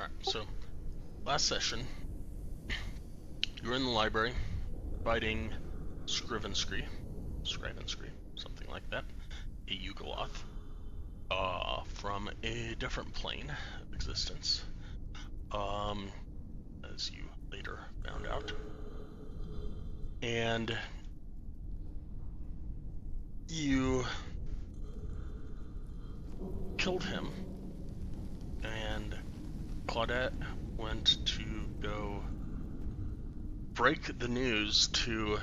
Alright, so last session, you were in the library fighting Scrivenskry, something like that, a Yugoloth, from a different plane of existence, as you later found out. And you killed him, and Claudette went to go break the news to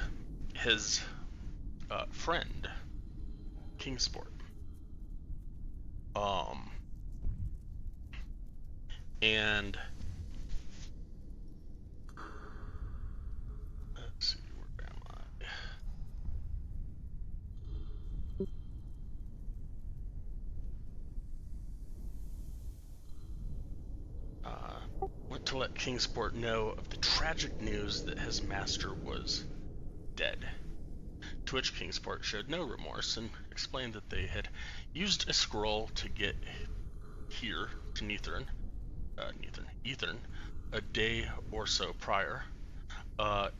his friend, Kingsport. And let's see, where am I? Went to let Kingsport know of the tragic news that his master was dead. To which Kingsport showed no remorse and explained that they had used a scroll to get here to Ythryn a day or so prior,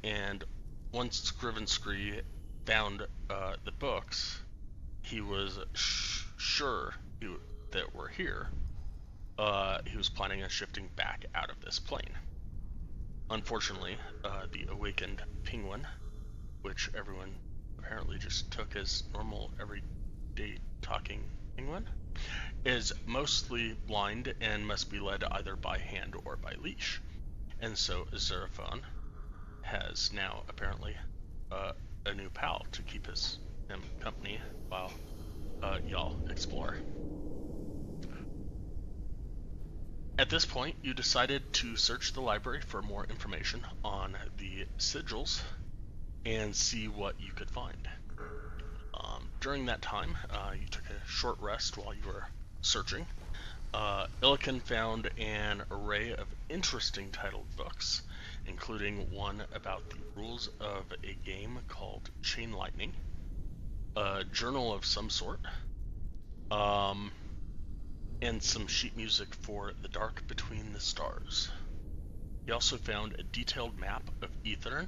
and once Scrivenskry found the books, he was sure that we're here. He was planning on shifting back out of this plane. Unfortunately, the awakened penguin, which everyone apparently just took as normal everyday talking penguin, is mostly blind and must be led either by hand or by leash. And so Azuraphone has now apparently a new pal to keep him company while y'all explore. At this point, you decided to search the library for more information on the sigils and see what you could find. During that time, you took a short rest while you were searching. Illiken found an array of interesting titled books, including one about the rules of a game called Chain Lightning, a journal of some sort, and some sheet music for The Dark Between the Stars. He also found a detailed map of Ythryn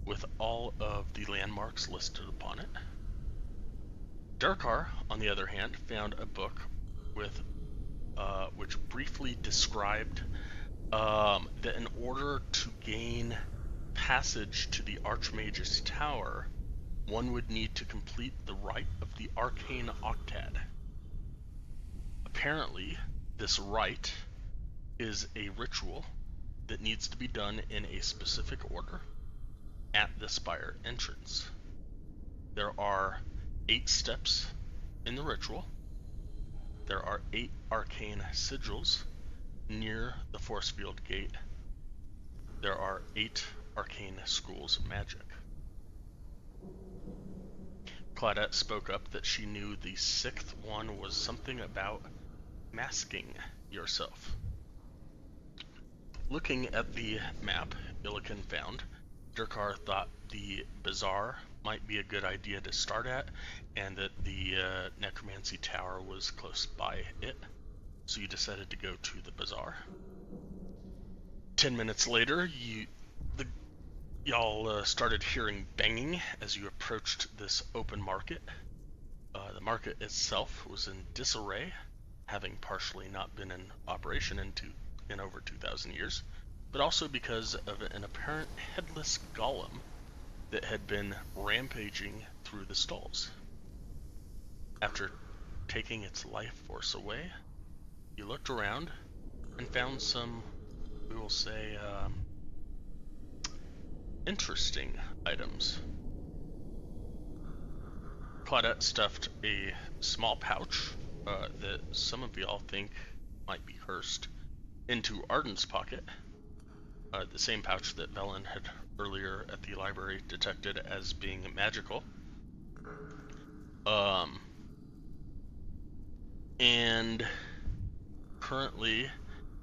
with all of the landmarks listed upon it. Durkar, on the other hand, found a book with which briefly described that in order to gain passage to the Archmage's Tower, one would need to complete the rite of the Arcane Octad. Apparently, this rite is a ritual that needs to be done in a specific order at the spire entrance. There are 8 steps in the ritual. There are 8 arcane sigils near the force field gate. There are 8 arcane schools of magic. Claudette spoke up that she knew the 6th one was something about masking yourself. Looking at the map Illiken found, Durkar thought the Bazaar might be a good idea to start at, and that the Necromancy Tower was close by it, so you decided to go to the Bazaar. 10 minutes later, y'all started hearing banging as you approached this open market. The market itself was in disarray, having partially not been in operation in over 2,000 years, but also because of an apparent headless golem that had been rampaging through the stalls. After taking its life force away, you looked around and found some, we will say, interesting items. Claudette stuffed a small pouch that some of y'all think might be cursed into Arden's pocket, the same pouch that Velen had earlier at the library detected as being magical. And currently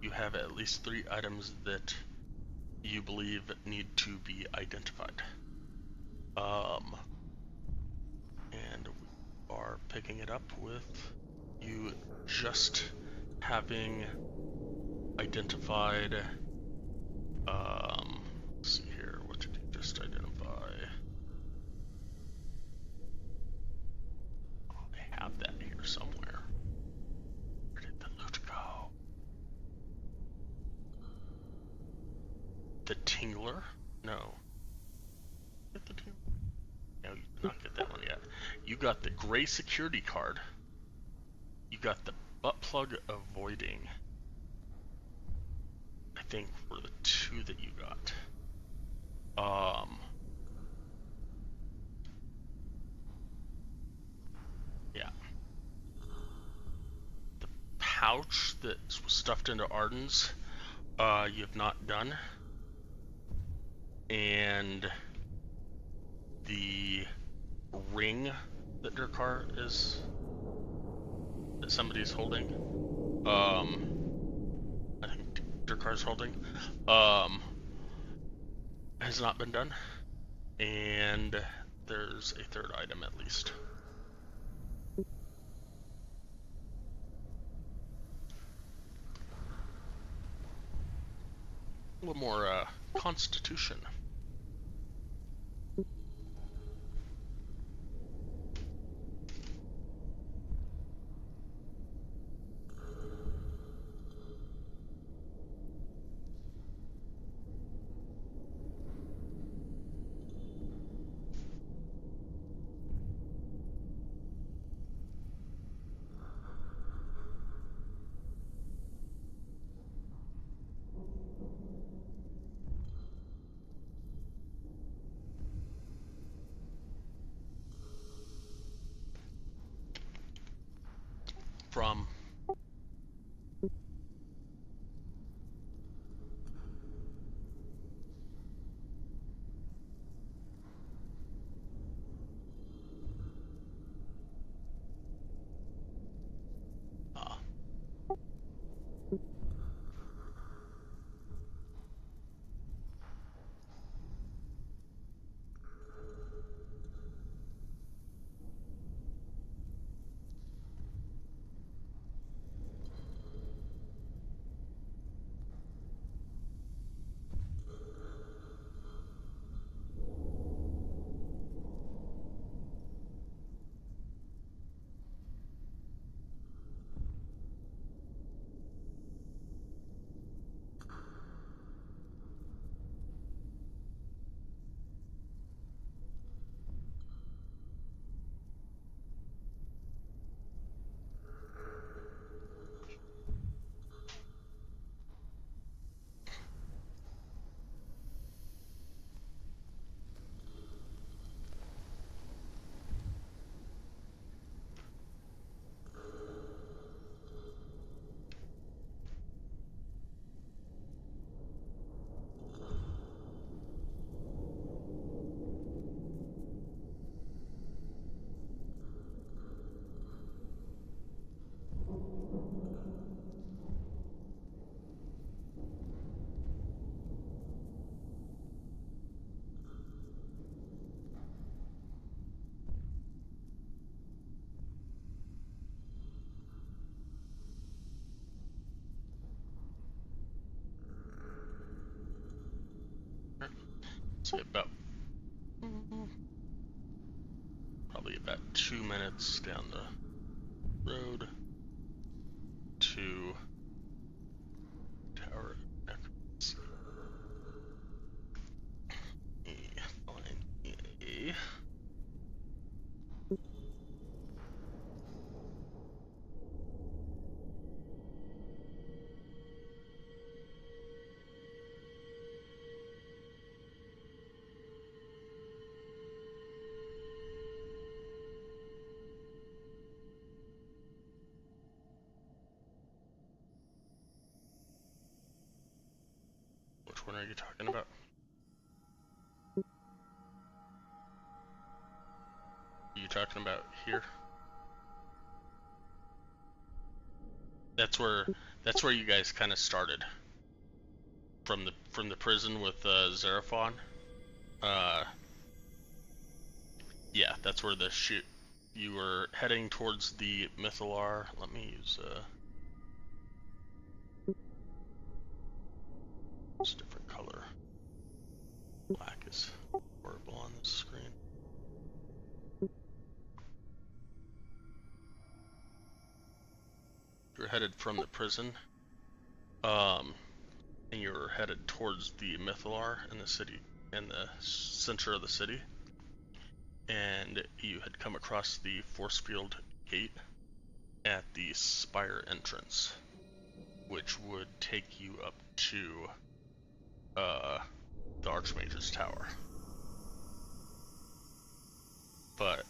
you have at least 3 items that you believe need to be identified. And we are picking it up with you just having identified. Let's see here. What did you just identify? Oh, I have that here somewhere. Where did the loot go? The Tingler? No. Get the Tingler? No, you did not get that one yet. You got the gray security card. You got the butt plug avoiding. I think were the two that you got. Yeah. The pouch that was stuffed into Arden's, you have not done. And the ring that Durkar is, that somebody's holding, I think Durkar's holding, has not been done. And there's a third item at least. A little more constitution. From say about probably about 2 minutes down the road to Tower of Necromancy. Find a Which one are you talking about? Are you talking about here? That's where you guys kind of started from the prison with Xeraphon. Yeah, that's where the shoot. You were heading towards the Mythalar. Let me use It's a different color. Black is horrible on this screen. You're headed from the prison, and you're headed towards the Mythalar in the city, in the center of the city. And you had come across the force field gate at the spire entrance, which would take you up to the Archmage's tower. But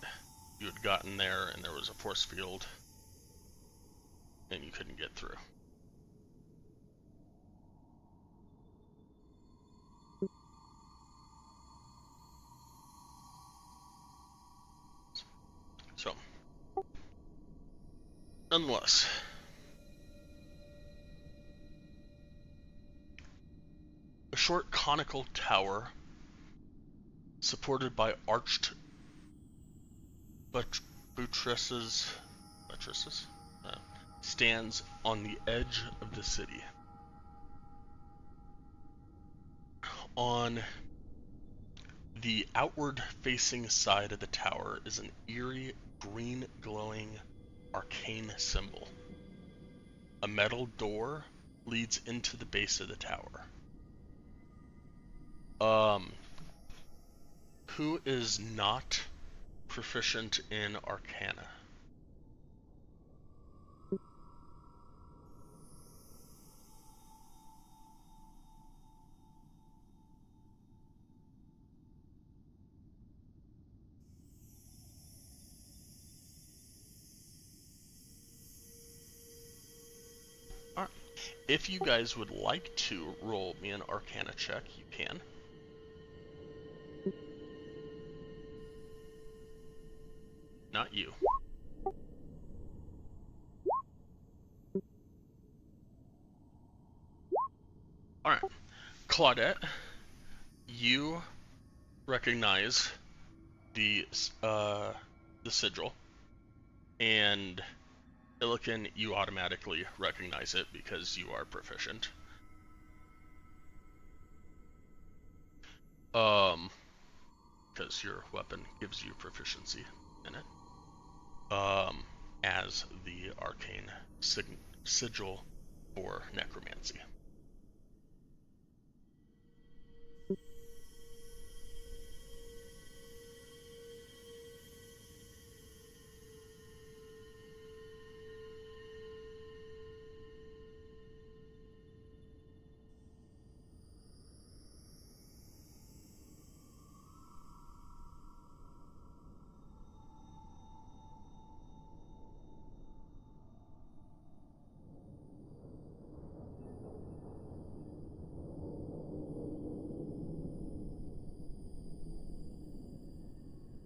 you had gotten there and there was a force field and you couldn't get through. So, nonetheless, a short conical tower supported by arched buttresses stands on the edge of the city. On the outward-facing side of the tower is an eerie, green-glowing arcane symbol. A metal door leads into the base of the tower. Who is not proficient in Arcana? Alright. If you guys would like to roll me an Arcana check, you can. Not you. Alright. Claudette, you recognize the sigil, and Illican, you automatically recognize it because you are proficient. Because your weapon gives you proficiency in it. As the arcane sigil for necromancy.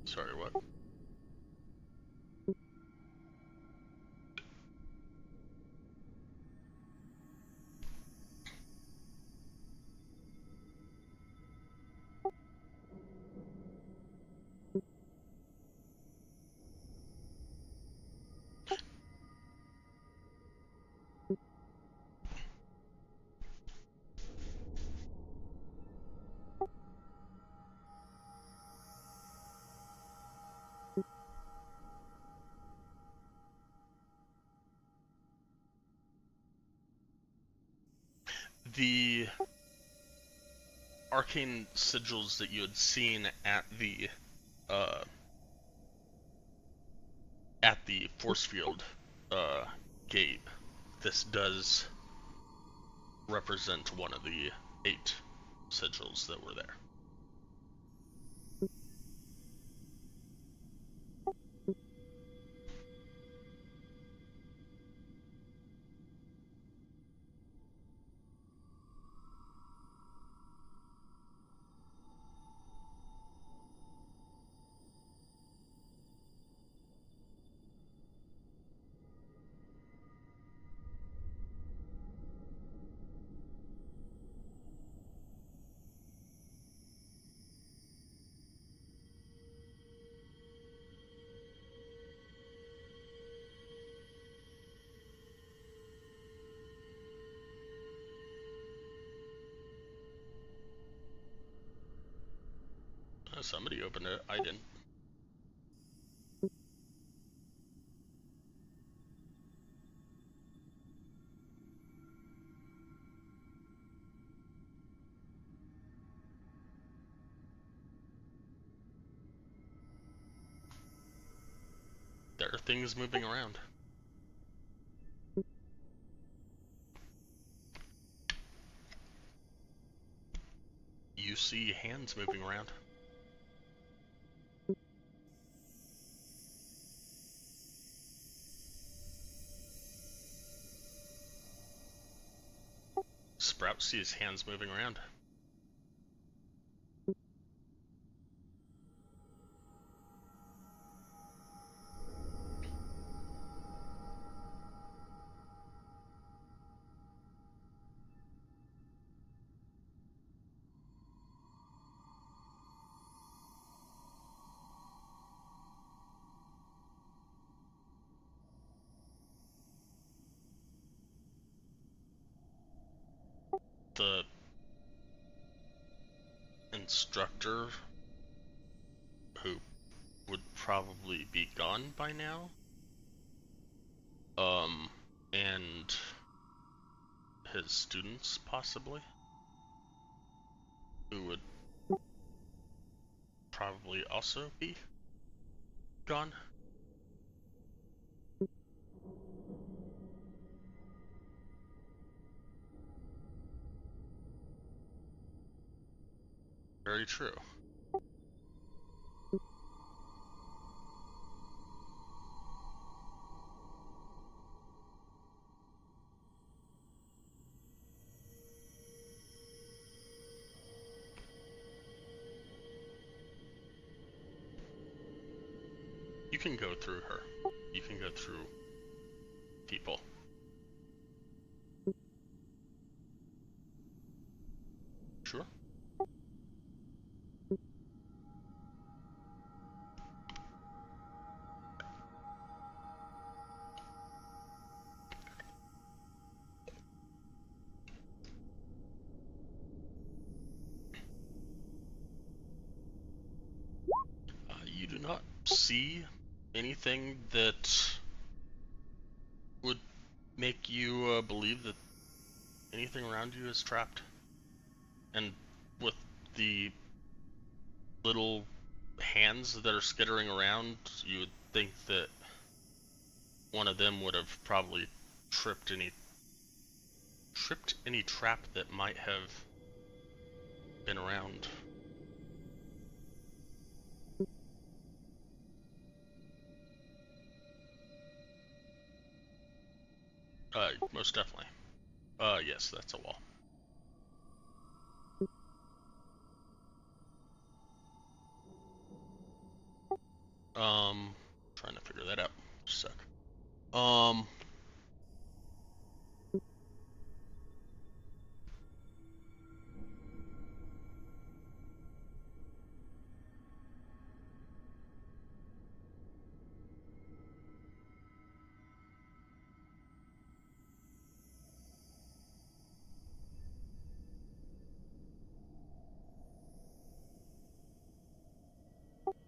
Sorry, what? The arcane sigils that you had seen at the force field gate, this does represent one of the 8 sigils that were there. Somebody opened it. I didn't. There are things moving around. You see hands moving around. Sprout sees hands moving around. The instructor, who would probably be gone by now, and his students possibly, who would probably also be gone. Very true. You can go through her. You can go through people. Sure. You do not see anything that would make you believe that anything around you is trapped. And with the little hands that are skittering around, you would think that one of them would have probably tripped any trap that might have been around. Most definitely. Yes, that's a wall. Trying to figure that out. Just a sec.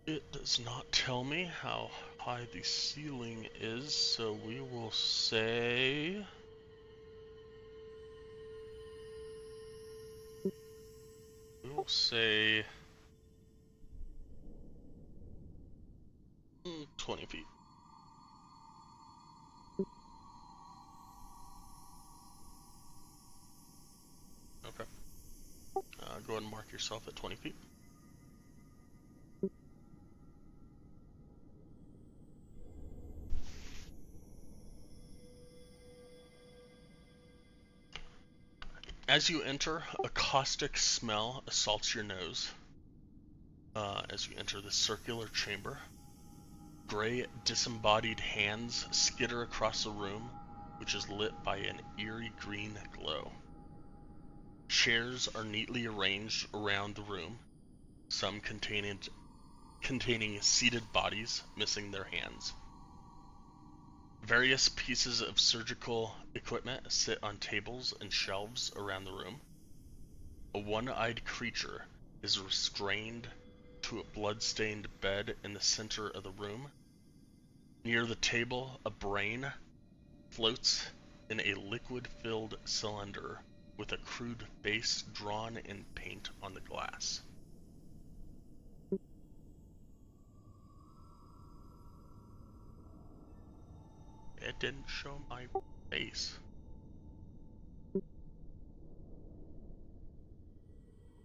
It does not tell me how high the ceiling is, so we will say... We will say... 20 feet. Okay. Go ahead and mark yourself at 20 feet. As you enter, a caustic smell assaults your nose. As you enter the circular chamber, gray, disembodied hands skitter across a room, which is lit by an eerie green glow. Chairs are neatly arranged around the room, some containing seated bodies missing their hands. Various pieces of surgical equipment sit on tables and shelves around the room. A one-eyed creature is restrained to to a blood-stained bed in the center of the room. Near the table, a brain floats in a liquid-filled cylinder with a crude face drawn in paint on the glass. It didn't show my face.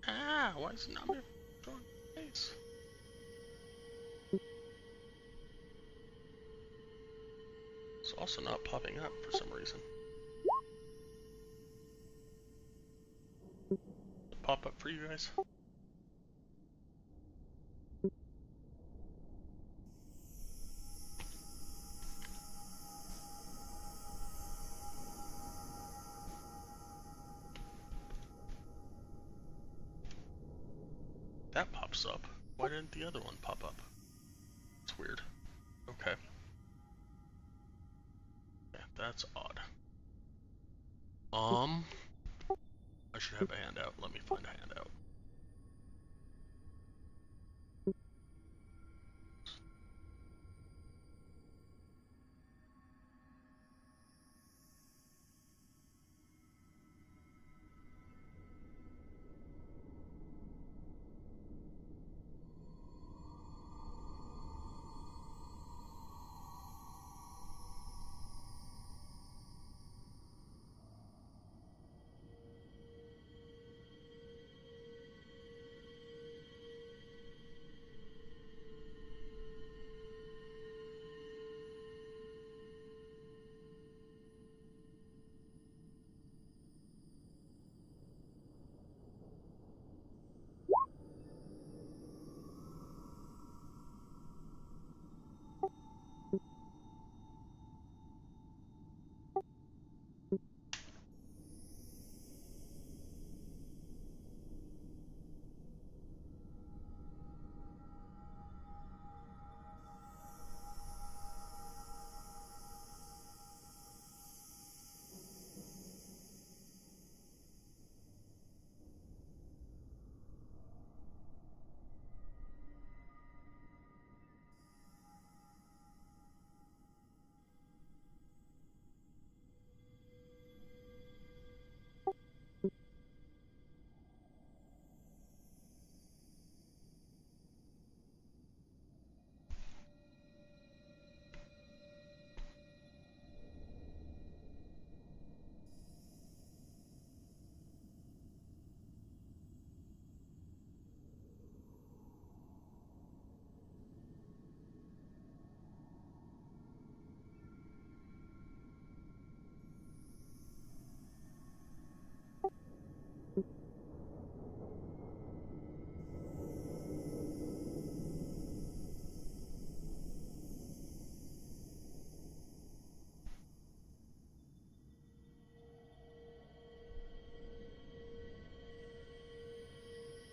Why is it not showing my face? It's also not popping up for some reason. Does it pop up for you guys? That pops up. Why didn't the other one pop up? It's weird. Okay. Yeah, that's odd. I should have a handout. Let me find a handout.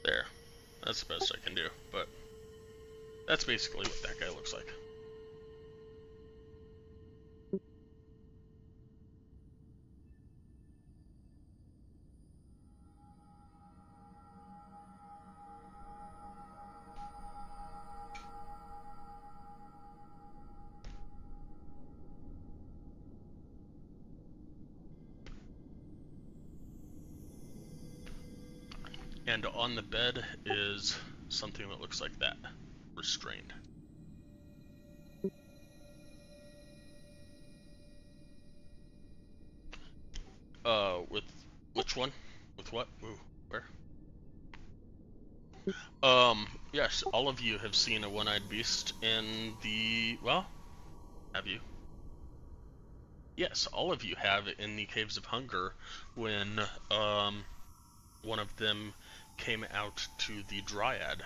There. That's the best I can do, but that's basically what that guy looks like. And on the bed is something that looks like that, restrained. With which one? With what? Ooh, where? Yes, all of you have seen a one-eyed beast in the, well, have you? Yes, all of you have in the Caves of Hunger when, one of them came out to the Dryad,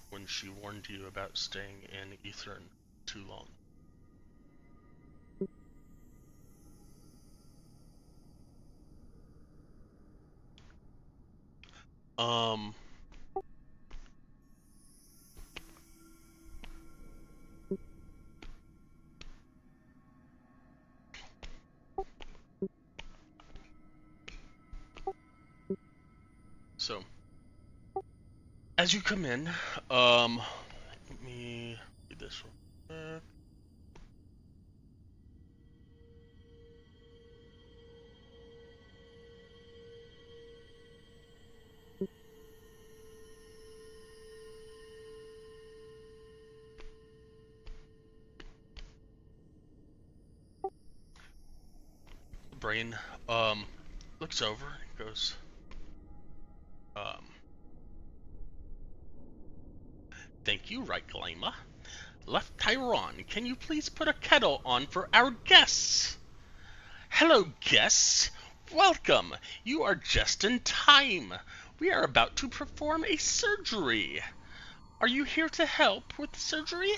when she warned you about staying in Ythryn too long. So, As you come in, let me read this real quick. The brain, looks over and goes, thank you, right, Lima. Left Tyron, can you please put a kettle on for our guests? Hello, guests. Welcome. You are just in time. We are about to perform a surgery. Are you here to help with the surgery?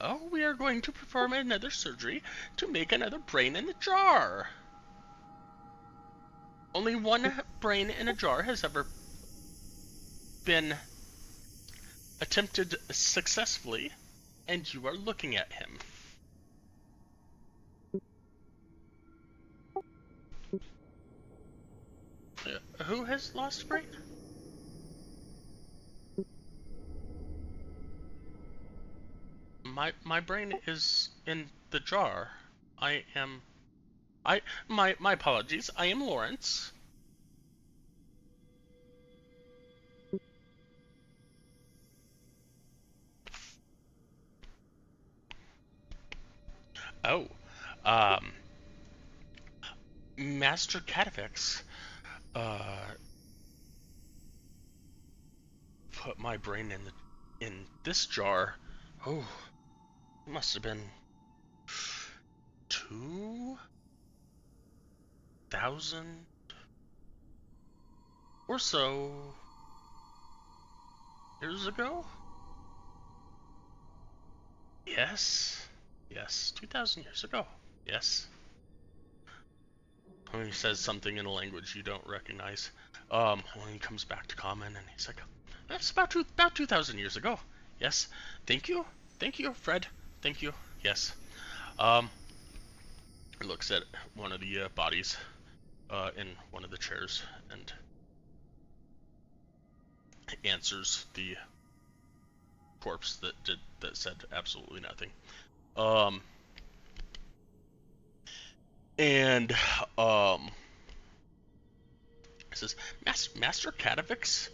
Oh, we are going to perform another surgery to make another brain in the jar. Only one brain in a jar has ever been attempted successfully, and you are looking at him. Who has lost a brain? My brain is in the jar. My apologies. I am Lawrence. Oh, um, Master Catafix, put my brain in this jar. Oh, it must have been 2,000 or so years ago. Yes, 2,000 years ago. Yes. When he says something in a language you don't recognize, when he comes back to common, and he's like, "That's about 2,000 years ago." Yes. Thank you, Fred. Thank you. Yes. Looks at one of the bodies in one of the chairs and answers the corpse that said absolutely nothing. And it says Master Catavix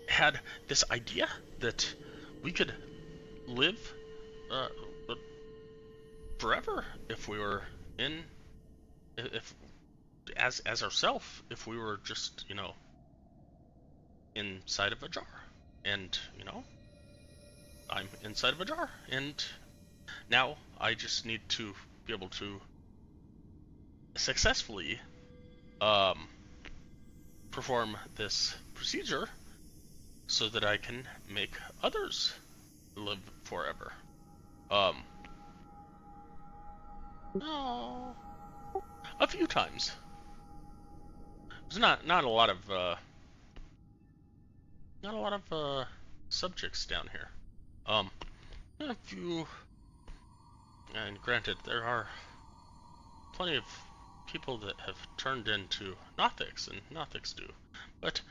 had this idea that we could live uh, forever if we were if as ourself, if we were just inside of a jar. And I'm inside of a jar, and now I just need to be able to successfully perform this procedure so that I can make others live forever. Oh, a few times. There's not a lot of subjects down here. A few, and granted, there are plenty of people that have turned into Nothics, and Nothics do, but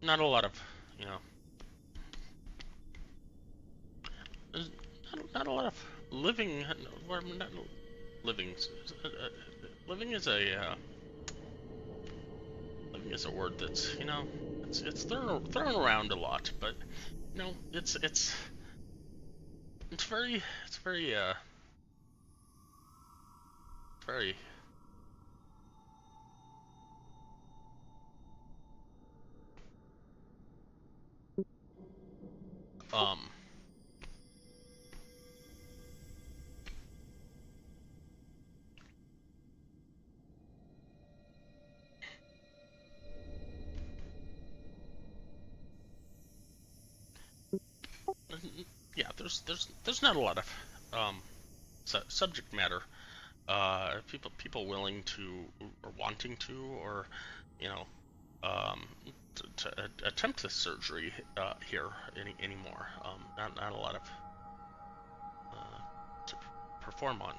not a lot of there's not a lot of living. Or not living. Living is a living is a word that's it's thrown around a lot, but it's very very um yeah, there's not a lot of subject matter, people willing to or wanting to, or you know um, to attempt this surgery here anymore. Not a lot of to perform on.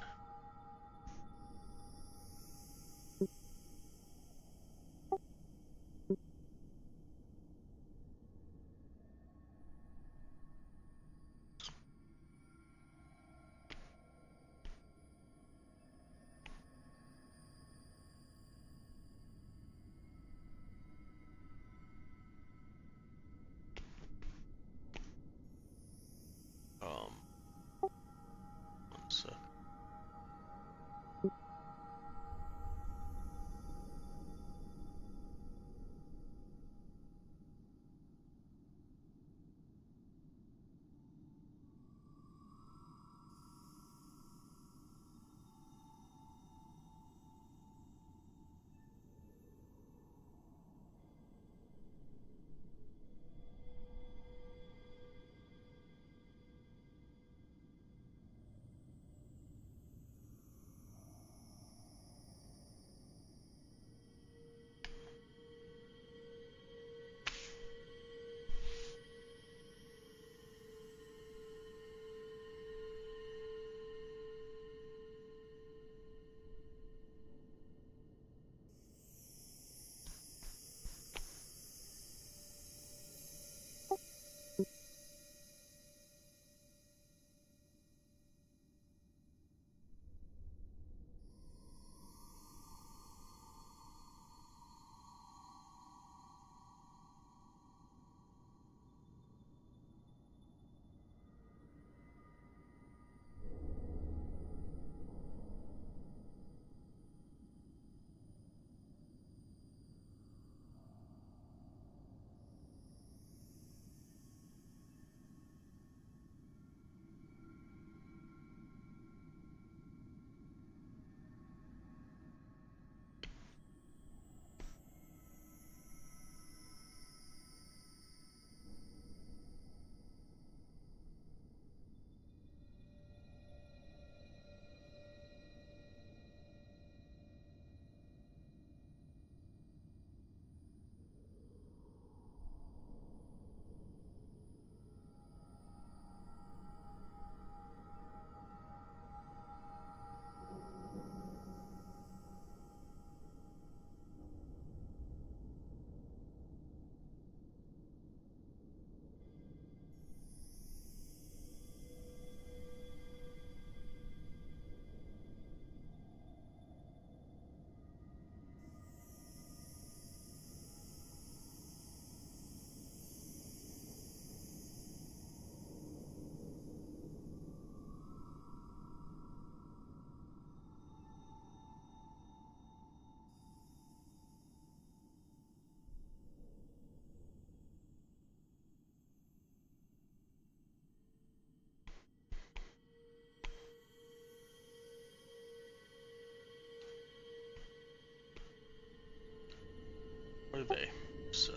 do they suck?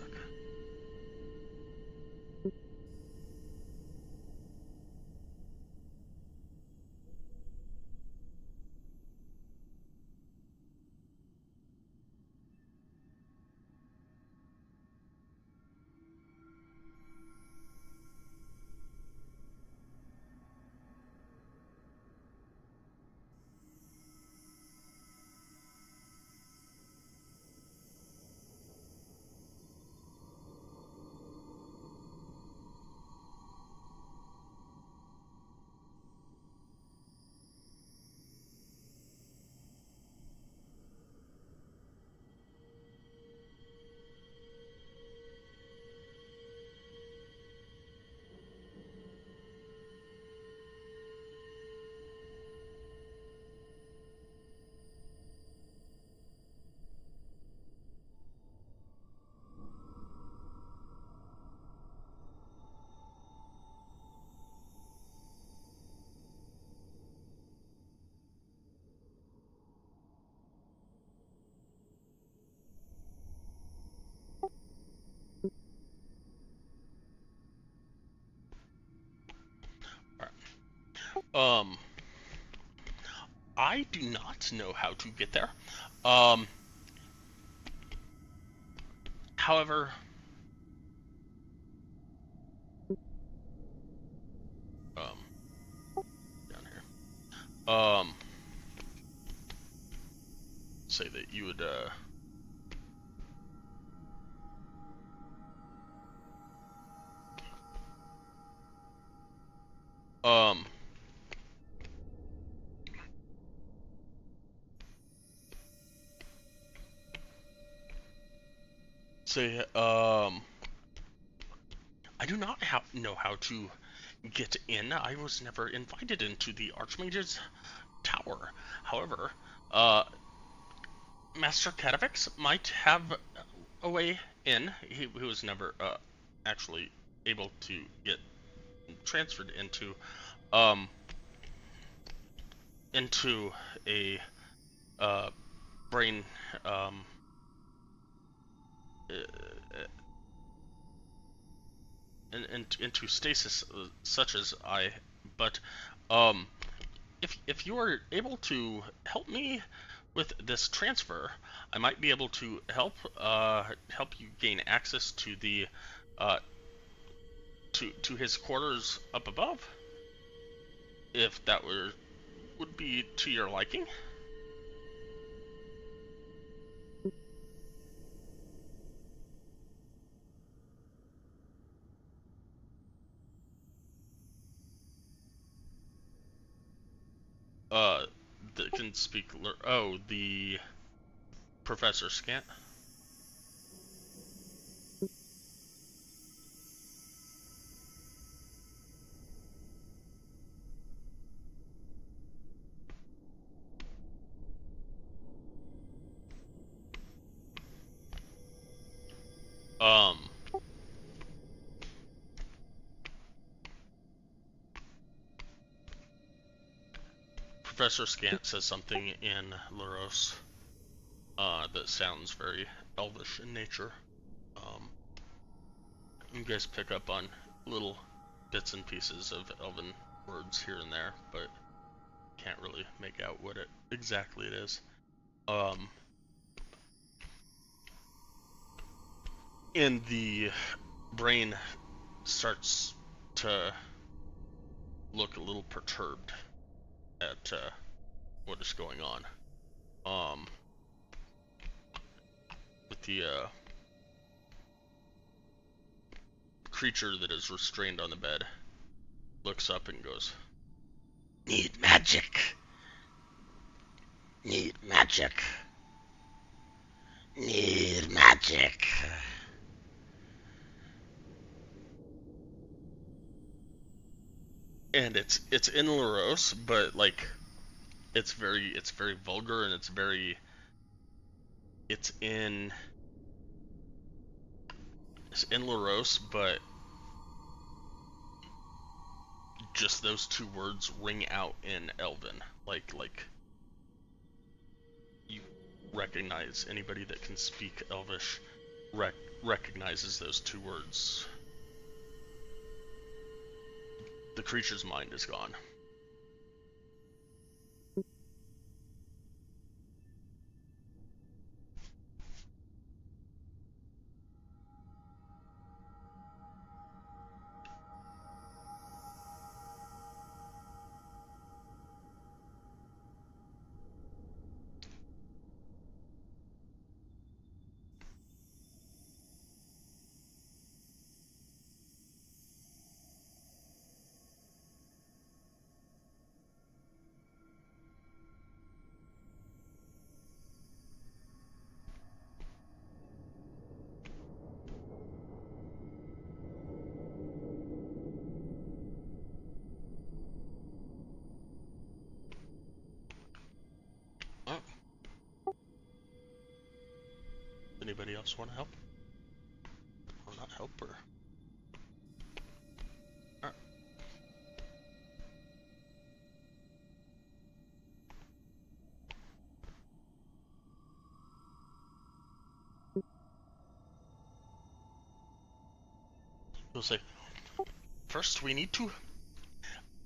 Um, I do not know how to get there. Um, However, down here. Say that you would, um, say, I do not know how to get in. I was never invited into the Archmage's tower. However, Master Catavix might have a way in. He was never actually able to get transferred um into a brain um uh, into stasis such as I. But um if you are able to help me with this transfer, I might be able to help you gain access to the uh, to his quarters up above, if that would be to your liking. Uh, that can speak. Oh, the Professor Scant. Um, Professor Scant says something in Laros that sounds very elvish in nature. Um, you guys pick up on little bits and pieces of elven words here and there, but can't really make out what it exactly it is. Um, and the brain starts to look a little perturbed at what is going on. With the creature that is restrained on the bed, looks up and goes, "Need magic. Need magic. Need magic." And it's in Laros, but like it's very vulgar, and it's in it's in Laros, but just those two words ring out in Elven. Like you recognize anybody that can speak Elvish recognizes those two words. The creature's mind is gone. Oh. Anybody else want to help? Or not help, or... Alright. He'll say, first we need to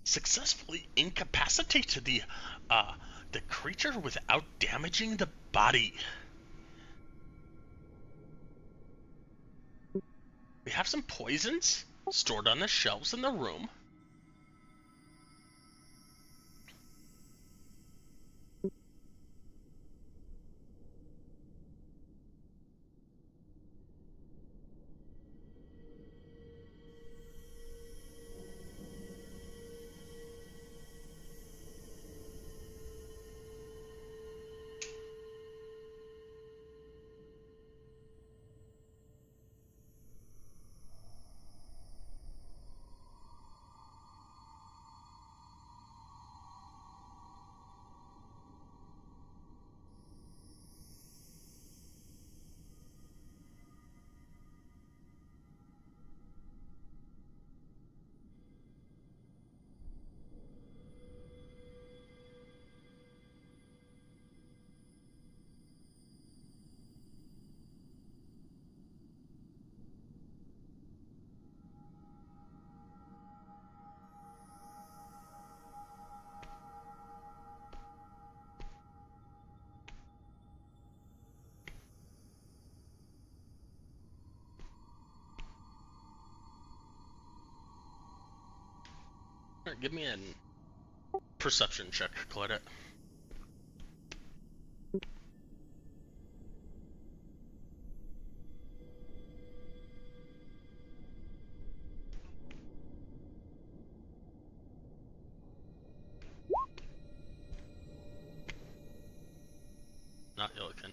successfully incapacitate the creature without damaging the body. We have some poisons stored on the shelves in the room. Alright, give me a perception check, Claudette. Not Illican.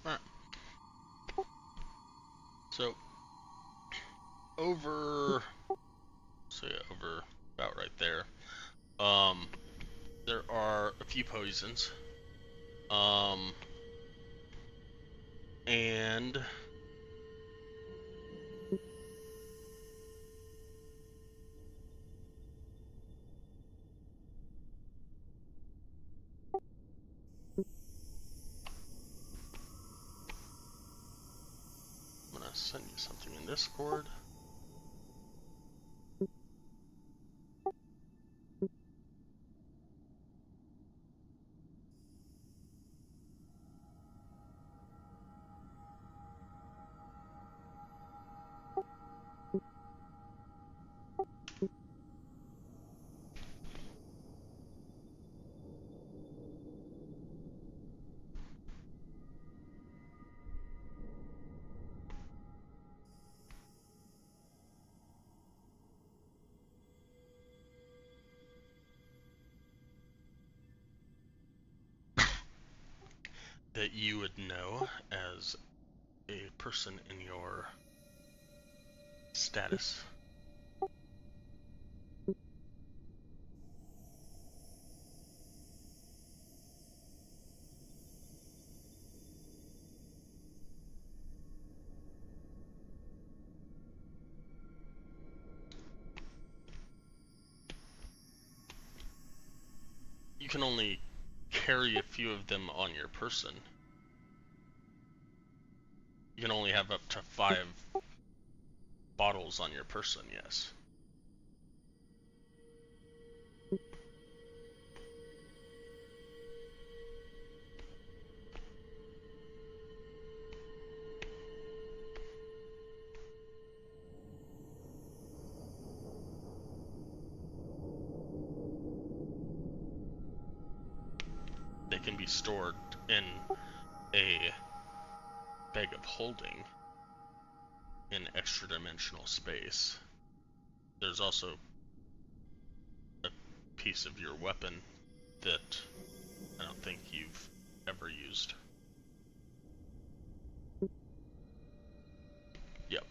Alright. So, over about right there, there are a few poisons. And send you something in Discord. That you would know as a person in your status. You can only carry a few of them on your person. You can only have up to 5 bottles on your person, yes. They can be stored in a bag of holding in extra-dimensional space. There's also a piece of your weapon that I don't think you've ever used. Yep.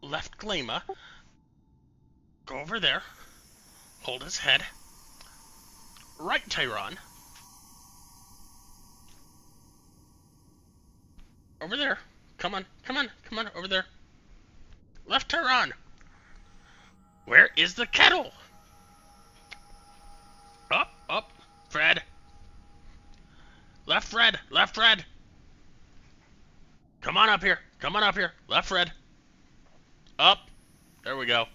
Left Glema. Go over there. Hold his head. Right Tyron. Over there. Come on, come on, come on, over there. Left Tyron. Where is the kettle? Up, up. Fred. Left Fred, left Fred. Come on up here, come on up here. Left Fred. Up. There we go.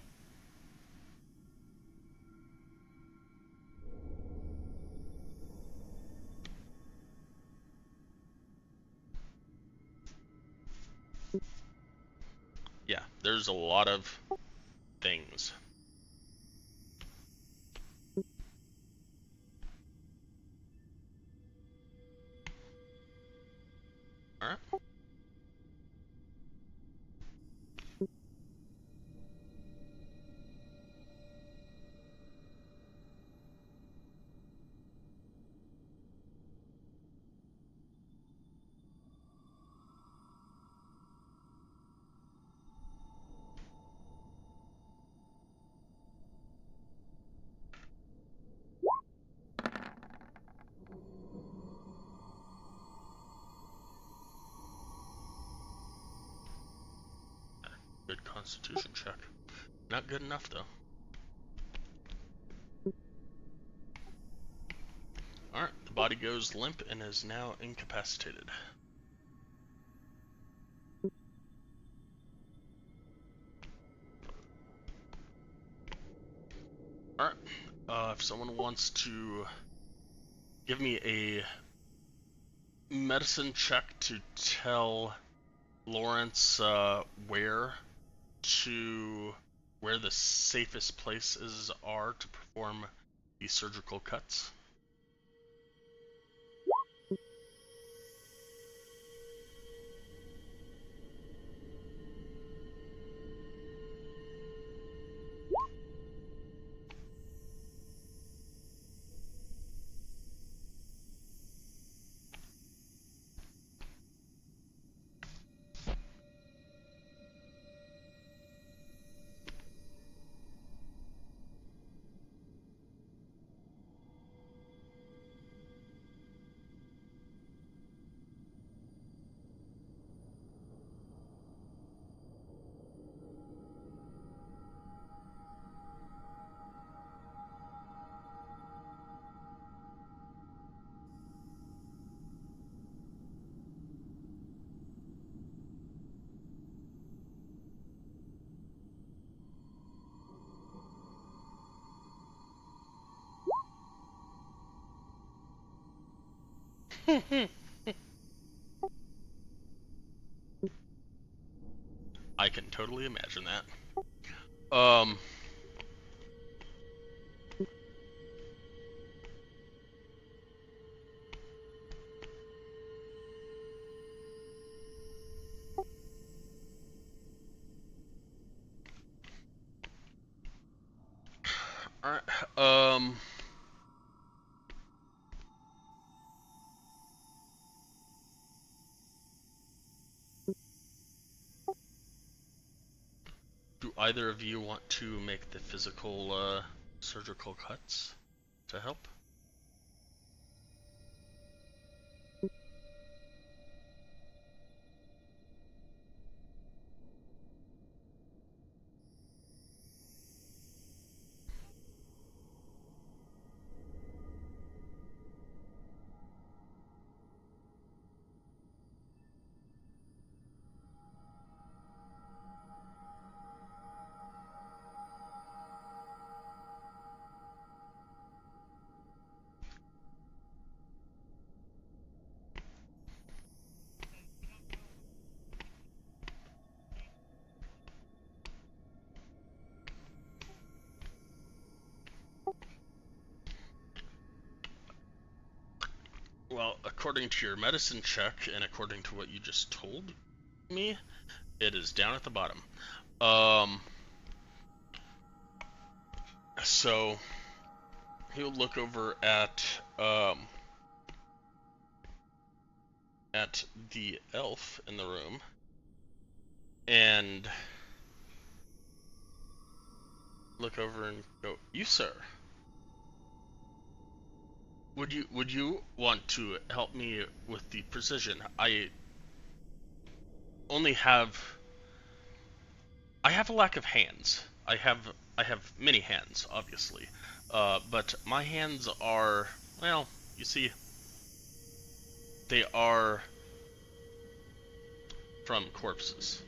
Yeah, there's a lot of things. Alright. Constitution check. Not good enough, though. Alright, the body goes limp and is now incapacitated. Alright, if someone wants to give me a medicine check to tell Lawrence where the safest places are to perform the surgical cuts. I can totally imagine that. Alright, do either of you want to make the physical, surgical cuts to help? Well, according to your medicine check, and according to what you just told me, it is down at the bottom. So he'll look over at the elf in the room, and look over and go, "You, sir. Would you want to help me with the precision? I have a lack of hands. I have many hands, obviously, but my hands are, well, you see, they are from corpses.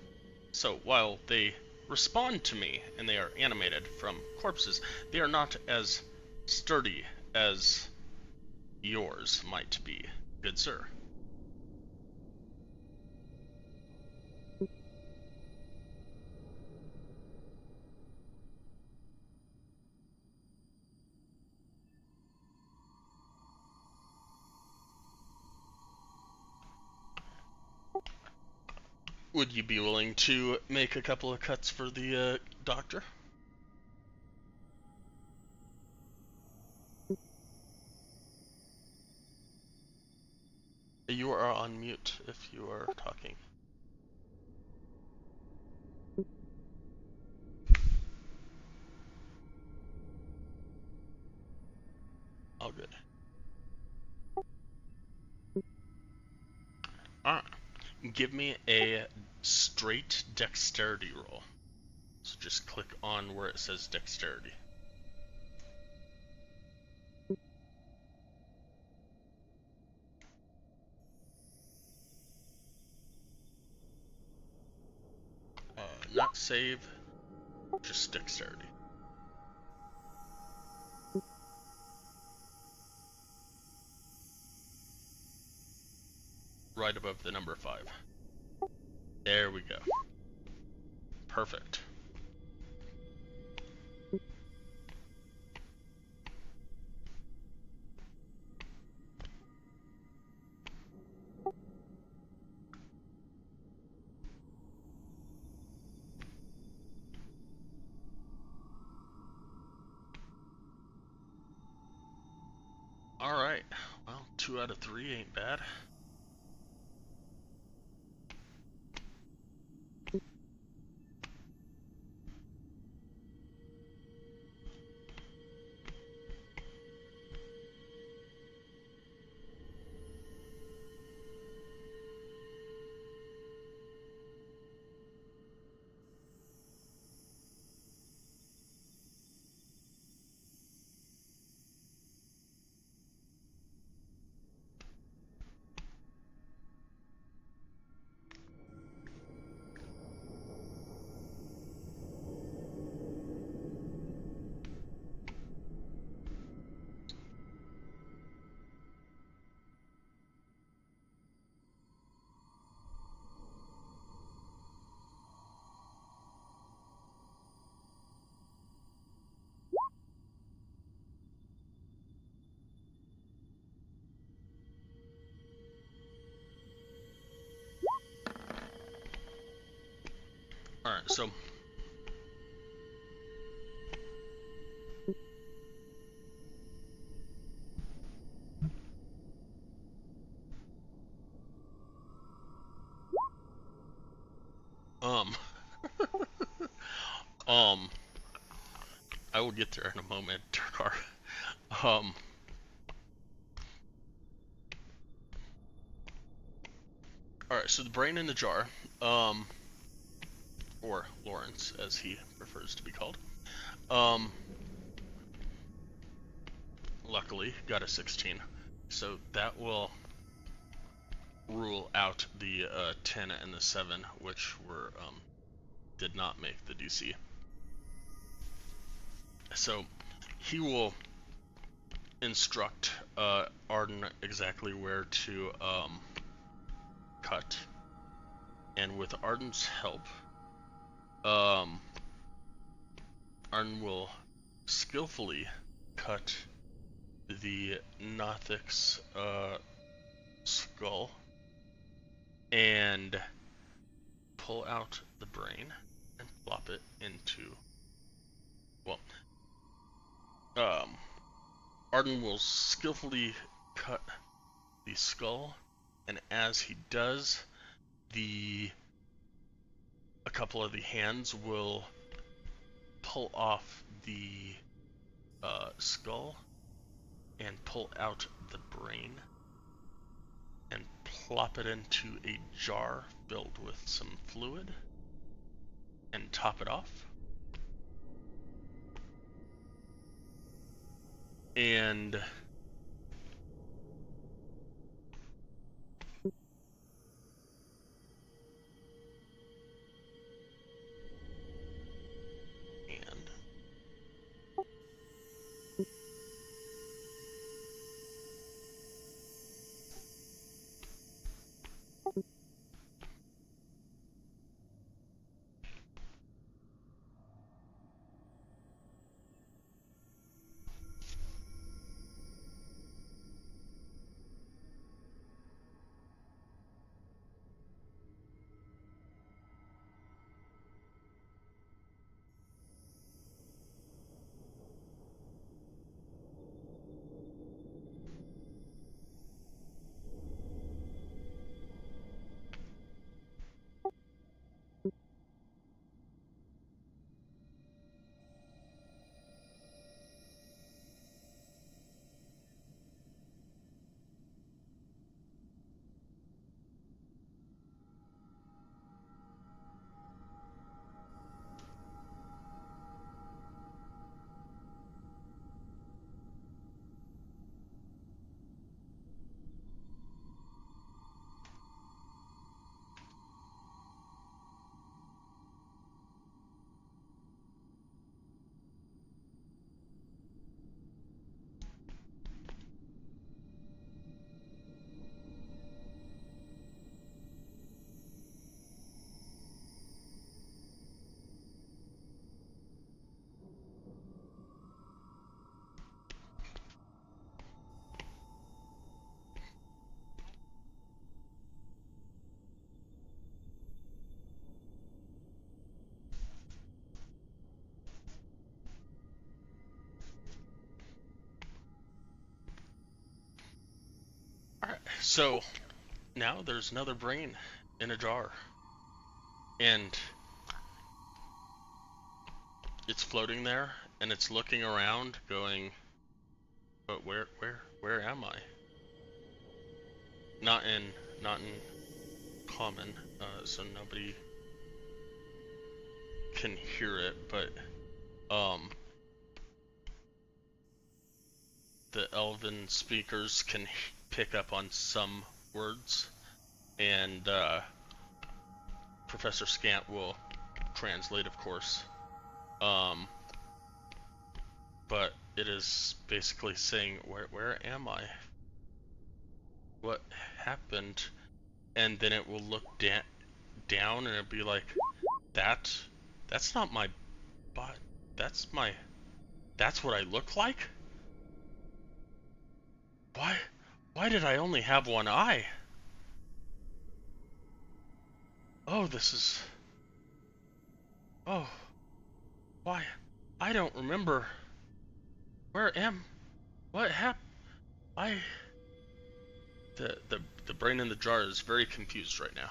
So while they respond to me and they are animated from corpses, they are not as sturdy as yours might be, good sir." Would you be willing to make a couple of cuts for the doctor? You are on mute if you are talking. All good. Alright. Give me a straight dexterity roll. So just click on where it says dexterity. Not save, just dexterity. Right above the number 5. There we go. Perfect. Alright, well, 2 out of 3 ain't bad. Alright, so I will get there in a moment, Turkar. Alright, so the brain in the jar, or Lawrence, as he prefers to be called, luckily got a 16. So that will rule out the 10 and the 7, which were did not make the DC. So he will instruct Arden exactly where to cut, and with Arden's help, Arden will skillfully cut the Nothic's skull and pull out the brain and plop it into, well, Arden will skillfully cut the skull, and as he does, a couple of the hands will pull off the skull and pull out the brain and plop it into a jar filled with some fluid and top it off. And So now there's another brain in a jar, and it's floating there, and it's looking around, going, "But where am I?" Not in common, so nobody can hear it, but the elven speakers can pick up on some words, and Professor Scant will translate, of course. But it is basically saying, where am I? What happened? And then it will look down, and it'll be like, that's not my butt. That's what I look like? Why did I only have one eye? Oh, oh, why? I don't remember. What happened? I, the brain in the jar is very confused right now.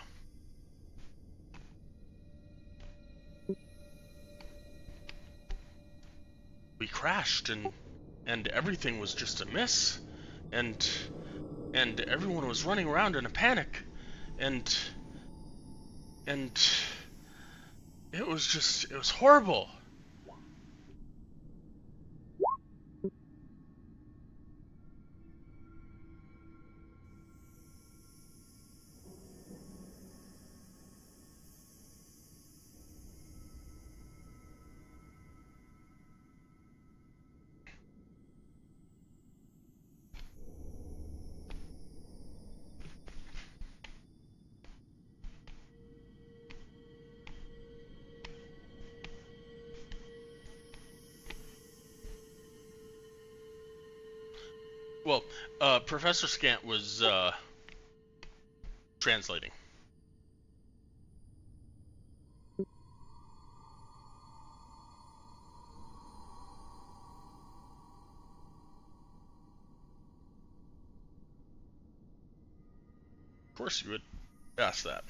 We crashed, and everything was just a miss, and everyone was running around in a panic, and it was horrible. Well, Professor Scant was translating. Of course you would ask that.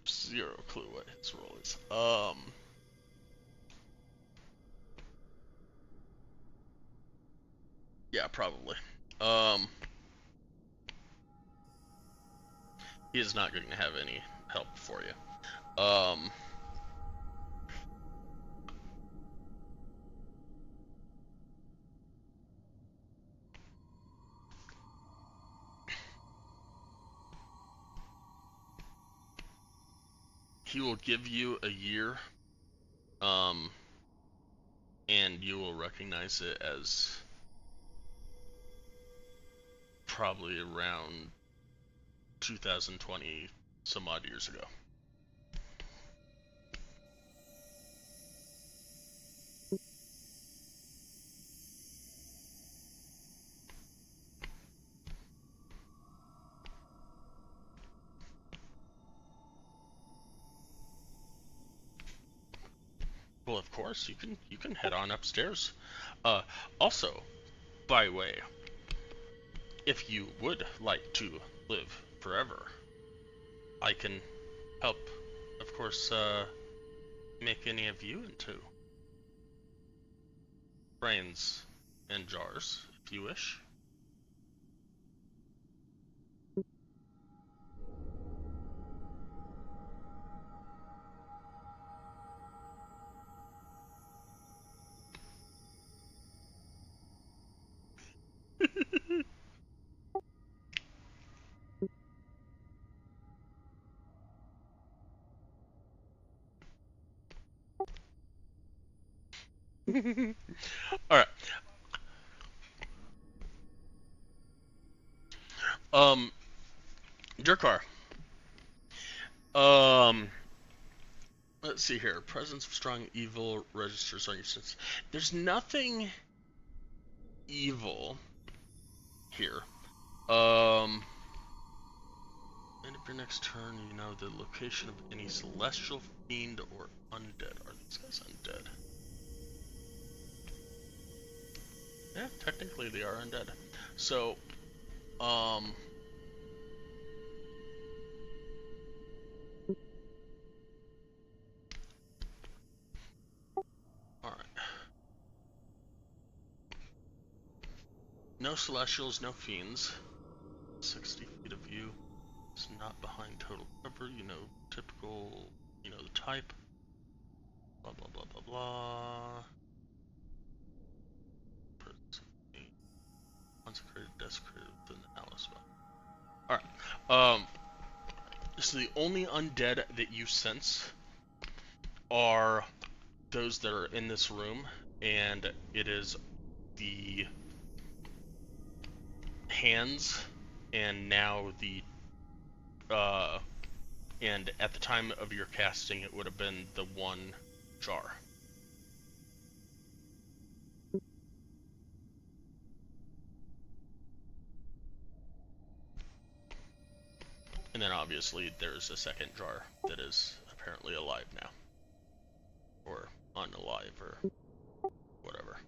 Zero clue what his role is. Yeah, probably. He is not going to have any help for you. He will give you a year, and you will recognize it as probably around 2020, some odd years ago. Well, of course, you can head on upstairs. Also, by the way, if you would like to live forever, I can help, of course, make any of you into brains and jars, if you wish. All right. Um, Durkar. Um, let's see here. Presence of strong evil registers on your sense. There's nothing evil here. End of your next turn, you know the location of any celestial fiend or undead. Are these guys undead? Yeah, technically they are undead. So, um, alright. No celestials, no fiends. 60 feet of view. It's not behind total cover, typical, the type. Blah, blah, blah, blah, blah. Consecrated, desecrated within the Alice. Alright. So the only undead that you sense are those that are in this room, and it is the hands, and now and at the time of your casting, it would have been the one jar. And then obviously there's a second jar that is apparently alive now. Or unalive, or whatever.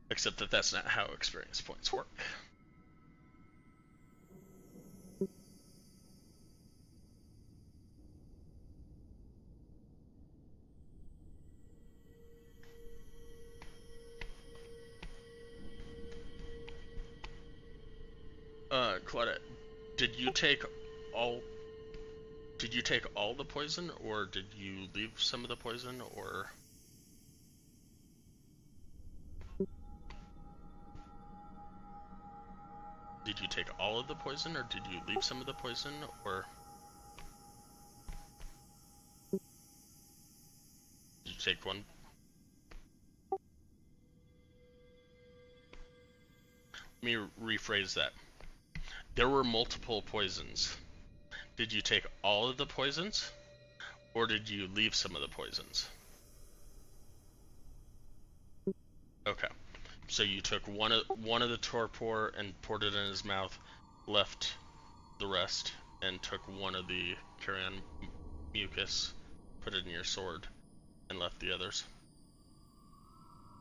Except that that's not how experience points work. Claudette, did you take all the poison, or did you leave some of the poison, or did you take all of the poison, or did you leave some of the poison, or did you take one? Let me rephrase that. There were multiple poisons. Did you take all of the poisons, or did you leave some of the poisons? Okay. So you took one of the torpor and poured it in his mouth, left the rest, and took one of the carrion mucus, put it in your sword, and left the others.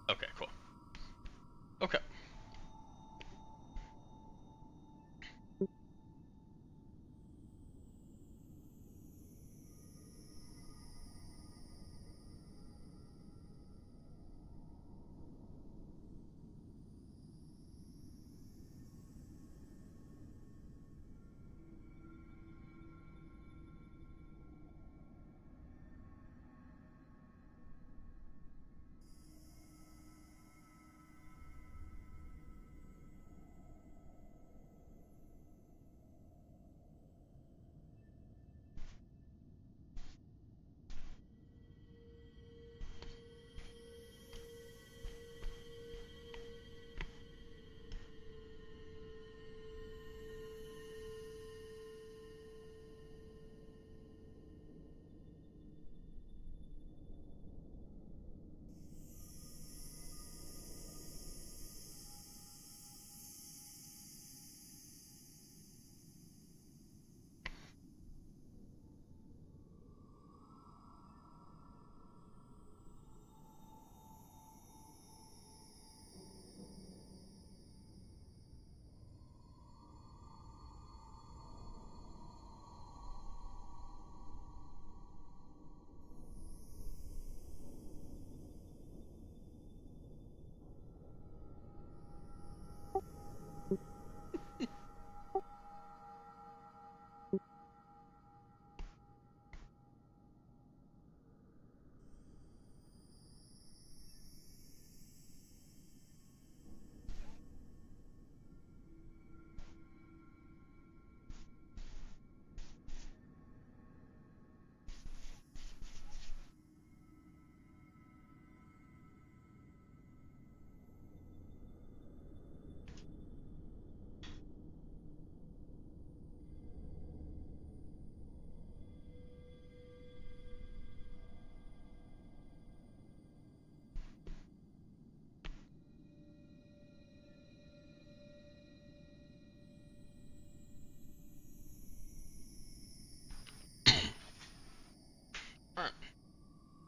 Okay, cool. Okay.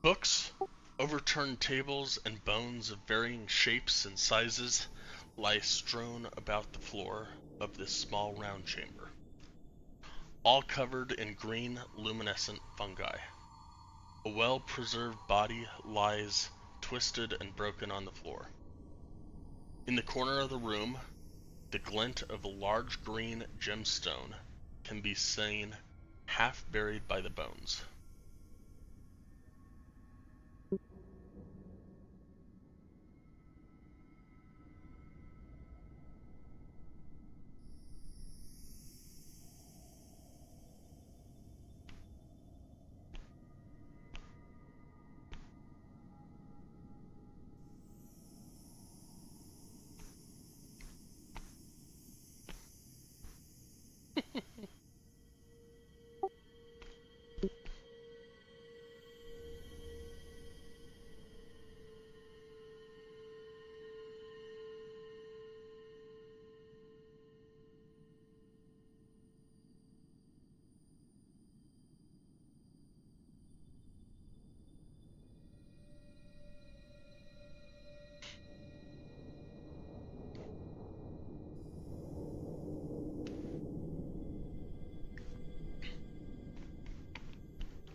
Books, overturned tables, and bones of varying shapes and sizes lie strewn about the floor of this small round chamber, all covered in green luminescent fungi. A well-preserved body lies twisted and broken on the floor. In the corner of the room, the glint of a large green gemstone can be seen, half buried by the bones.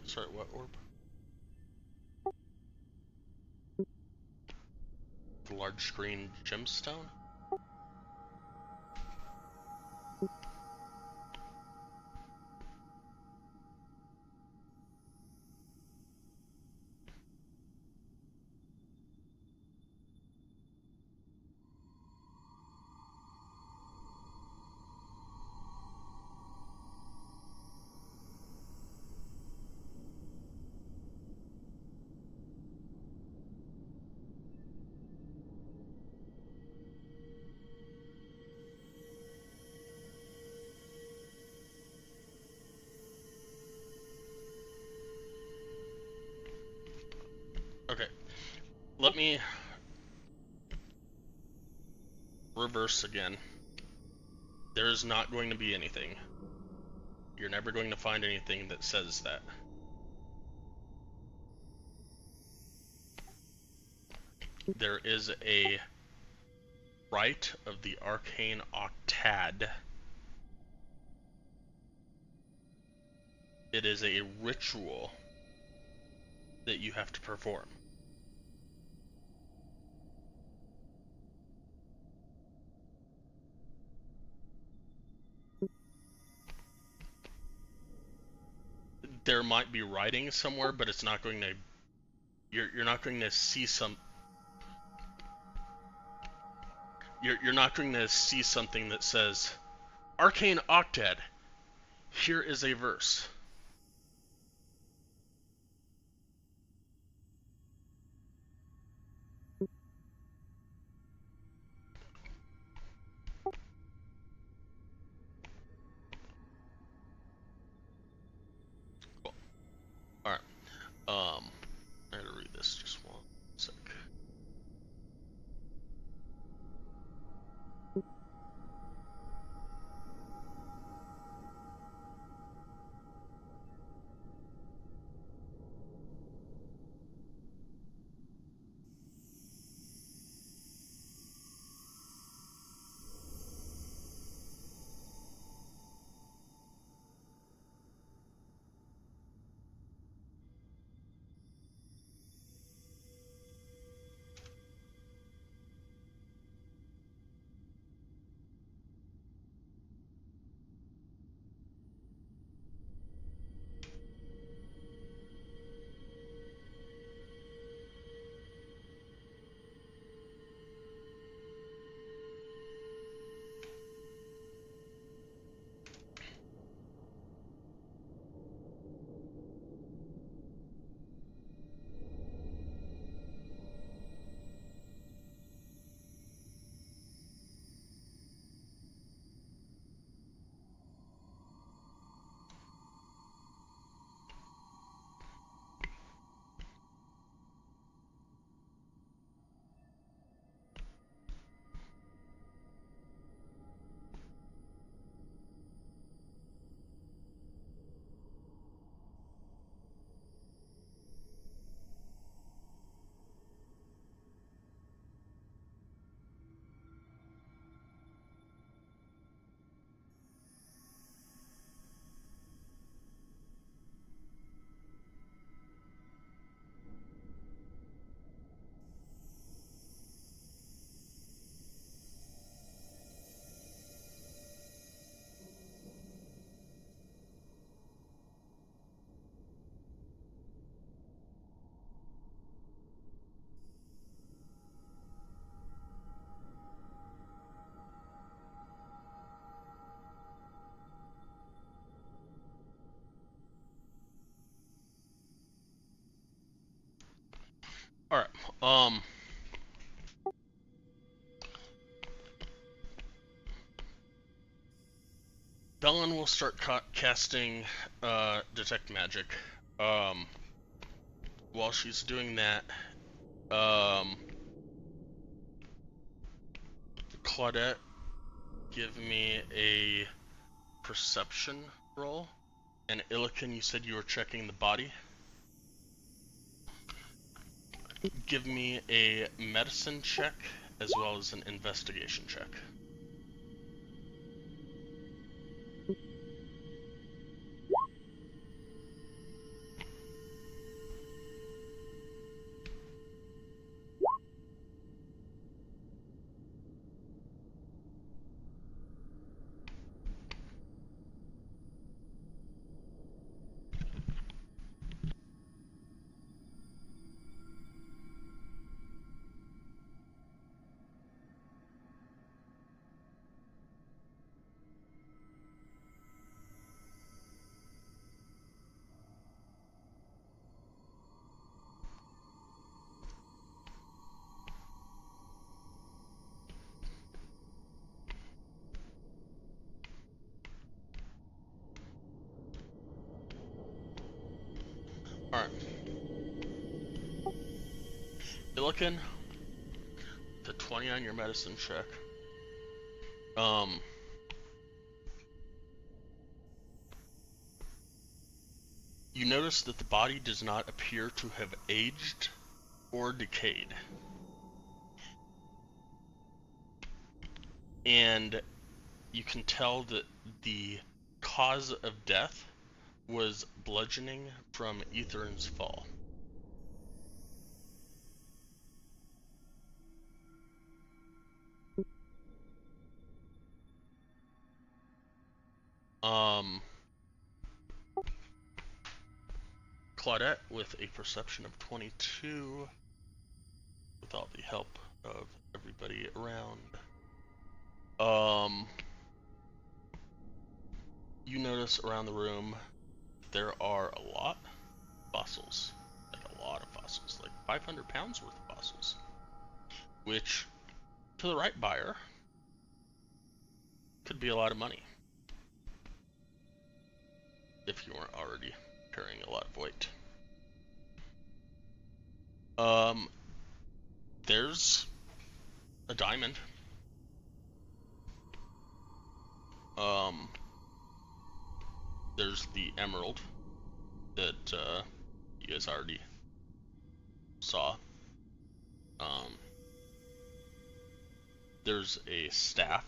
Sorry, what orb? The large green gemstone? Okay, let me reverse again. There is not going to be anything. You're never going to find anything that says that. There is a rite of the arcane octad. It is a ritual that you have to perform. There might be writing somewhere, but it's not going to. You're not going to see some. You're not going to see something that says, "Arcane Octad. Here is a verse." Cool. All right. I gotta read this just one sec. Um, Bellin will start casting detect magic. While she's doing that, Claudette, give me a perception roll. And Illiken, you said you were checking the body. Give me a medicine check as well as an investigation check. Alright. Illiken, to 20 on your medicine check. You notice that the body does not appear to have aged or decayed. And you can tell that the cause of death was bludgeoning from Ythryn's fall. Claudette with a perception of 22, with all the help of everybody around. You notice around the room there are a lot of fossils. Like a lot of fossils. Like 500 pounds worth of fossils. Which, to the right buyer, could be a lot of money. If you weren't already carrying a lot of weight. There's a diamond. There's the emerald that you guys already saw. There's a staff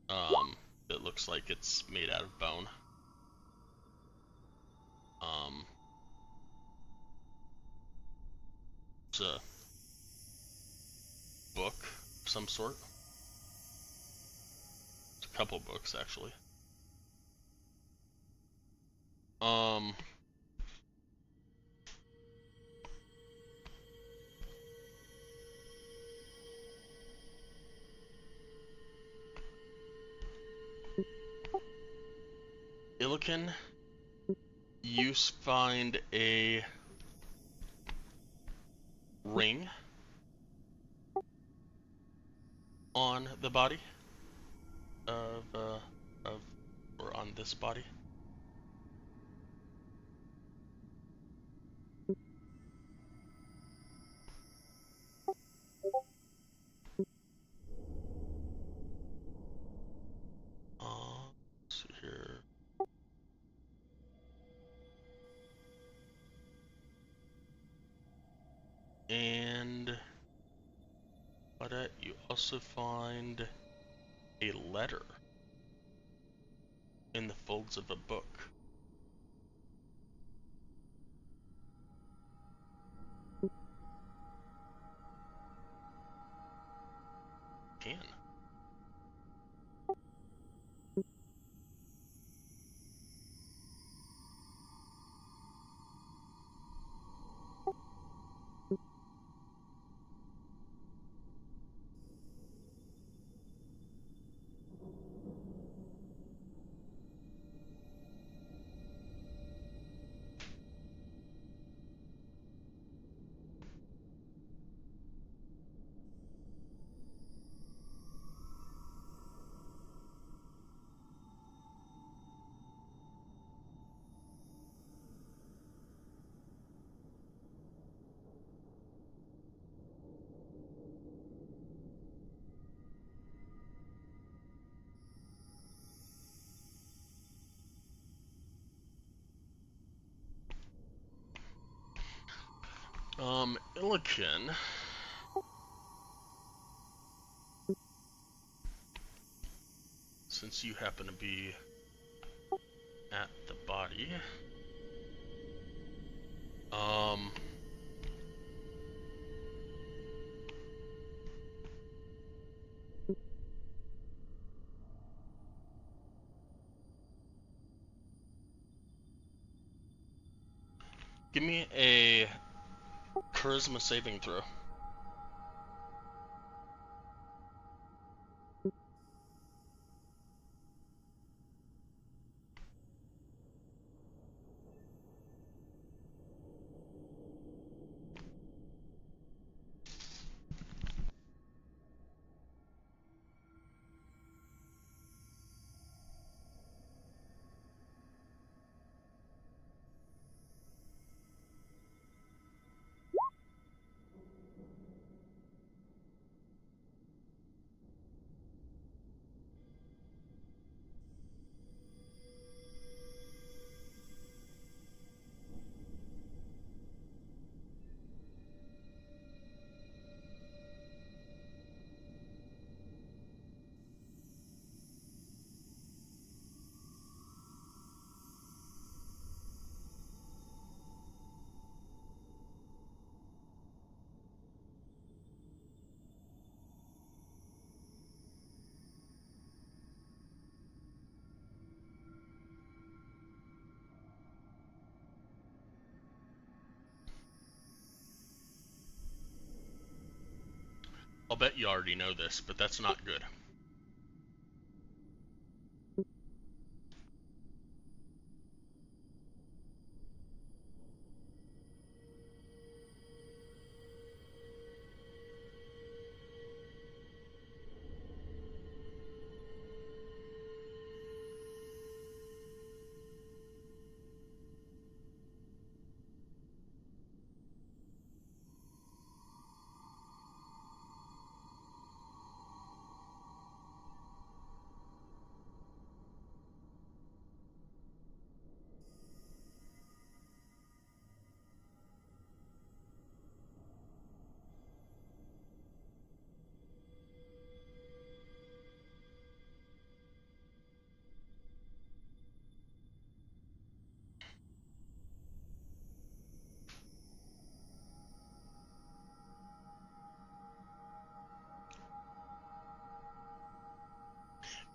that looks like it's made out of bone. It's a book of some sort. It's a couple books, actually. Illiken, you find a ring on the body or on this body. Let's see here. And but you also find a letter in the folds of a book. Can. Milliken. Since you happen to be at the body, give me a charisma saving throw. I'll bet you already know this, but that's not good.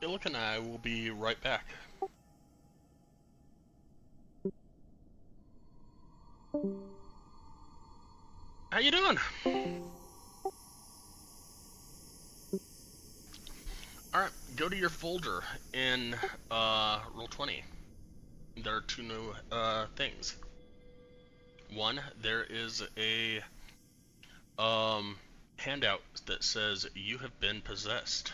Illick and I will be right back. How you doing? Alright, go to your folder in Roll20. There are two new things. One, there is a handout that says you have been possessed.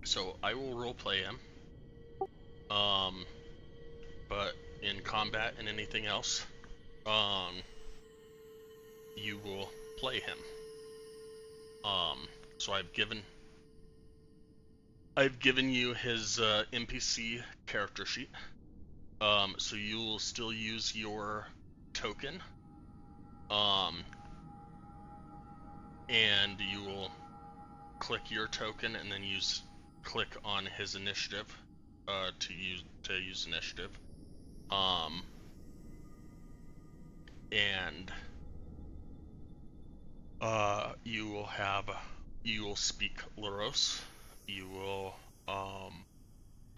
So I will roleplay him. But in combat and anything else, you will play him. So I've given you his NPC character sheet. So you will still use your token. And you will click your token and then click on his initiative to use initiative. And you will speak Laros. You will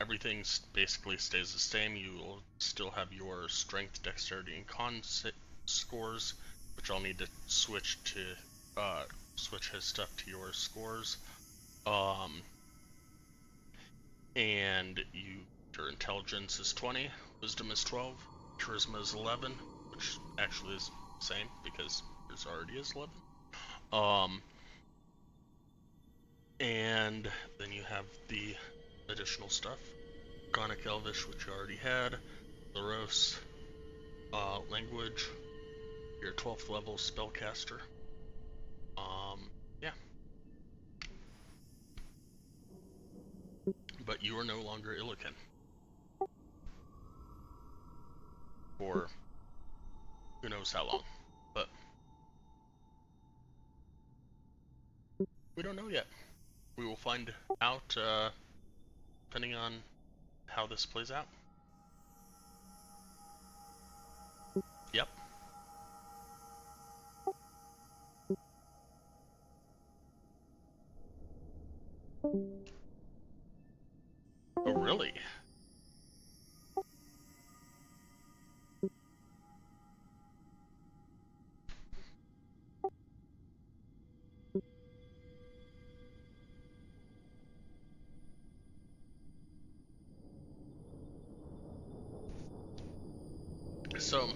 everything basically stays the same. You will still have your strength, dexterity, and con scores, which I'll need to switch his stuff to your scores. And your intelligence is 20, wisdom is 12, charisma is 11, which actually is the same because yours already is 11. And then you have the additional stuff. Gonic Elvish, which you already had. Laros. language. You're 12th level spellcaster. Yeah. But you are no longer Illican. For who knows how long. But we don't know yet. We will find out depending on how this plays out. Yep. Oh, really? So,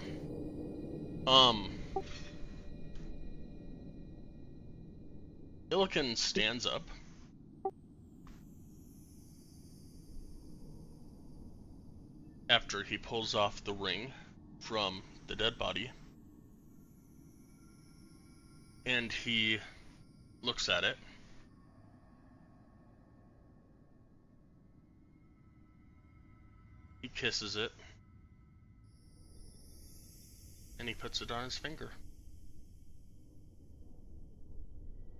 Illican stands up. After he pulls off the ring from the dead body. And he looks at it. He kisses it. And he puts it on his finger.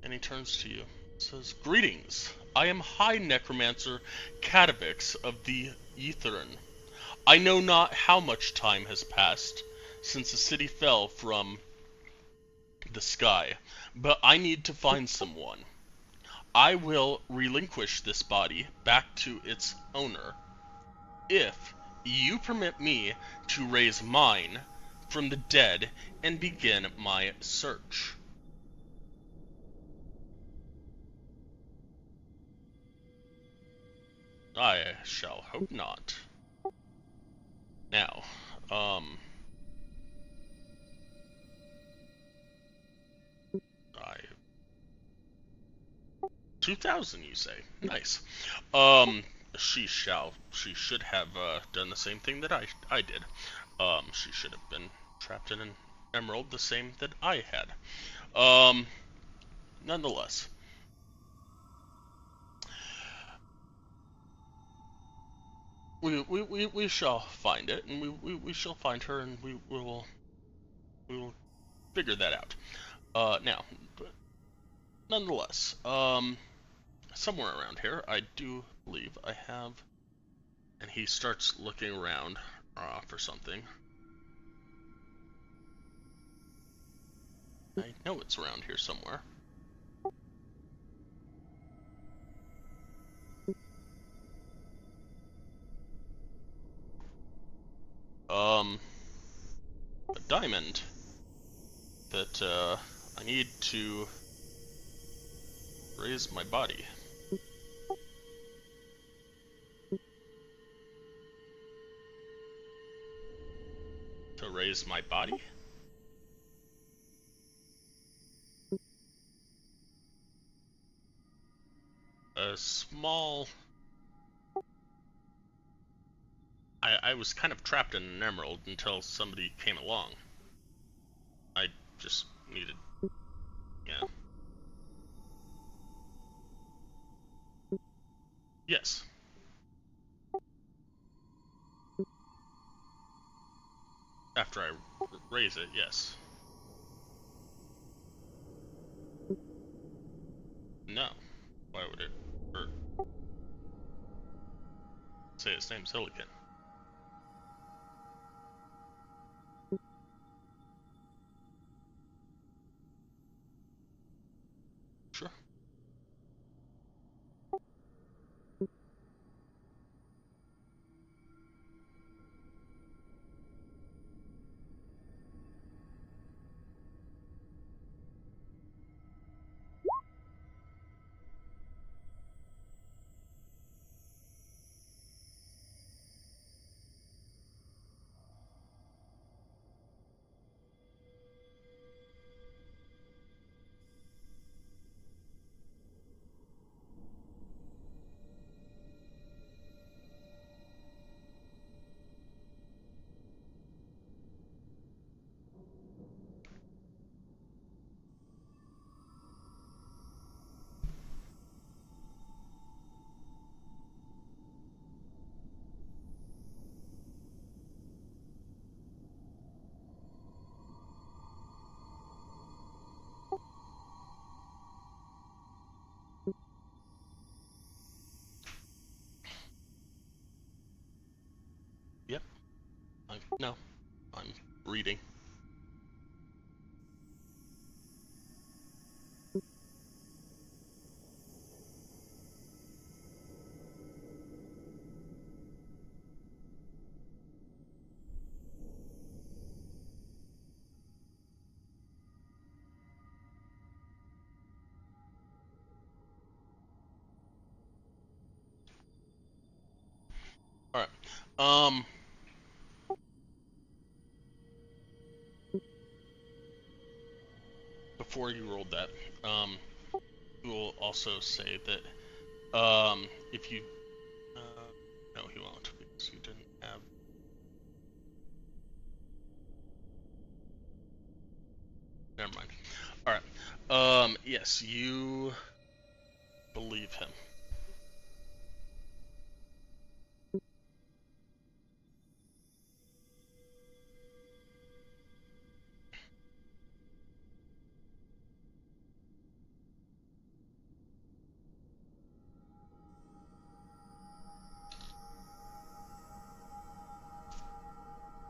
And he turns to you. Says, "Greetings. I am High Necromancer Catavix of the Ythryn. I know not how much time has passed since the city fell from the sky, but I need to find someone. I will relinquish this body back to its owner if you permit me to raise mine from the dead and begin my search." I shall hope not. Now, 2,000, you say? Nice. She should have done the same thing that I did. She should have been trapped in an emerald, the same that I had. Nonetheless, we shall find it, and we shall find her, and we will figure that out. Now, nonetheless, somewhere around here, I do believe I have. And he starts looking around for something. I know it's around here somewhere. A diamond that I need to raise my body. To raise my body? A small... I was kind of trapped in an emerald until somebody came along. I just needed... yeah. Yes. After I raise it, yes. No. Why would it hurt? Say its name's Illican. Sure. No, I'm reading. All right. Before you rolled that, we will also say that if you no, he won't because you didn't have. Never mind. All right. Yes, you believe him.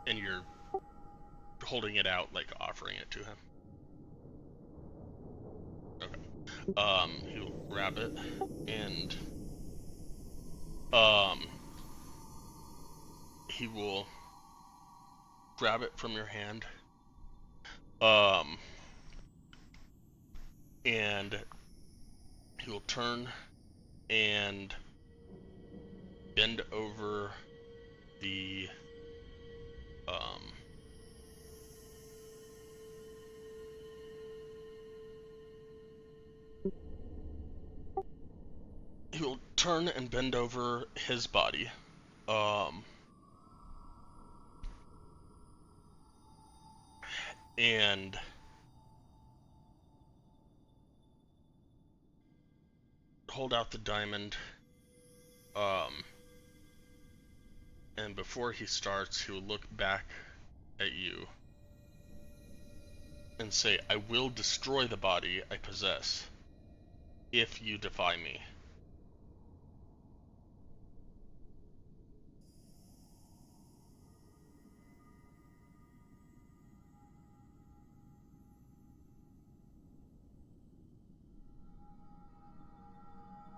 And you're holding it out, like offering it to him. Okay. He'll grab it and he will grab it from your hand. And he will turn and bend over the he'll turn and bend over his body, and hold out the diamond, and before he starts, he will look back at you and say, "I will destroy the body I possess if you defy me."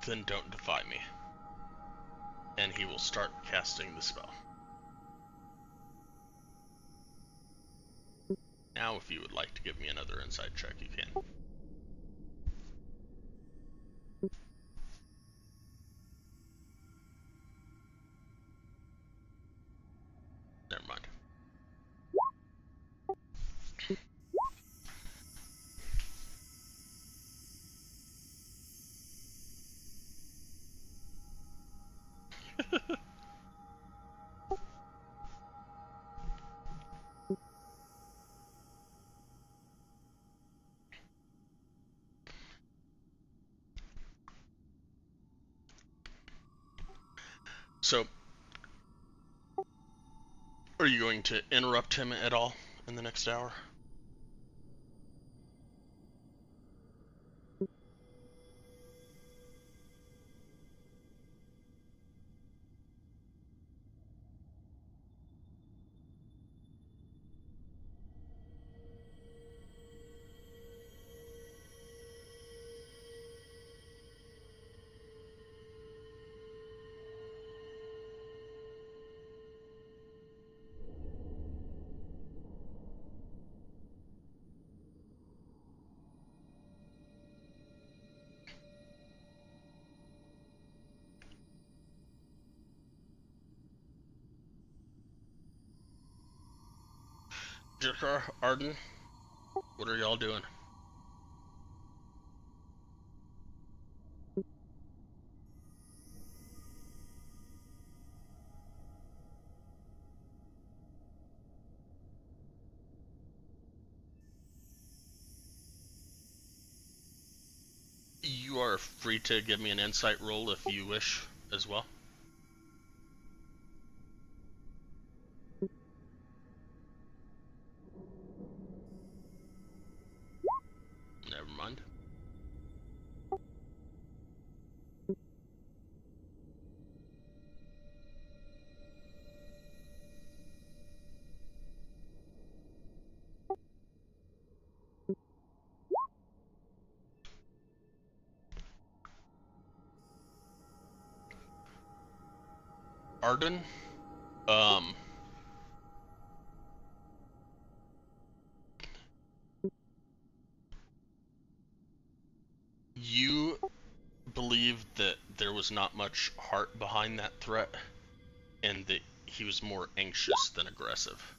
Then don't defy me. And he will start casting the spell. Now, if you would like to give me another insight check, you can. Never mind. So, are you going to interrupt him at all in the next hour? Jakar, Arden, what are y'all doing? You are free to give me an insight roll if you wish as well. Never mind. Arden, um, you believed that there was not much heart behind that threat, and that he was more anxious than aggressive.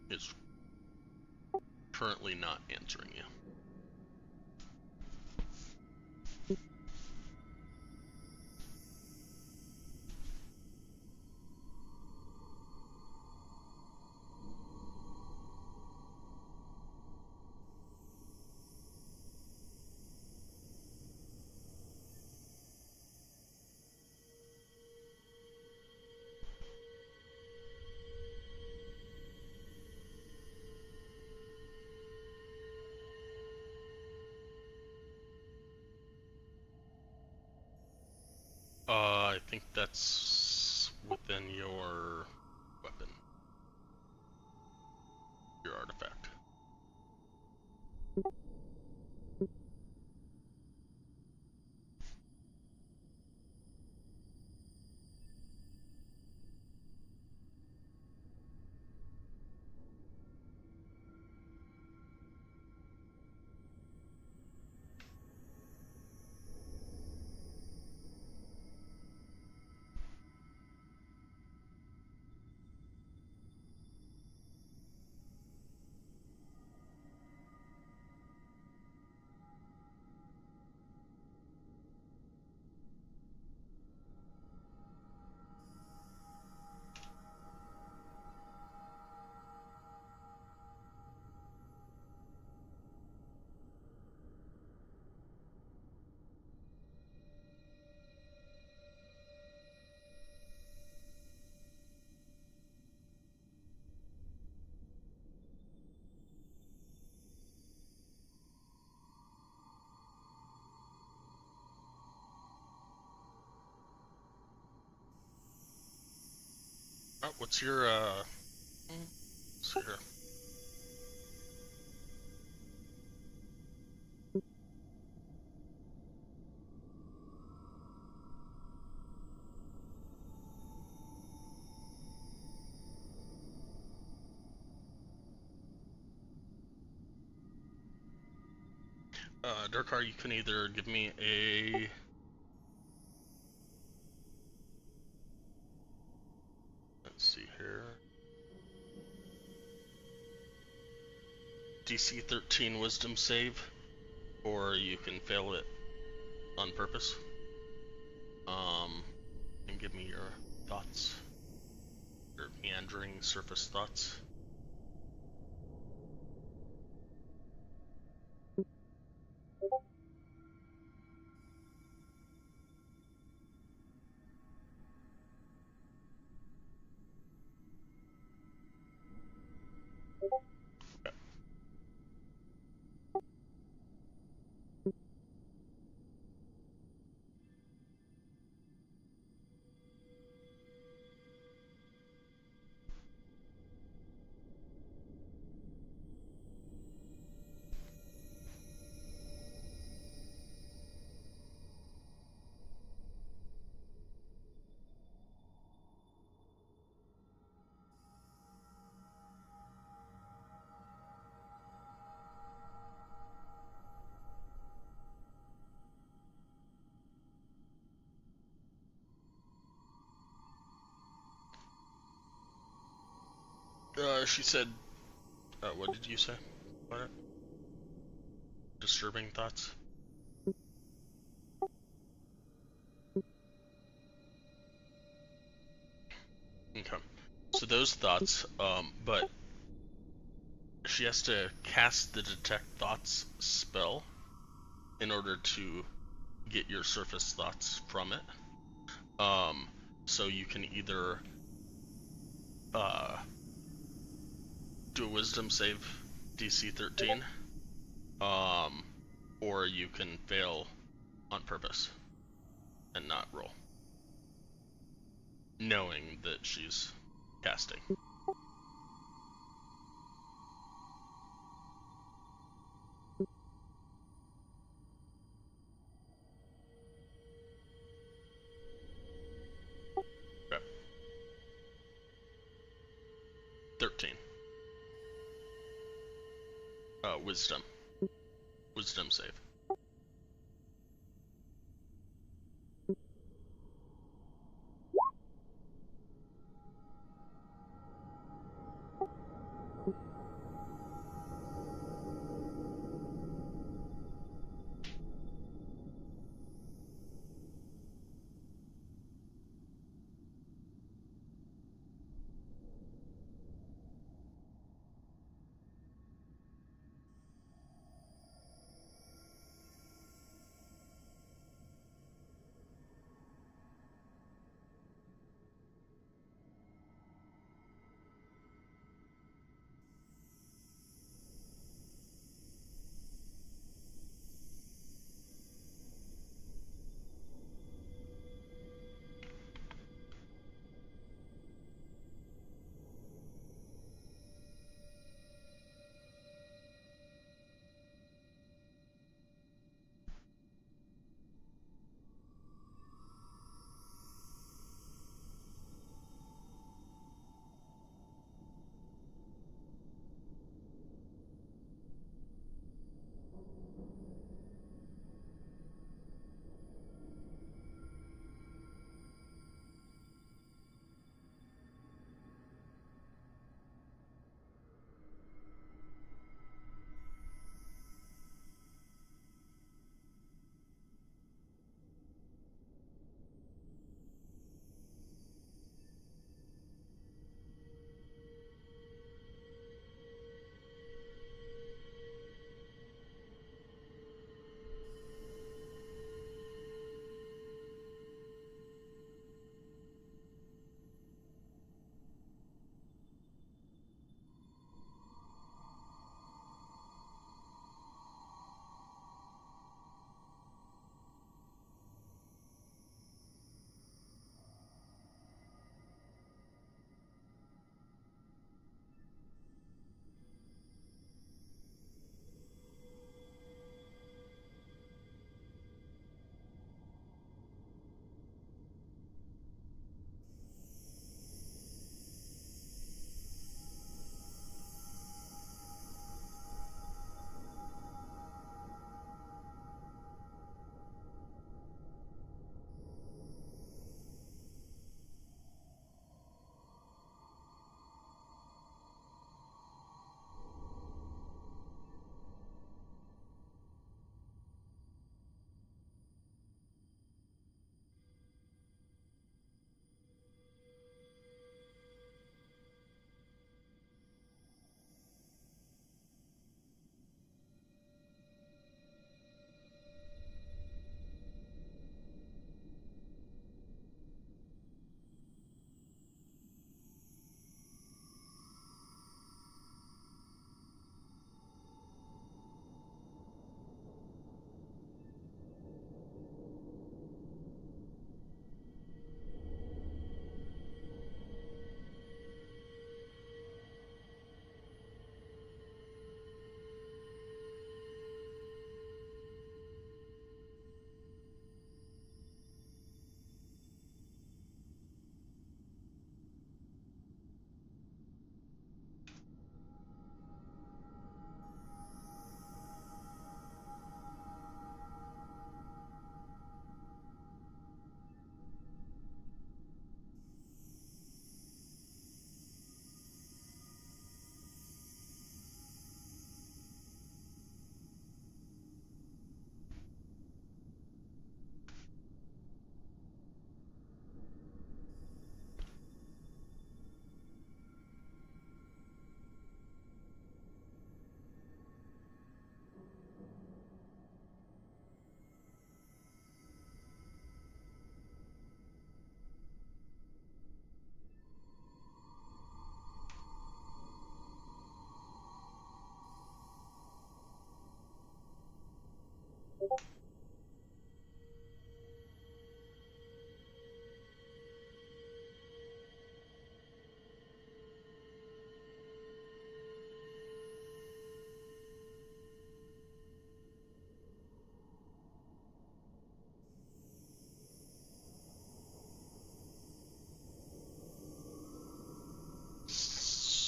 It's currently not answering you. I think that's within your weapon, your artifact. What's your let's see here. Darkar, you can either give me a let's see here. DC 13 wisdom save, or you can fail it on purpose. And give me your thoughts, your meandering surface thoughts. She said, what did you say about it? disturbing thoughts? Okay. So those thoughts, but she has to cast the detect thoughts spell in order to get your surface thoughts from it. So you can either uh, do a wisdom save DC 13, or you can fail on purpose and not roll, knowing that she's casting. Okay. 13. Wisdom. Wisdom save.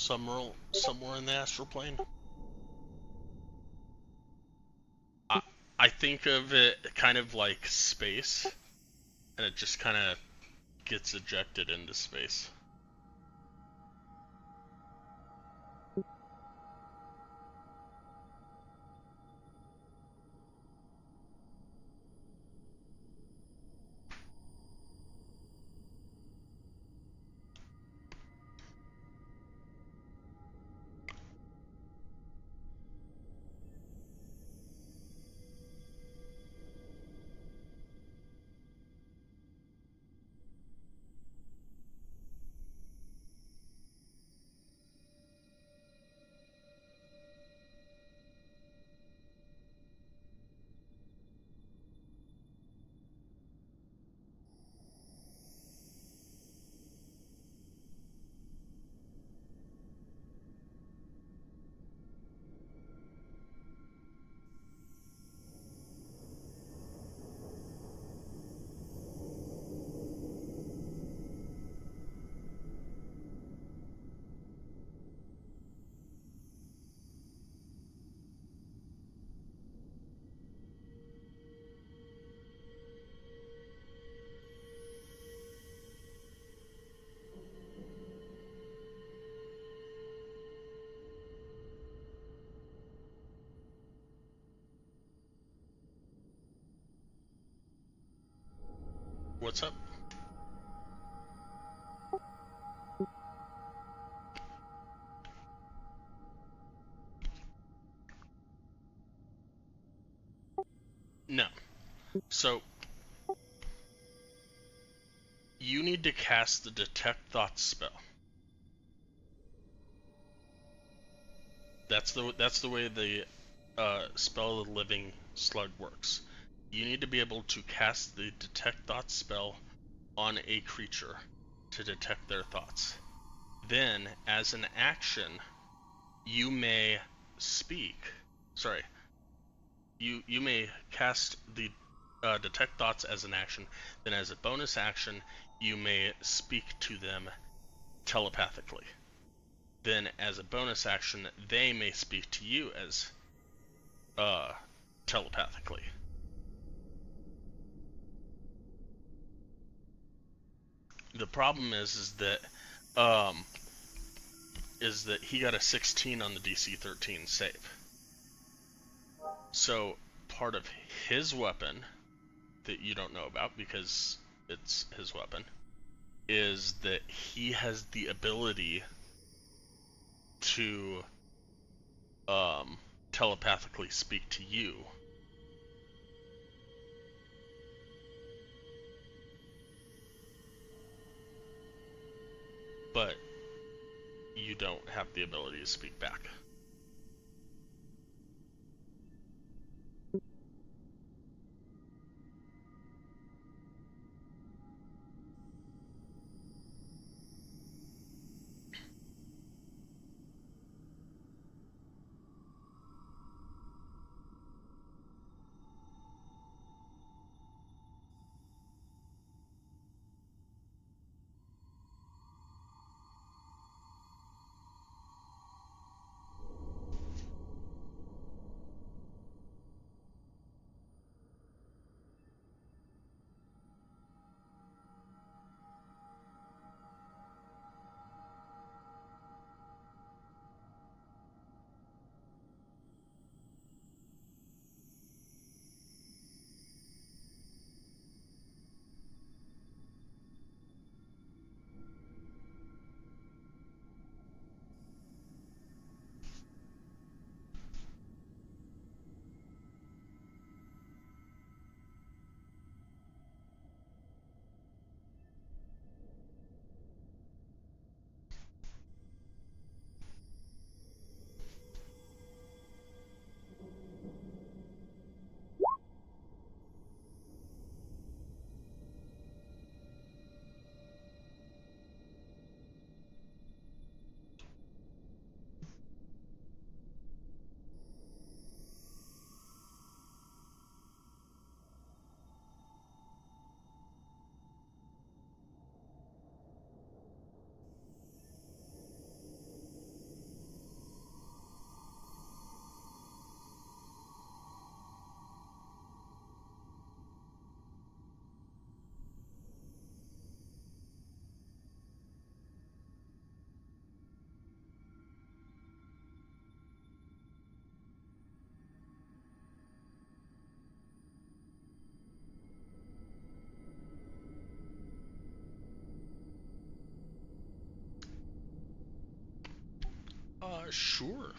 somewhere in the astral plane. I, I think of it kind of like space, and it just kind of gets ejected into space. What's up? No. So you need to cast the Detect Thoughts spell. That's the way the spell of the Living Slug works. You need to be able to cast the Detect Thoughts spell on a creature to detect their thoughts. Then, as an action, you may speak. Sorry. You may cast the Detect Thoughts as an action. Then, as a bonus action, you may speak to them telepathically. Then, as a bonus action, they may speak to you as telepathically. The problem is that he got a 16 on the DC 13 save. So part of his weapon that you don't know about because it's his weapon is that he has the ability to telepathically speak to you. But you don't have the ability to speak back. Sure.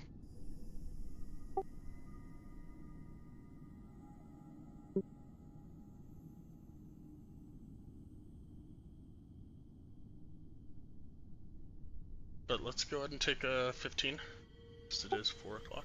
But let's go ahead and take a 15, since it is 4 o'clock.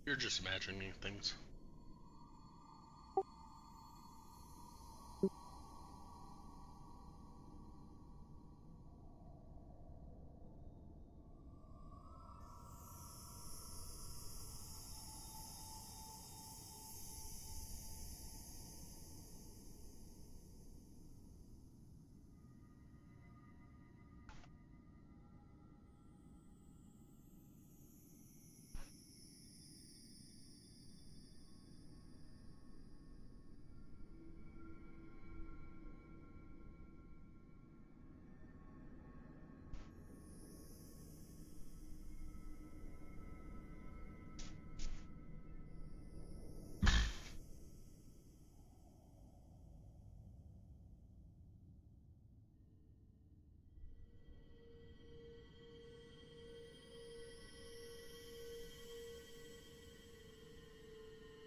You're just imagining things.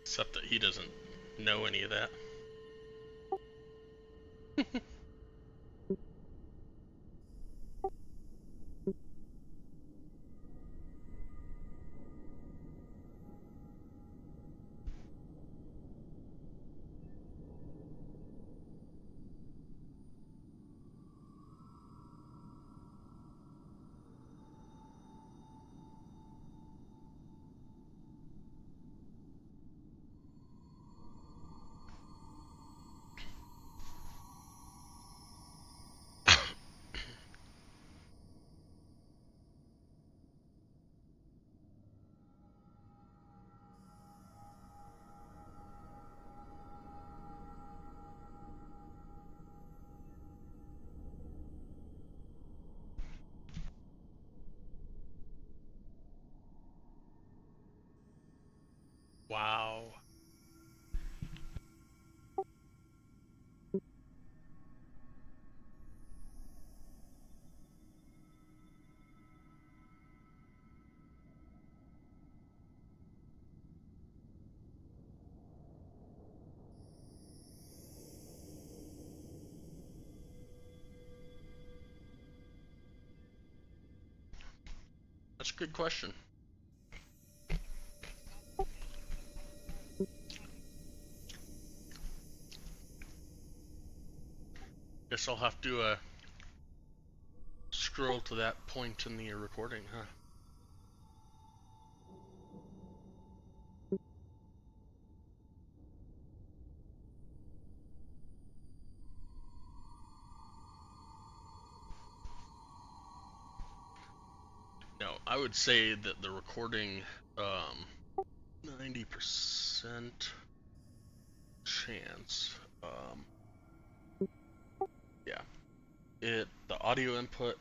Except that he doesn't know any of that. Wow. That's a good question. Guess I'll have to scroll to that point in the recording, huh? No, I would say that the recording, 90% chance, yeah. The audio input,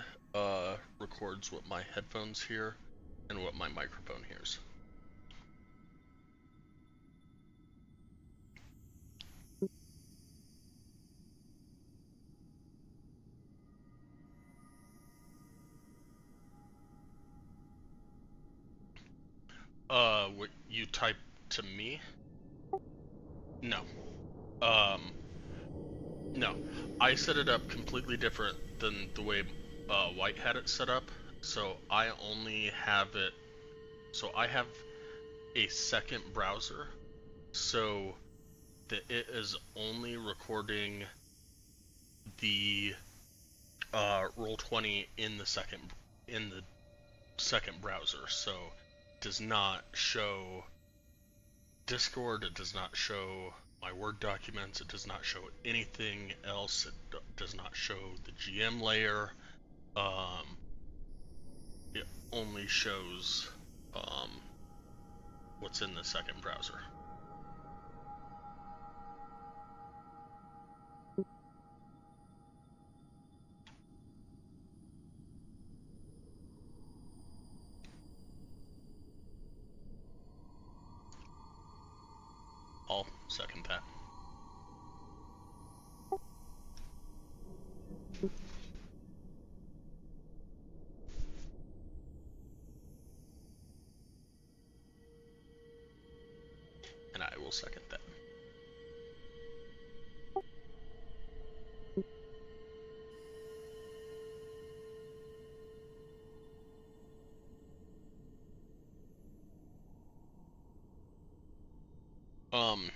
records what my headphones hear and what my microphone hears. What you type to me? No. Um, no. I set it up completely different than the way White had it set up. So I only have it. So I have a second browser, so that it is only recording the Roll20 in the second browser. So it does not show Discord, it does not show my Word documents, it does not show anything else, it does not show the GM layer. It only shows what's in the second browser. I'll second that. And I will second that. Um,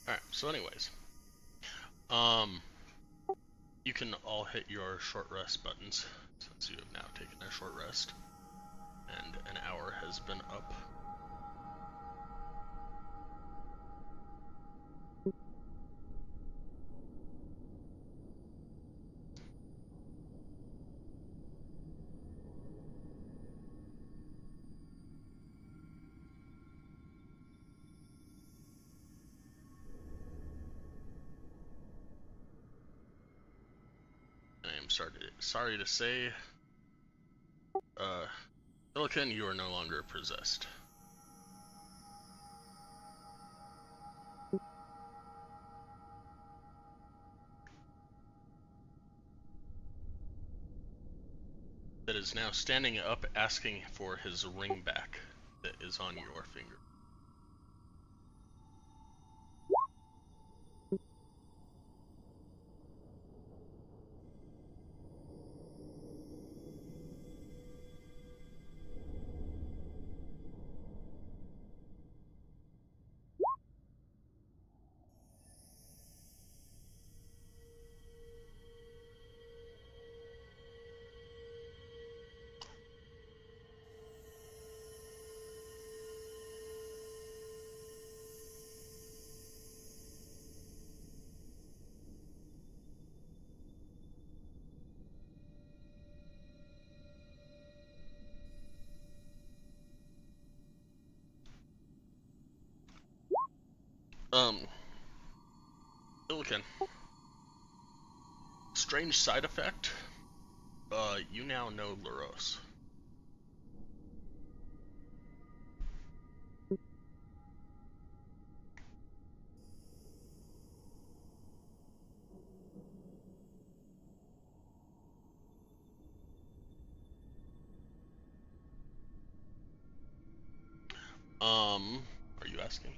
Alright, so anyways, um, you can all hit your short rest buttons, since you have now taken a short rest, and an hour has been up. I am sorry to say, Milliken, you are no longer possessed. That is now standing up asking for his ring back that is on your finger. Milliken. Strange side effect. You now know Luros. Are you asking?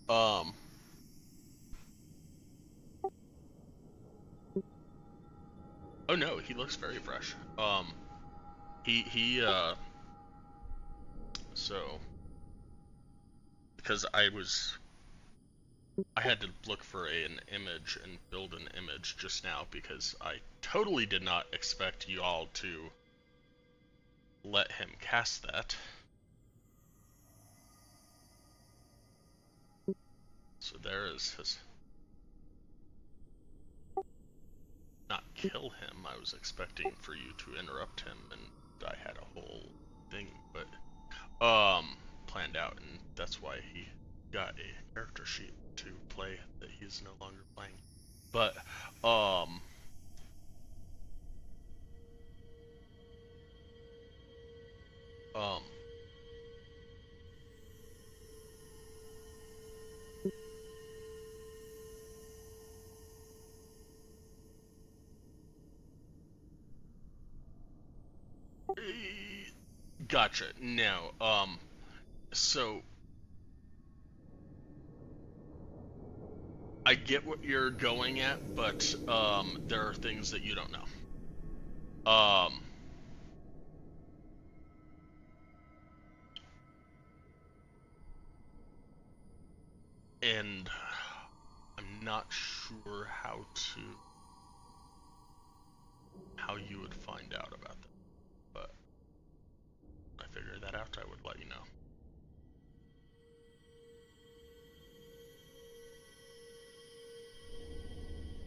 Um, oh no, he looks very fresh. So, because I had to look for an image and build an image just now because I totally did not expect you all to let him cast that. So there is his. Not kill him. I was expecting for you to interrupt him, and I had a whole thing, but planned out, and that's why he got a character sheet to play that he's no longer playing. But um gotcha. Now, so I get what you're going at, but there are things that you don't know. And I'm not sure how you would find out about that, but when I figure that out, I would let you know.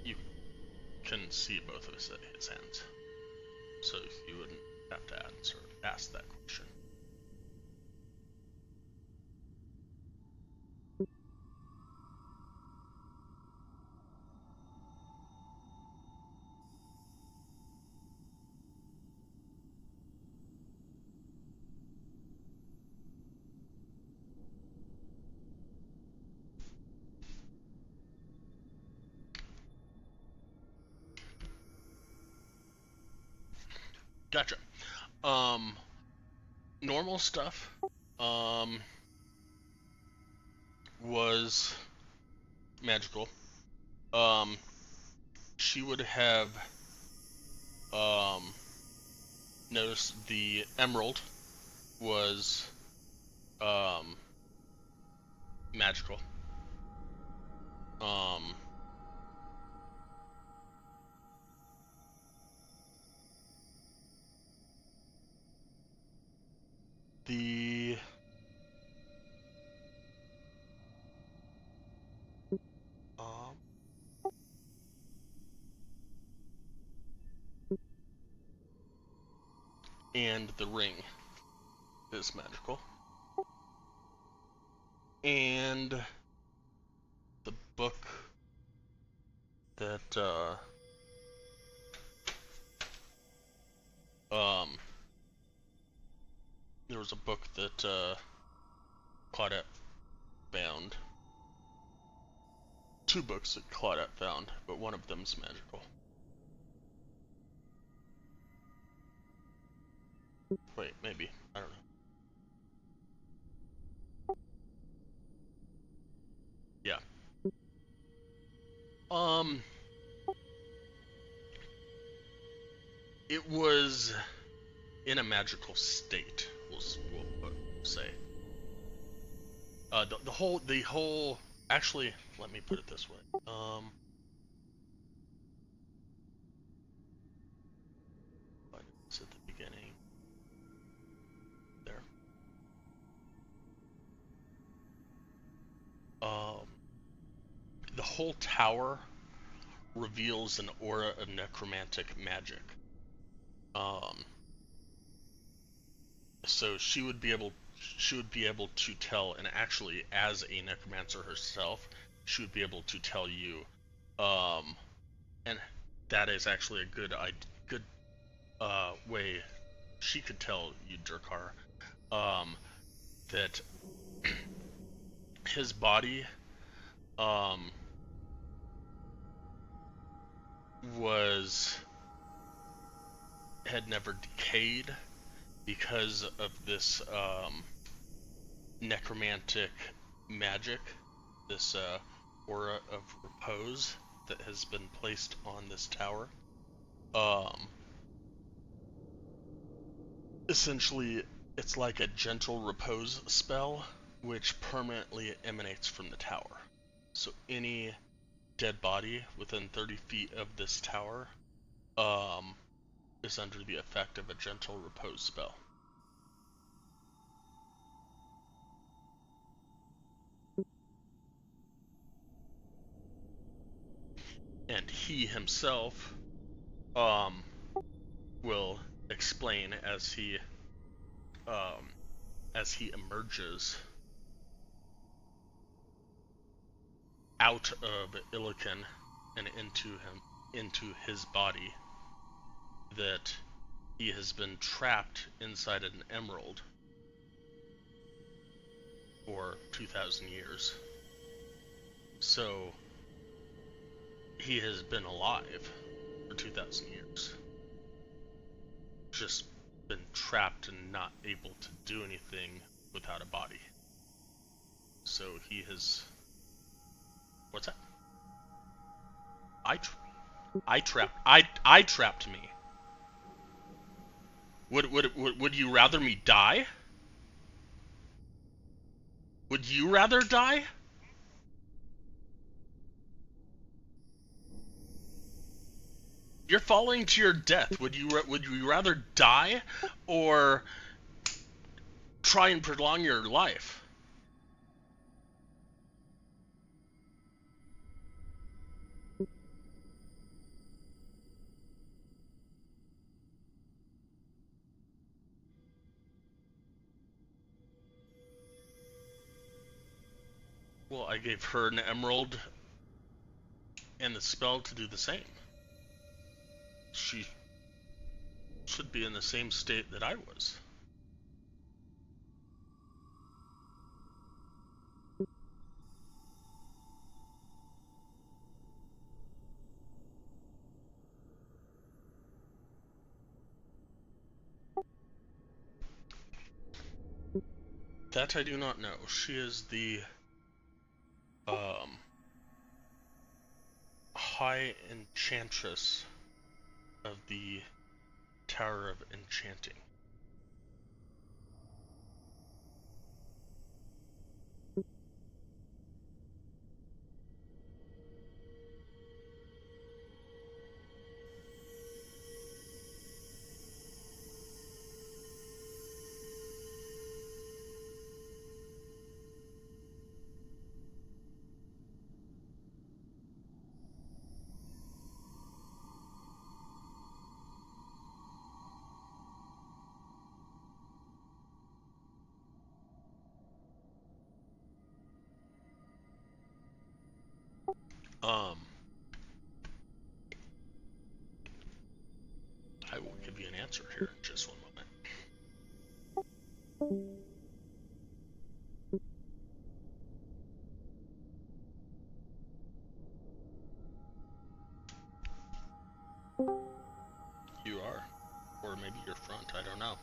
You can see both of his hands, so you wouldn't have to ask that question. Gotcha. Normal stuff was magical. She would have noticed the emerald was magical. The and the ring is magical. And the book that there was a book that Claudette found. Two books that Claudette found, but one of them's magical. Wait, maybe. I don't know. Yeah. It was in a magical state, we'll say. The whole. Actually, let me put it this way. It's at the beginning. There. The whole tower reveals an aura of necromantic magic. So she would be able to tell, and actually, as a necromancer herself, she would be able to tell you, and that is actually a good way she could tell you, Durkar, that his body had never decayed because of this necromantic magic, this aura of repose that has been placed on this tower. Essentially, it's like a gentle repose spell which permanently emanates from the tower. So any dead body within 30 feet of this tower is under the effect of a gentle repose spell. And he himself will explain as he emerges out of Illican and into his body, that he has been trapped inside an emerald for 2,000 years. So he has been alive for 2,000 years. Just been trapped and not able to do anything without a body. So he has... What's that? I trapped me. Would you rather me die? Would you rather die? You're falling to your death. Would you rather die or try and prolong your life? Well, I gave her an emerald and the spell to do the same. She should be in the same state that I was. That I do not know. She is the high enchantress of the Tower of Enchanting. I will give you an answer here in just one moment. You are. Or maybe you're front, I don't know.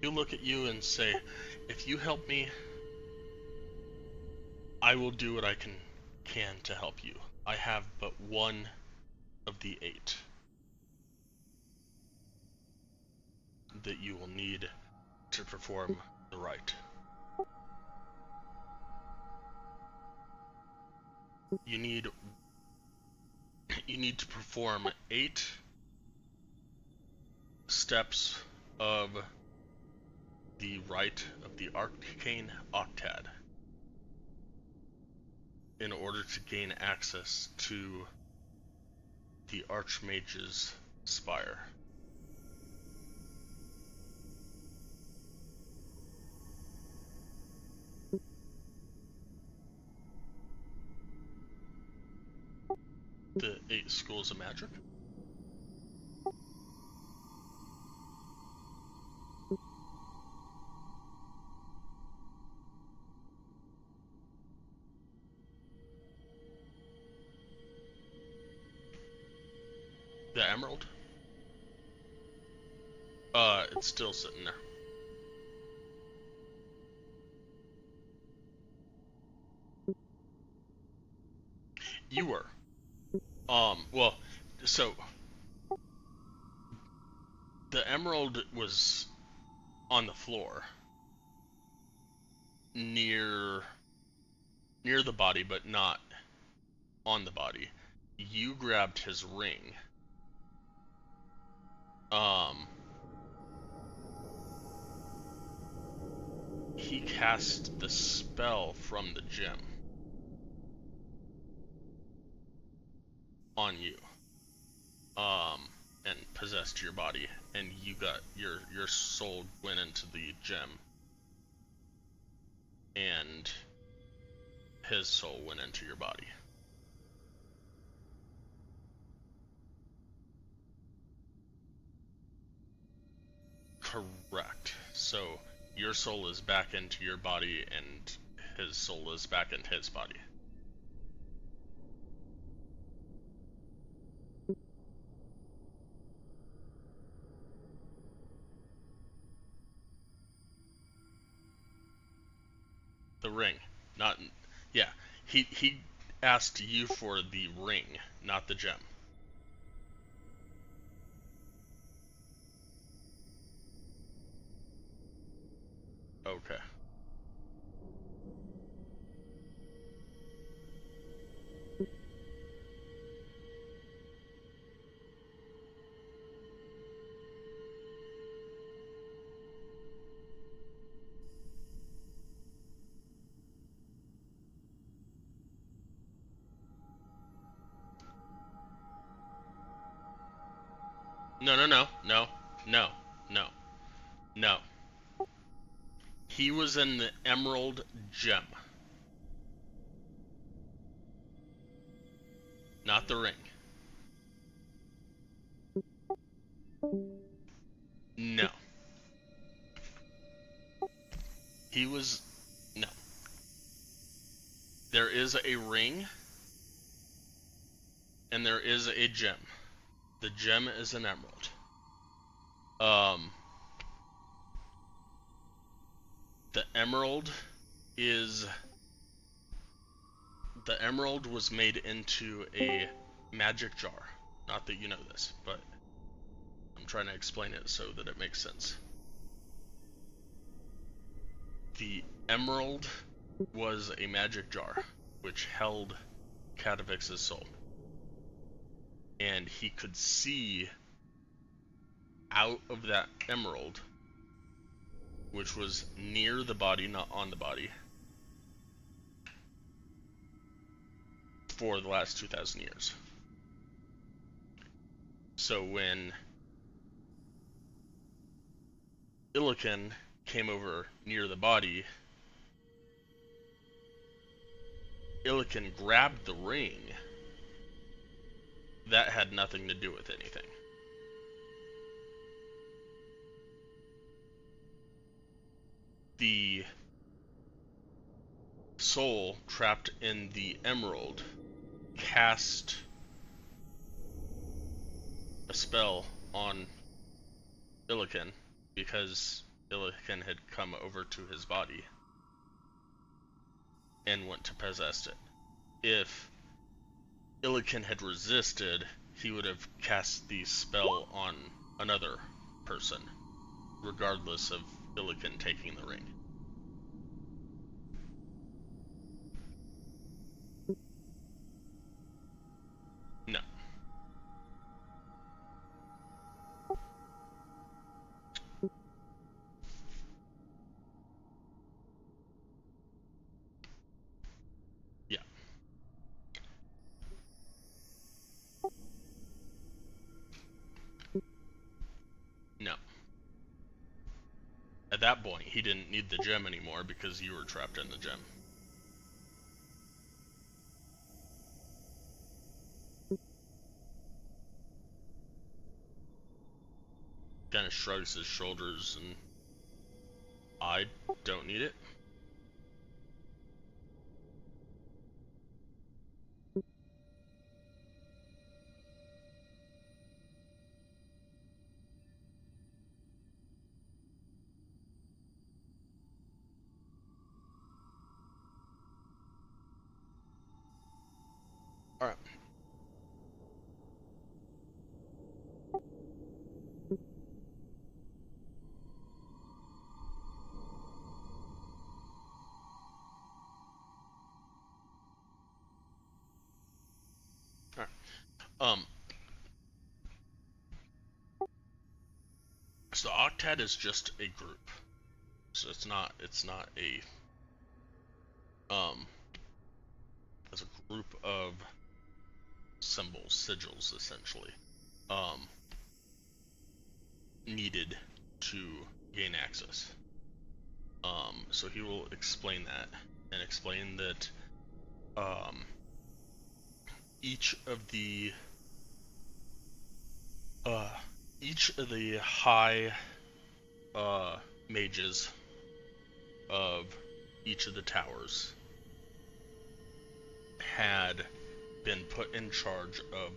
He'll look at you and say, if you help me, I will do what I can to help you. I have but one of the 8 that you will need to perform the rite. You need to perform 8 steps of the rite of the Arcane Octad in order to gain access to the Archmage's Spire. The 8 schools of magic. The emerald? It's still sitting there. You were. Well, so the emerald was on the floor near the body, but not on the body. You grabbed his ring. He cast the spell from the gem on you, and possessed your body, and you got your soul went into the gem, and his soul went into your body. Correct. So your soul is back into your body, and his soul is back into his body. ring, not yeah. He asked you for the ring, not the gem. Okay. No, no, no, no, no, no, no. He was in the emerald gem, not the ring. No. He was no. There is a ring and there is a gem. The gem is an emerald. Um the emerald is the emerald was made into a magic jar. Not that you know this, but I'm trying to explain it so that it makes sense. The emerald was a magic jar which held Katavix's soul. And he could see out of that emerald, which was near the body, not on the body, for the last 2,000 years. So when Ythryn came over near the body, Ythryn grabbed the ring. That had nothing to do with anything. The soul trapped in the emerald cast a spell on Ythryn because Ythryn had come over to his body and went to possess it. If Ythryn had resisted, he would have cast the spell on another person, regardless of Ythryn taking the ring. No. Yeah. No. At that point, he didn't need the gem anymore because you were trapped in the gem. Kind of shrugs his shoulders and I don't need it. Alright. Alright. So the octet is just a group. So it's not a it's a group of symbols, sigils essentially. Needed to gain access. So he will explain that and explain that each of the high mages of each of the towers had been put in charge of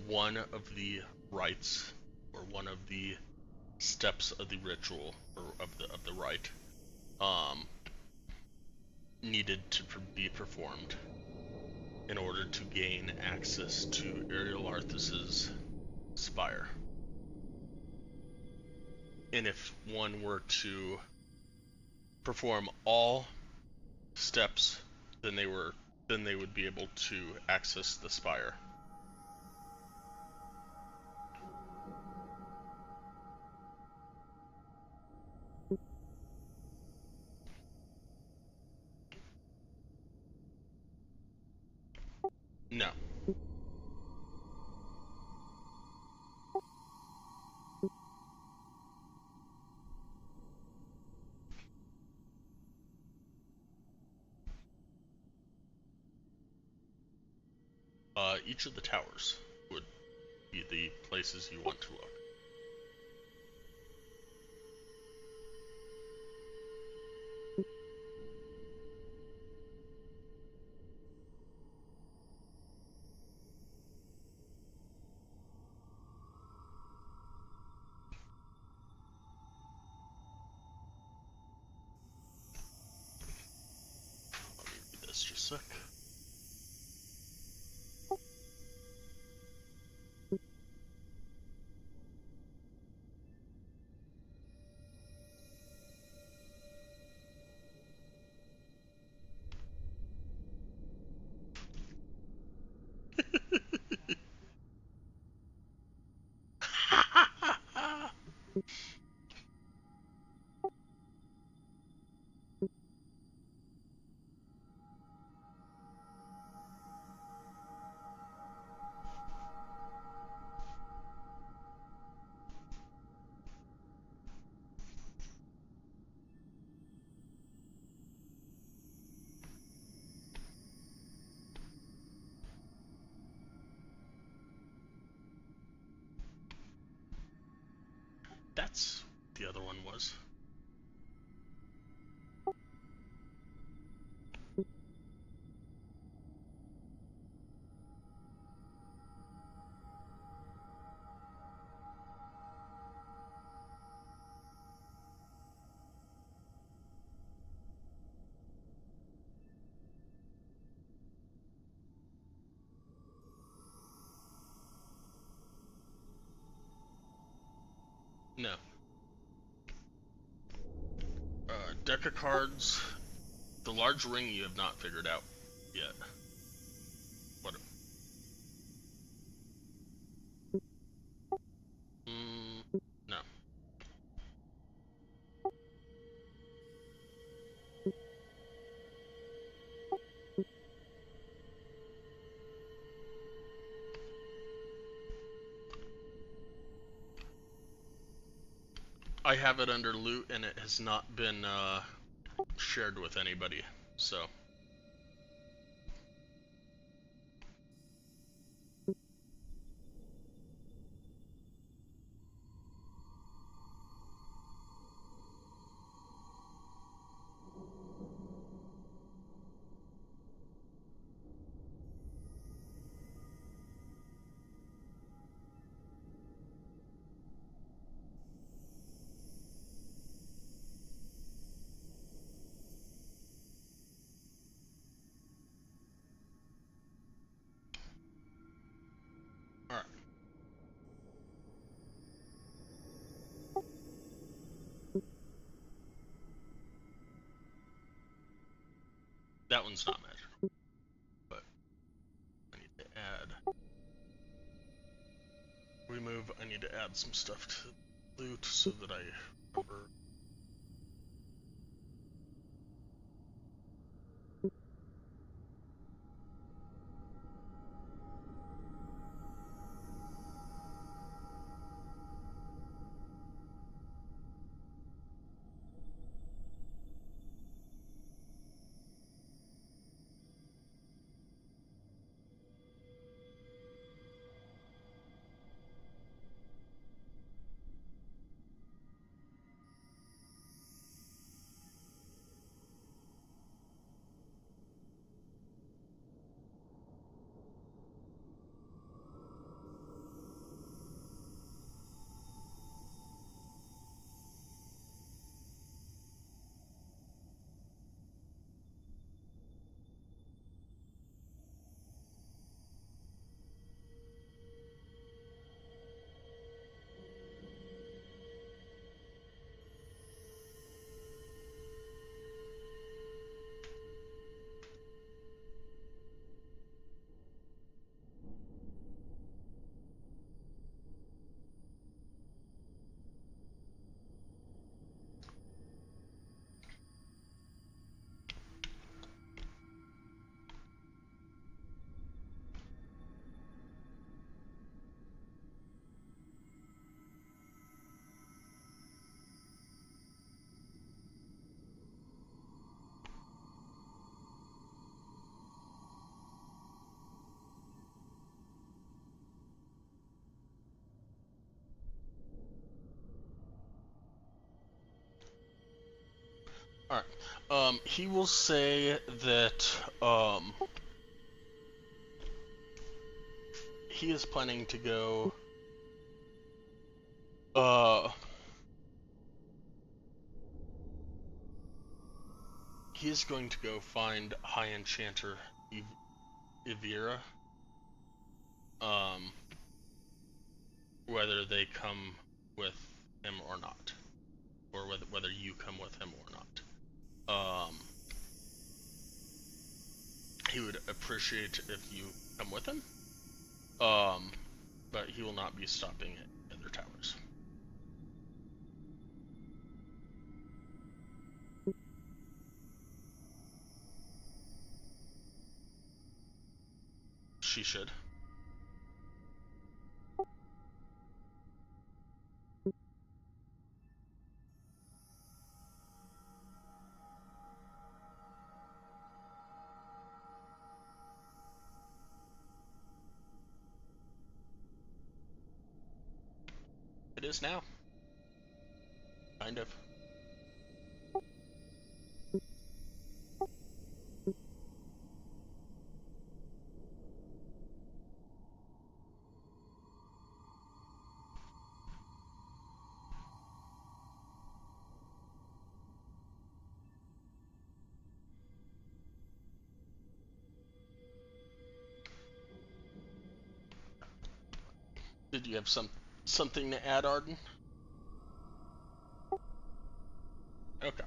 one of the rites or one of the steps of the ritual or of the rite, needed to be performed in order to gain access to Ariel Arthas's spire. And if one were to perform all steps, then they would be able to access the spire. No. Each of the towers would be the places you want to look. Let me read this just a sec. That's what the other one was. No. Deck of cards. The large ring you have not figured out yet. What? No. I have it under loot and it has not been shared with anybody, so. Alright. That one's not magical, but I need to add. Remove, I need to add some stuff to loot so that I remember. He will say that he is planning to go. He is going to go find High Enchanter Ythryn. Whether they come with him or not, or whether you come with him or not. He would appreciate if you come with him. But he will not be stopping at other towers. She should. It is now. Kind of. Did you have something to add, Arden? Okay.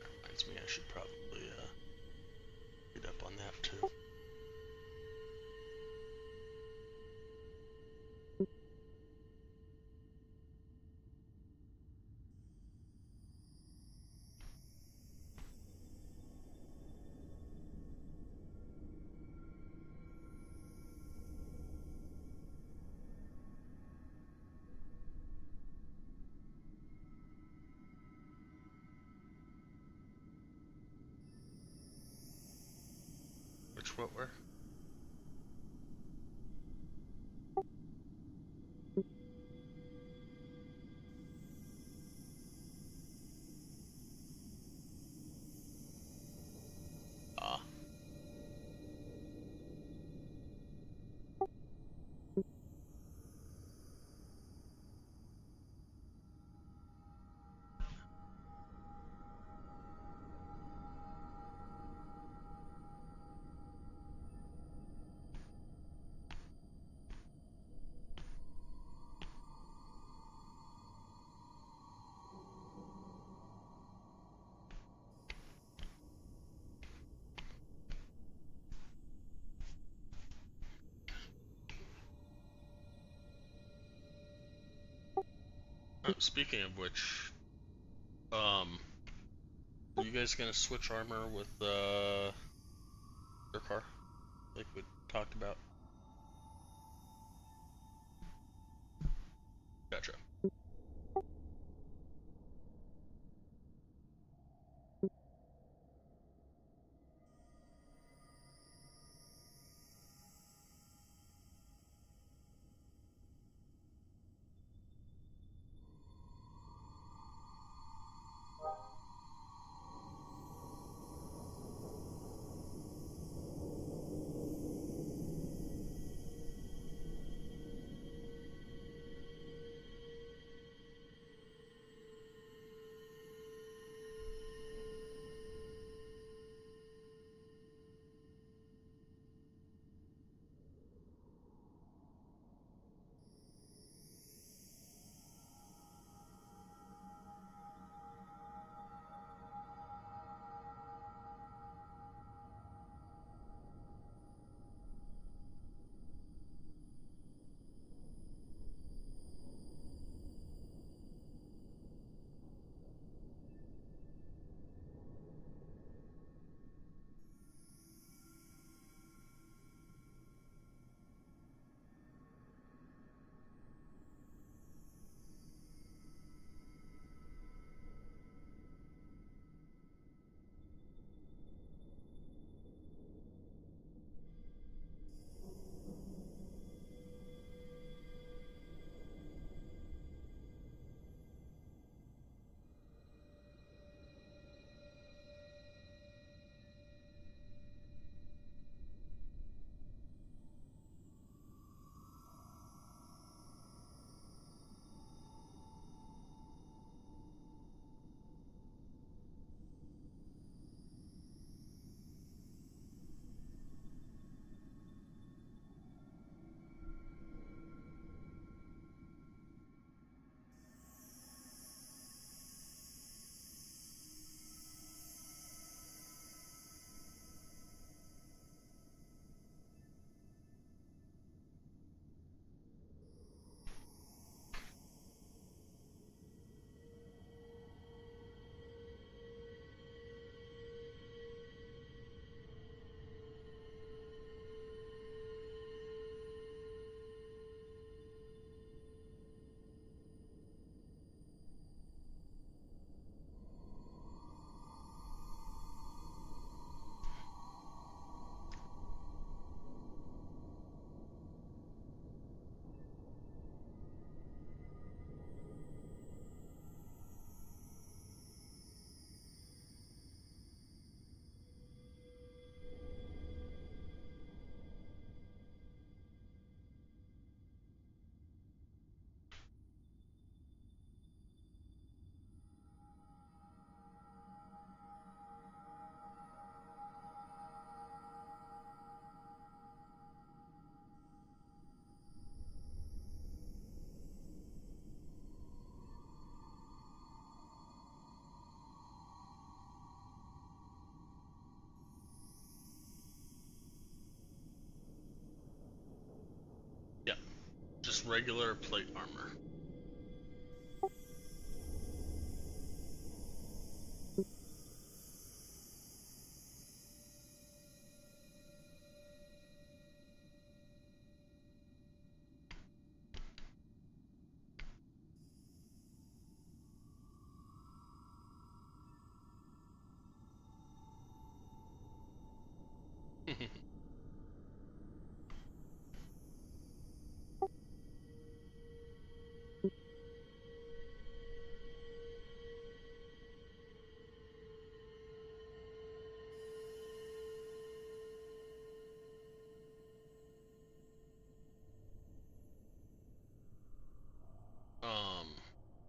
Reminds me I should probably read up on that too. Which what were? Ah. Speaking of which, are you guys gonna switch armor with your car, like we talked about? Gotcha. just regular plate armor.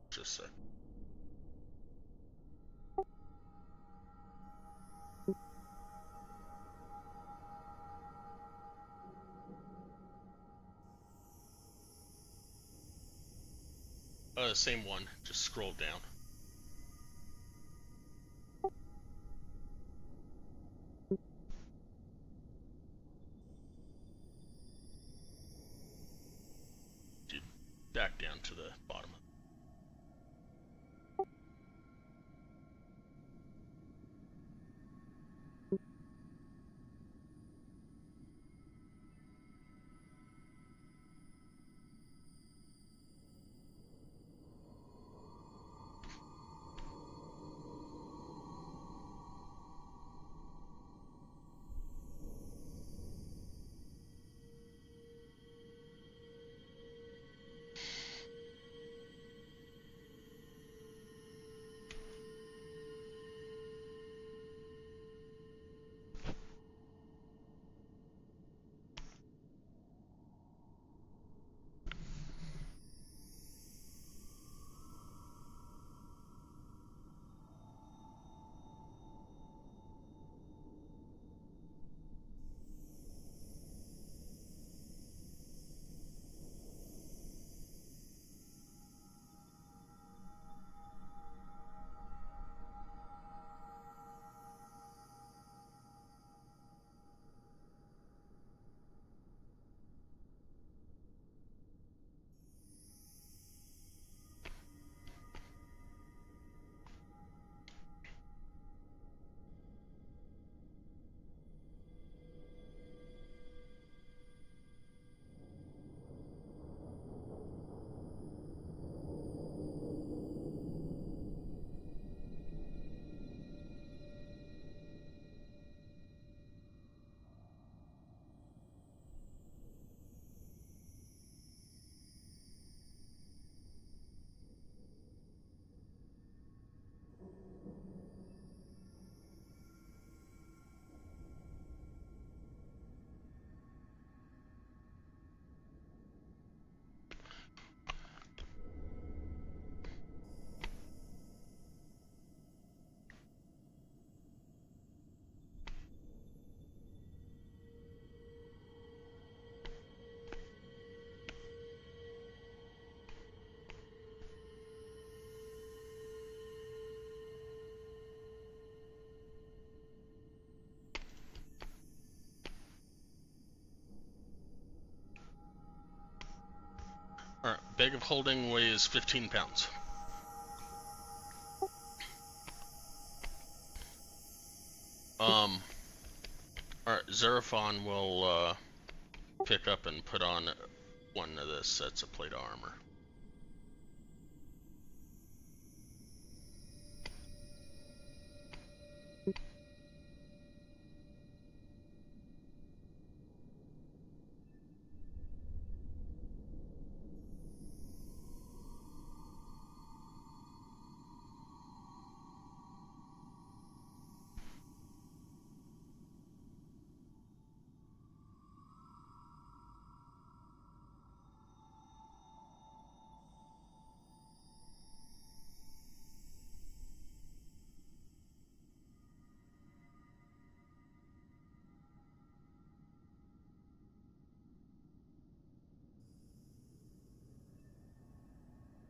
Just a sec. Same one. Just scroll down. Back down to the bottom. Alright, bag of holding weighs 15 pounds. Alright, Xerophon will pick up and put on one of the sets of plate armor.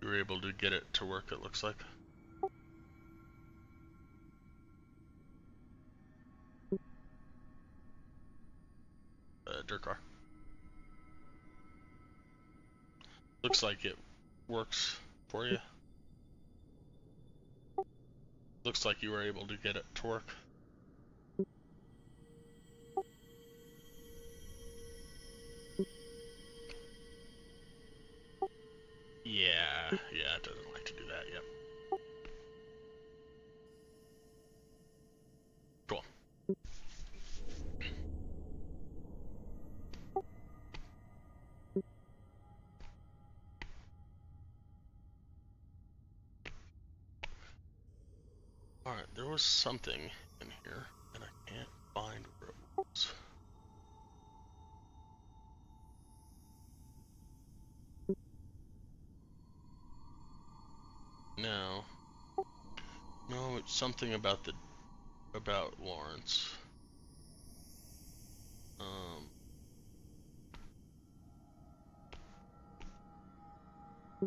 You were able to get it to work, it looks like. Dirt car. Looks like it works for you. Looks like you were able to get it to work. Yeah, it doesn't like to do that, yep. Cool. Alright, there was something in here, and I can't find where it was. No. No, it's something about Lawrence.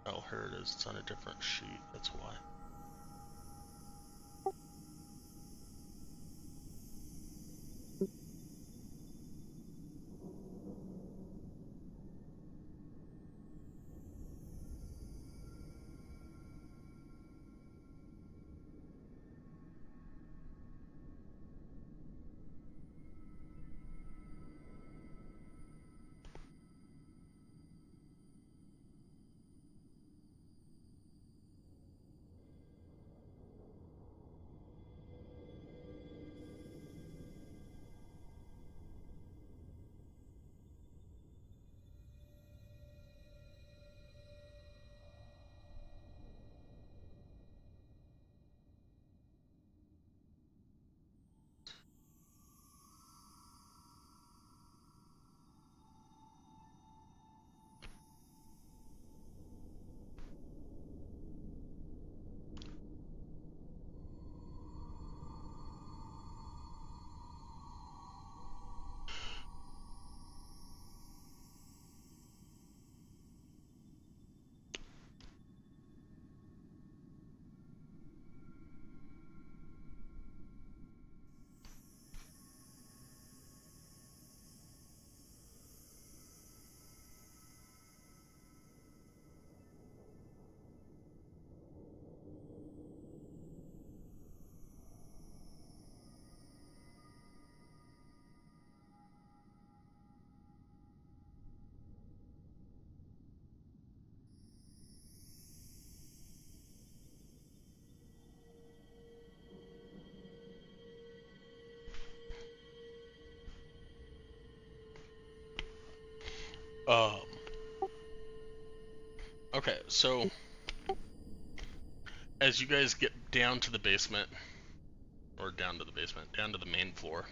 Oh, here it is. It's on a different sheet. That's why. Um. Okay, so as you guys get down to the basement, or down to the main floor,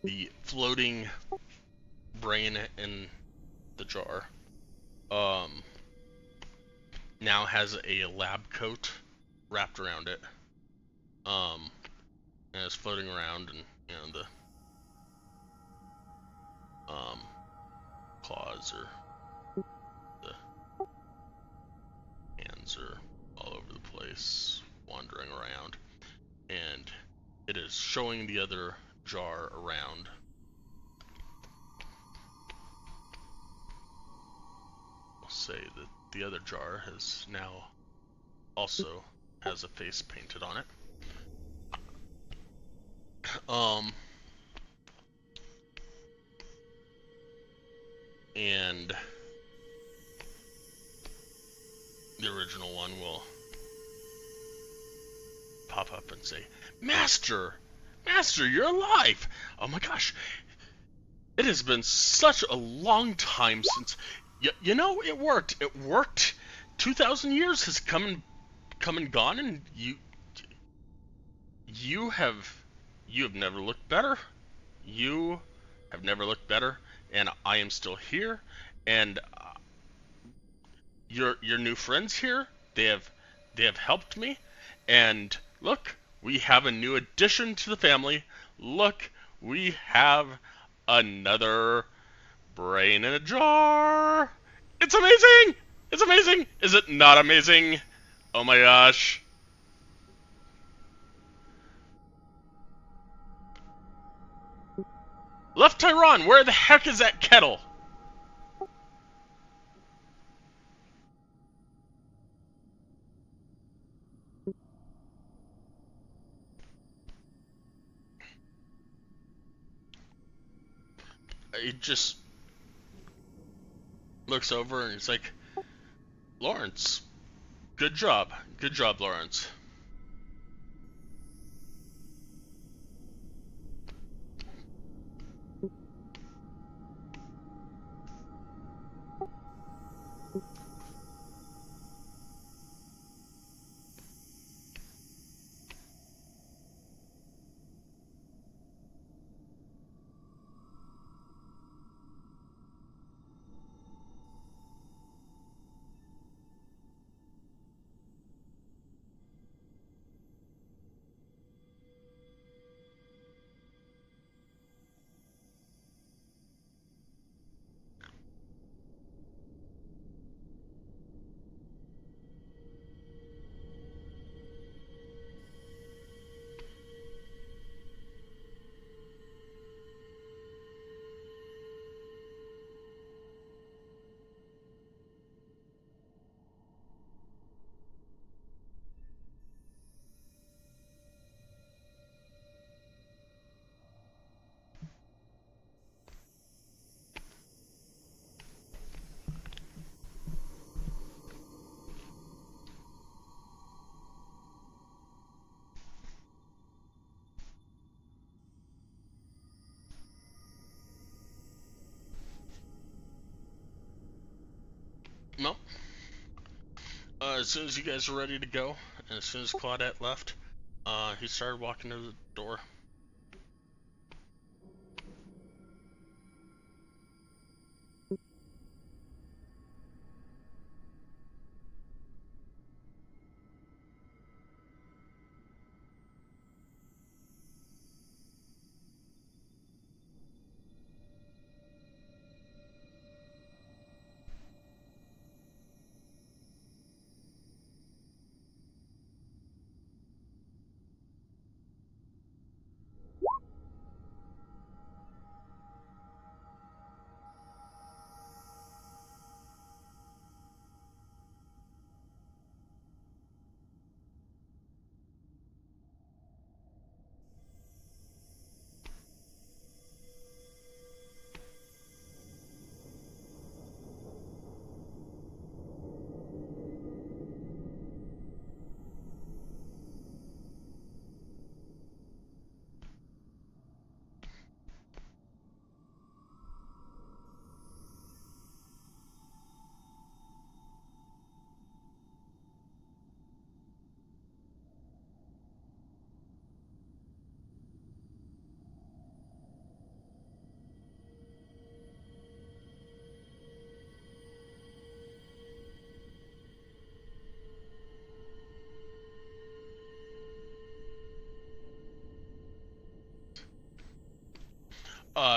the floating brain in the jar, now has a lab coat wrapped around it, and it's floating around, and the claws or the hands are all over the place, wandering around, and it is showing the other jar around. I'll say that the other jar has now also has a face painted on it. And the original one will pop up and say, Master, you're alive! Oh my gosh, it has been such a long time since, you know, it worked. 2,000 years has come and gone, and you have never looked better. You have never looked better, and I am still here, and your new friends here, they have helped me, and look, we have a new addition to the family. Look, we have another brain in a jar. It's amazing. It's amazing. Is it not amazing? Oh my gosh. Left Tyron, where the heck is that kettle? He just looks over and he's like, Lawrence, good job. Good job, Lawrence. No. As soon as you guys were ready to go, and as soon as Claudette left, he started walking to the door.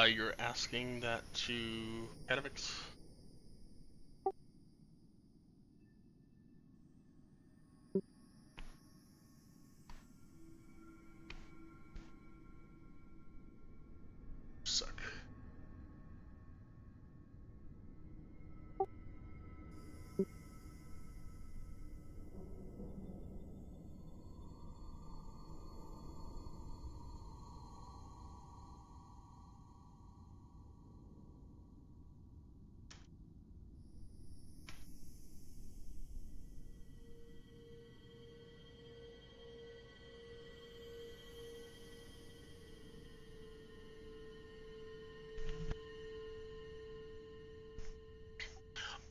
You're asking that to Kadovix? Suck.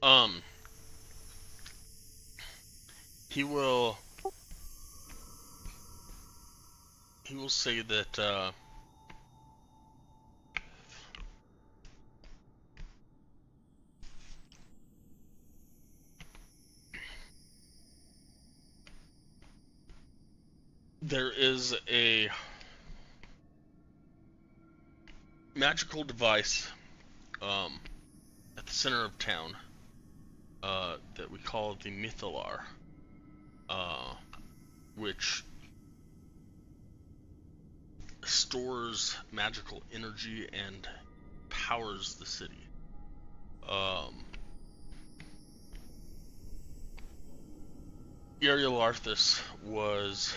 Um, he will say that there is a magical device at the center of town that we call the Mythalar, which stores magical energy and powers the city. Ariel Arthas was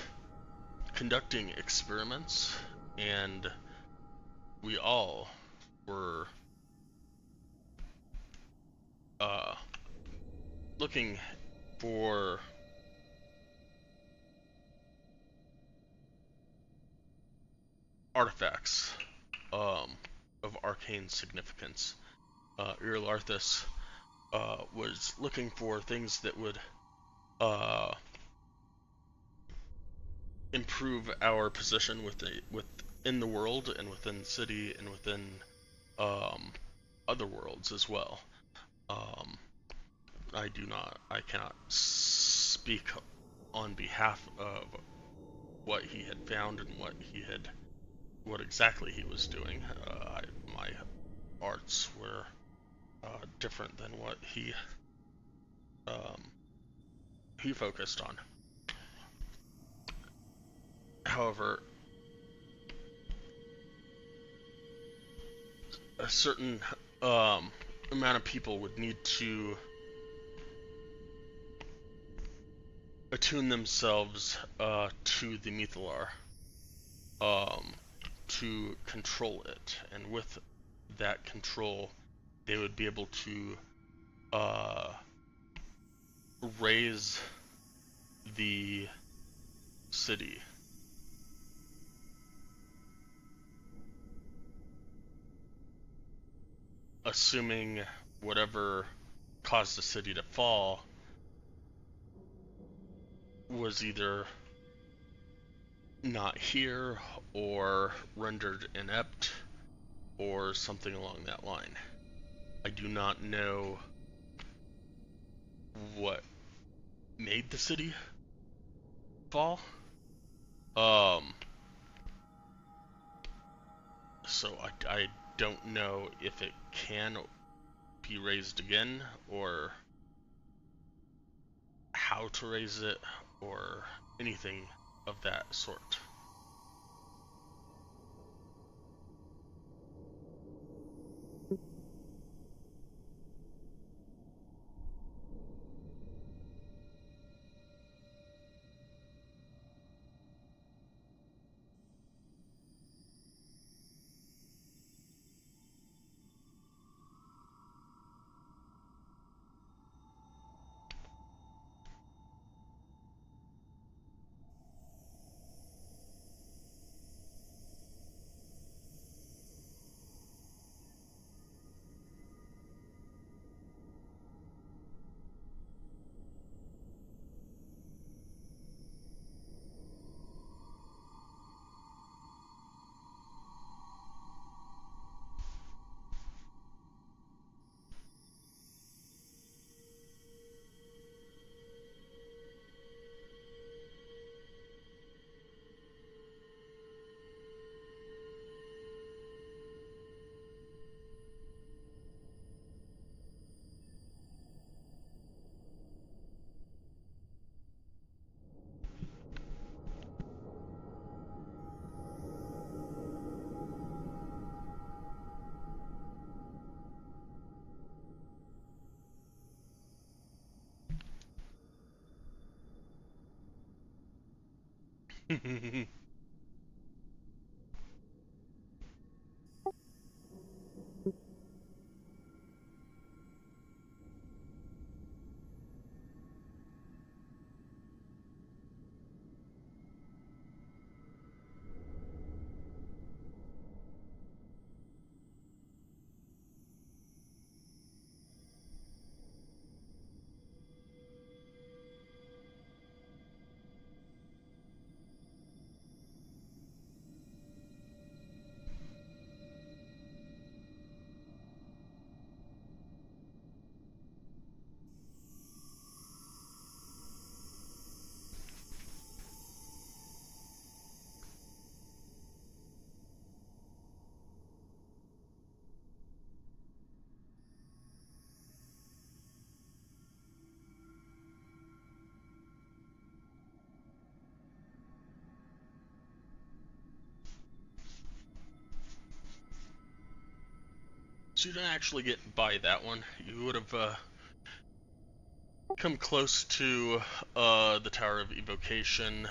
conducting experiments, and we all were looking for artifacts of arcane significance. Ariel Arthas was looking for things that would improve our position within the world and within the city and within other worlds as well. I cannot speak on behalf of what he had found and what exactly he was doing. My arts were different than what he focused on. However, a certain amount of people would need to attune themselves to the Mythalar to control it, and with that control, they would be able to raise the city. Assuming whatever caused the city to fall was either not here or rendered inept or something along that line. I do not know what made the city fall. So I don't know if it can be raised again, or how to raise it, or anything of that sort. So you didn't actually get by that one. You would have come close to the Tower of Evocation.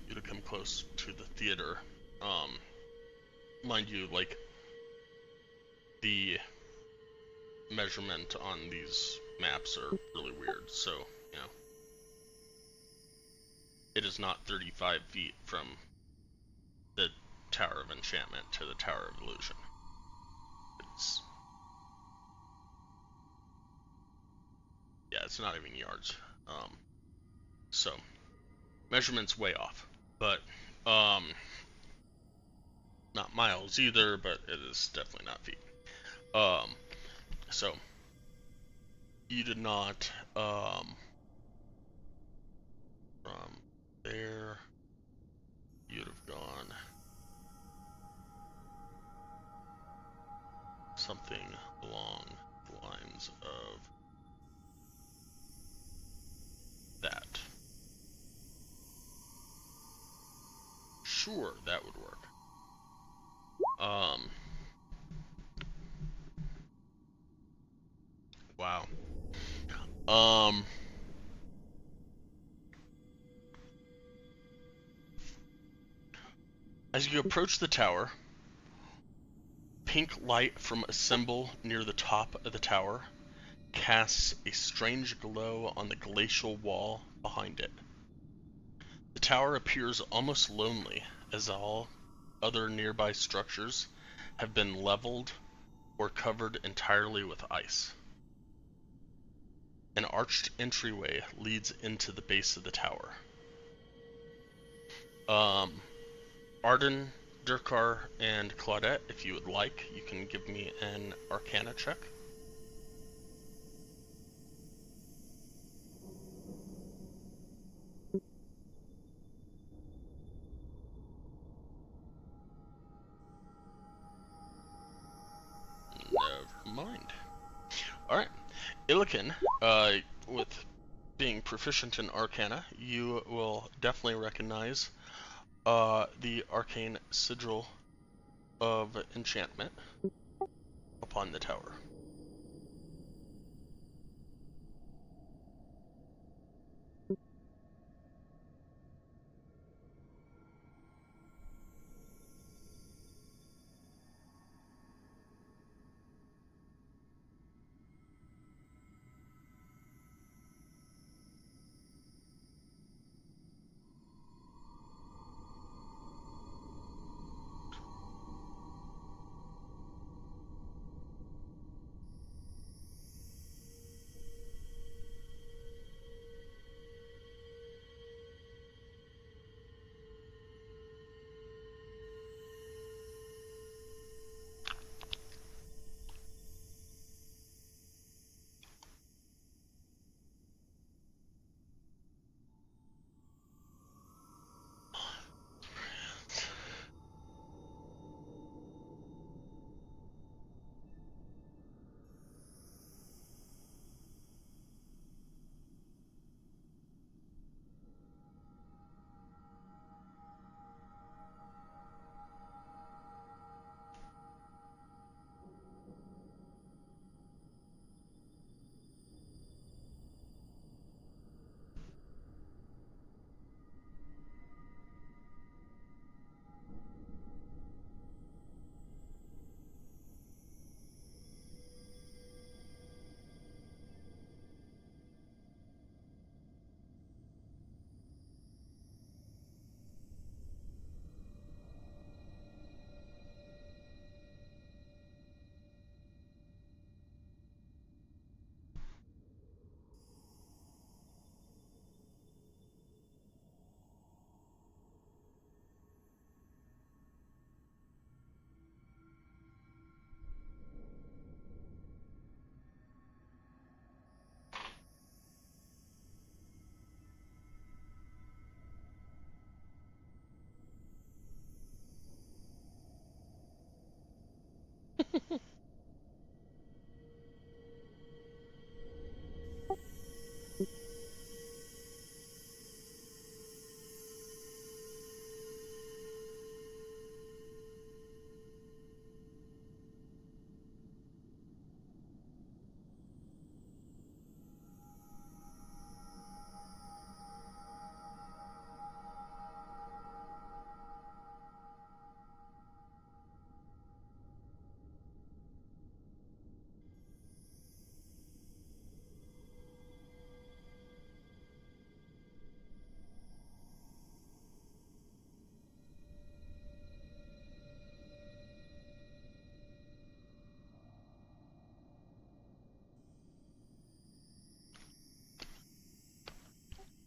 You'd have come close to the theater. Mind you, like, the measurement on these maps are really weird, so, you know, it is not 35 feet from the Tower of Enchantment to the Tower of Illusion. It's, yeah, it's not even yards. So, measurement's way off, but, not miles either, but it is definitely not feet. So, you did not, from there, you'd have gone something along the lines of that. Sure, that would work. Wow. As you approach the tower, pink light from a symbol near the top of the tower casts a strange glow on the glacial wall behind it. The tower appears almost lonely, as all other nearby structures have been leveled or covered entirely with ice. An arched entryway leads into the base of the tower. Arden, Durkar, and Claudette, if you would like, you can give me an Arcana check. Never mind. Alright. Illiken, with being proficient in Arcana, you will definitely recognize the arcane sigil of enchantment upon the tower.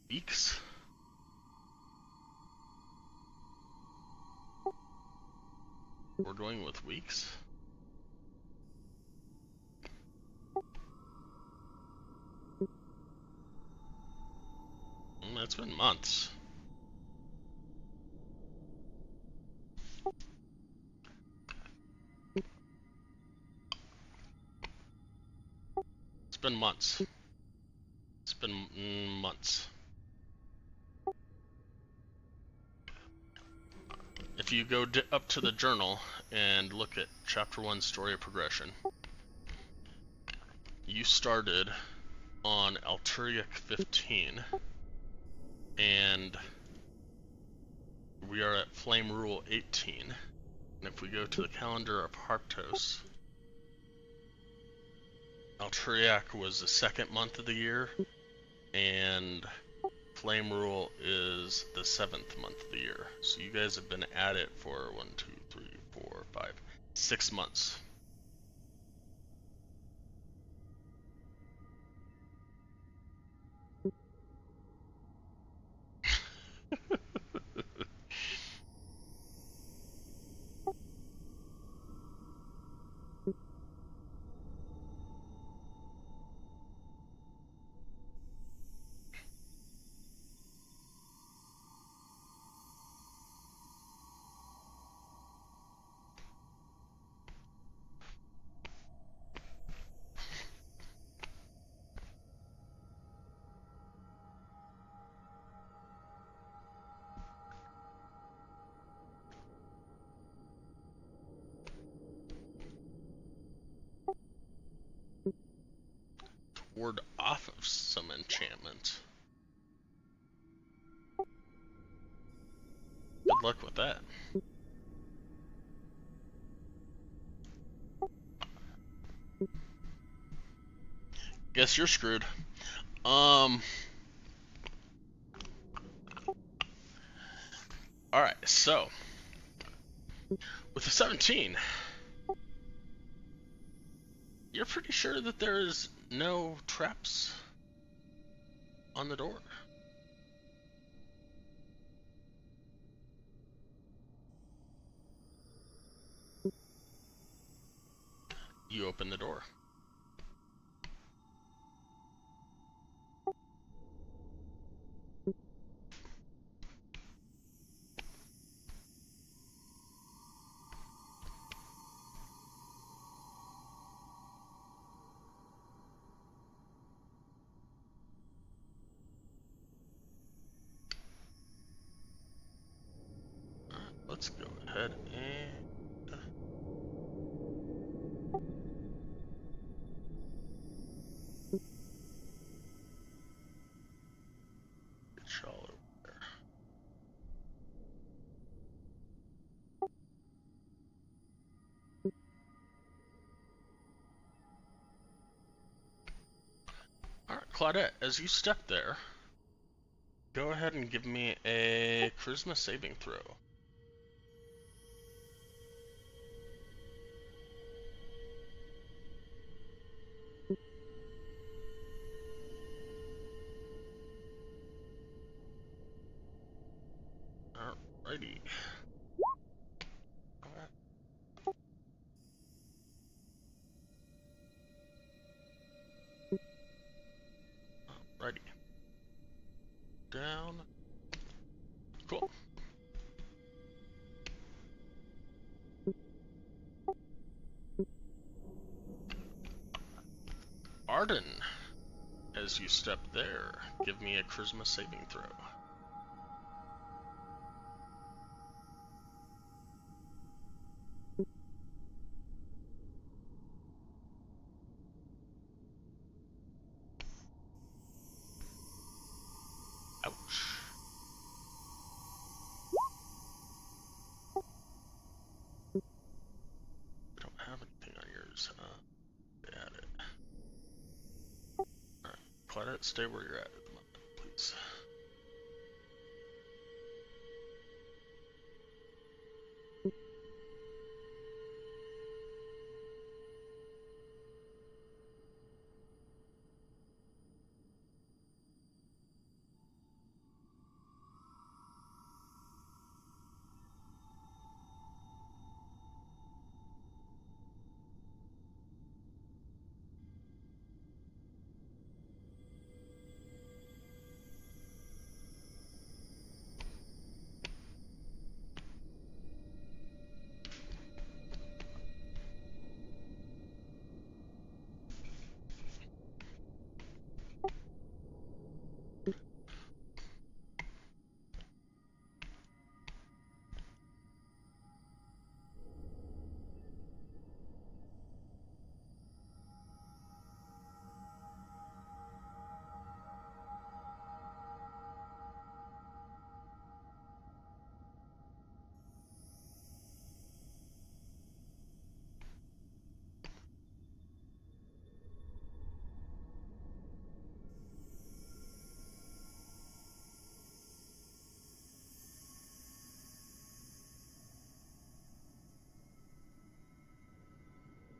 Weeks? We're going with weeks? It's been months. It's been months. It's been months. If you go up to the journal and look at chapter 1 story progression, you started on Alturiac 15, and we are at Flame Rule 18. And if we go to the calendar of Hartos, Alturiac was the second month of the year, and Flame Rule is the 7th month of the year. So you guys have been at it for 1, 2, 3, 4, 5, 6 months. Ward off of some enchantment. Good luck with that. Guess you're screwed. Alright, so with the 17, you're pretty sure that there is no traps on the door. You open the door. Let's go ahead and get y'all over there. Alright, Claudette, as you step there, go ahead and give me a charisma saving throw. Alrighty. Alrighty. Down. Cool. Arden, as you step there, give me a charisma saving throw. Ouch. I don't have anything on yours. Add it. Alright, Claudette, stay where you're at the moment, please.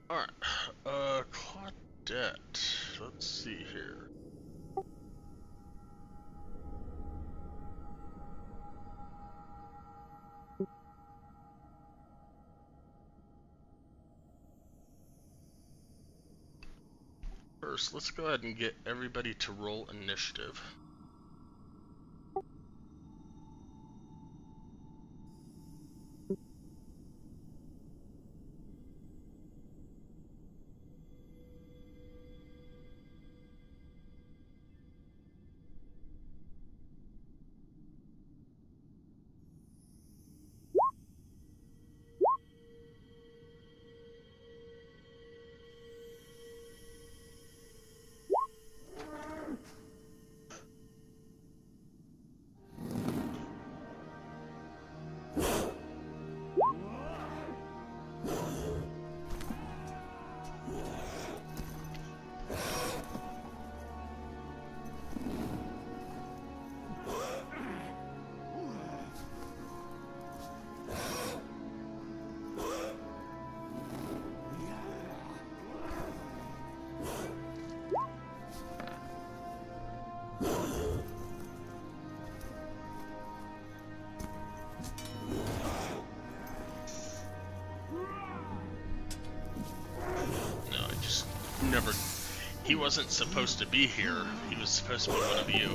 Alright, Claudette. Let's see here. First, let's go ahead and get everybody to roll initiative. Never. He wasn't supposed to be here. He was supposed to be one of you.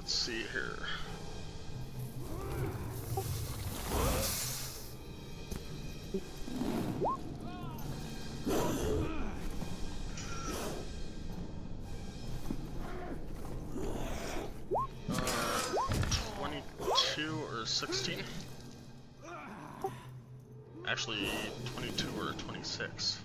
Let's see here. Uh, 22 or 16? Actually, 22 or 26.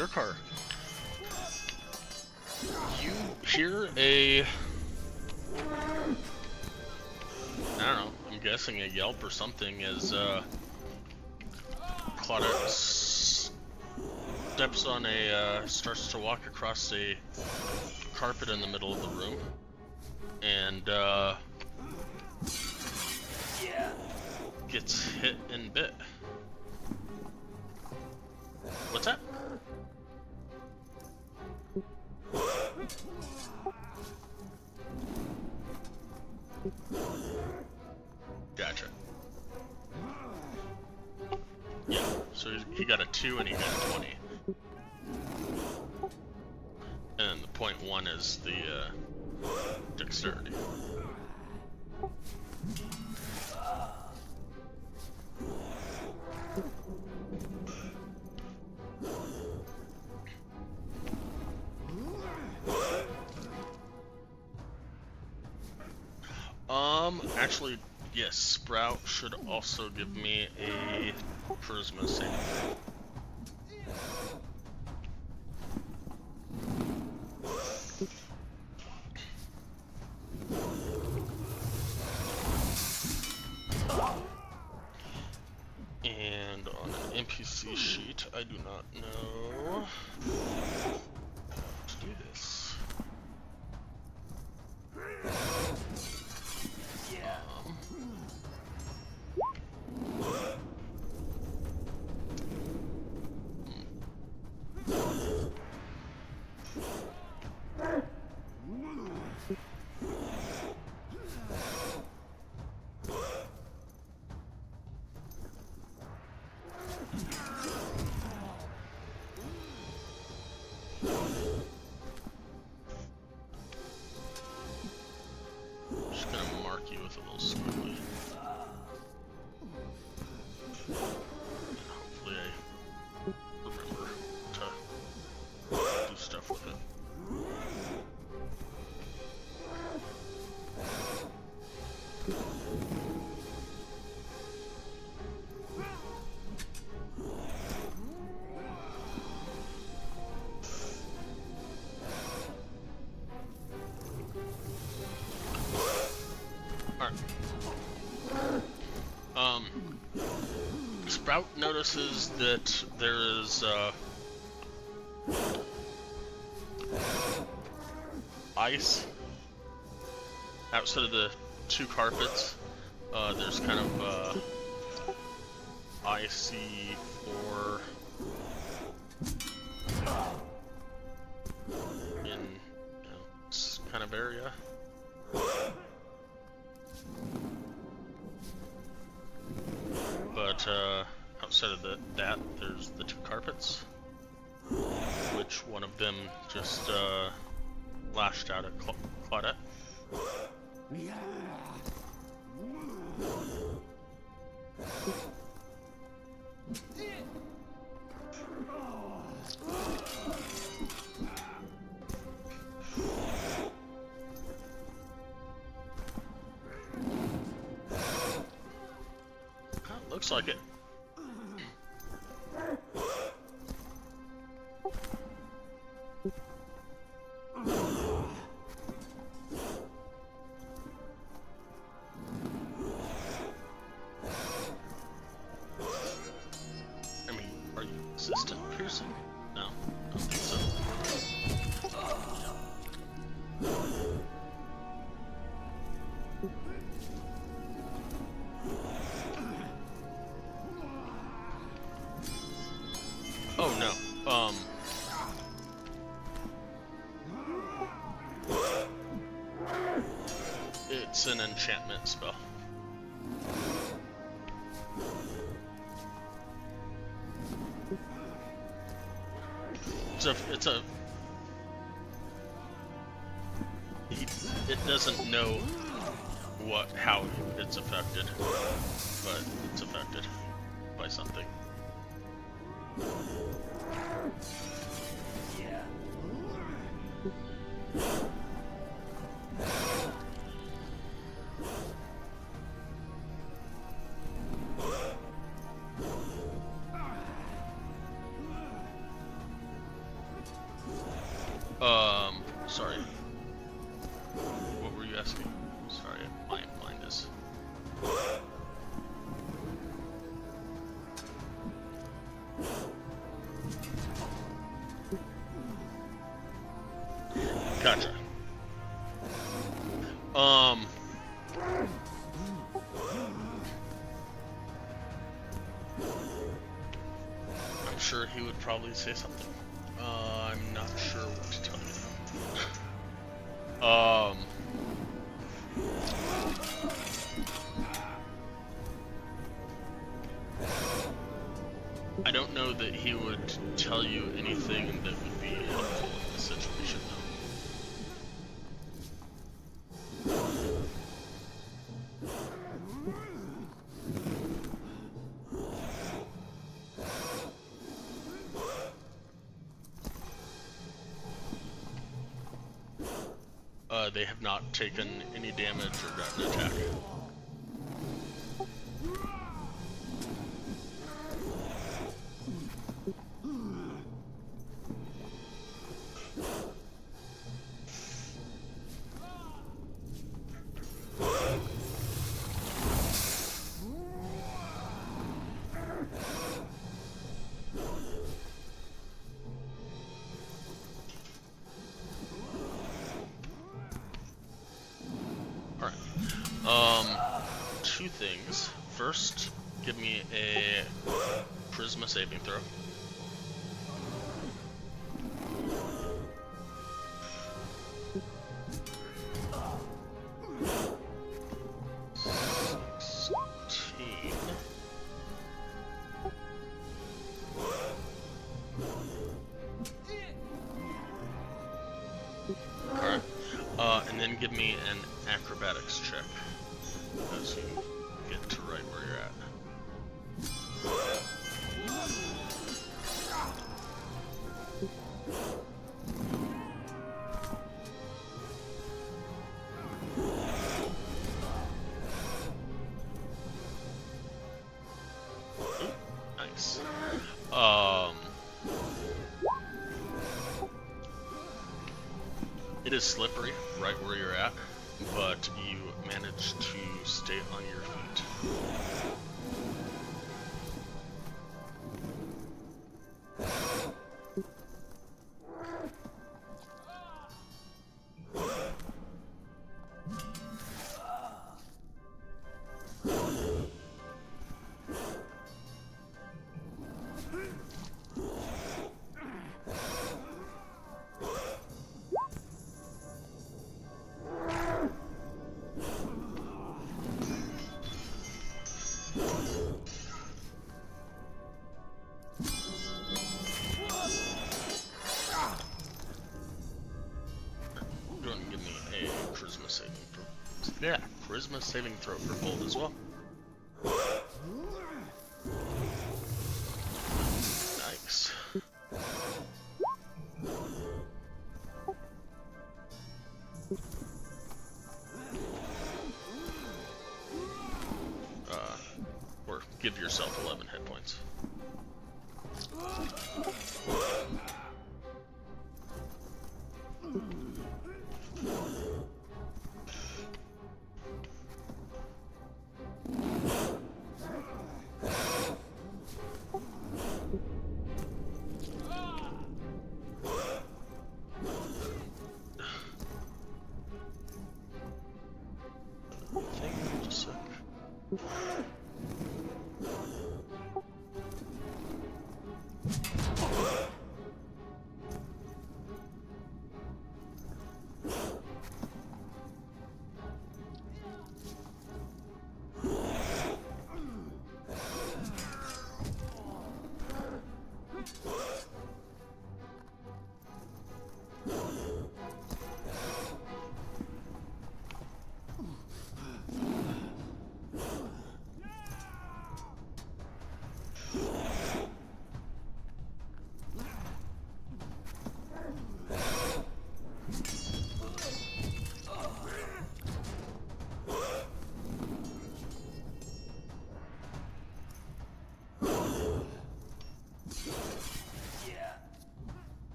Durkar, you hear a, I don't know, I'm guessing a yelp or something as Claudette steps on starts to walk across a carpet in the middle of the room, and gets hit and bit. What's that? Gotcha. Yeah, so he got a 2 and he got a 20. And the .1 is the dexterity. Actually, yes, Sprout should also give me a charisma save. And on an NPC sheet, I do not know how to do this. Just gonna mark you with a little squiggly. And hopefully I remember to do stuff with it. Sprout notices that there is ice outside of the 2 carpets. There's kind of icy floor in this kind of area. But outside of that, there's the 2 carpets, which one of them just lashed out at Claudette. Looks like it. I mean, are you resistant piercing? No, I don't think so. Oh no, it's an enchantment spell. It doesn't know how it's affected, but it's affected by something. Sorry. What were you asking? Sorry, my mind is. Gotcha. I'm sure he would probably say something. I'm not sure what to tell you. I don't know that he would tell you anything that would be helpful in this situation, though. They have not taken any damage or gotten an attack. Two things. First, give me a charisma saving throw. Alright. And then give me an acrobatics check. As you get to right where you're at. Ooh, nice. It is slippery right where you're at, but you manage to stay on your feet. Go ahead and give me a charisma saving throw. Yeah, charisma saving throw for bold as well. Nice. Or give yourself 11 hit points. Just a sec.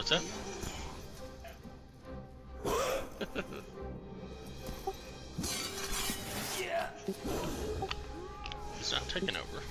What's that? He's not taking over.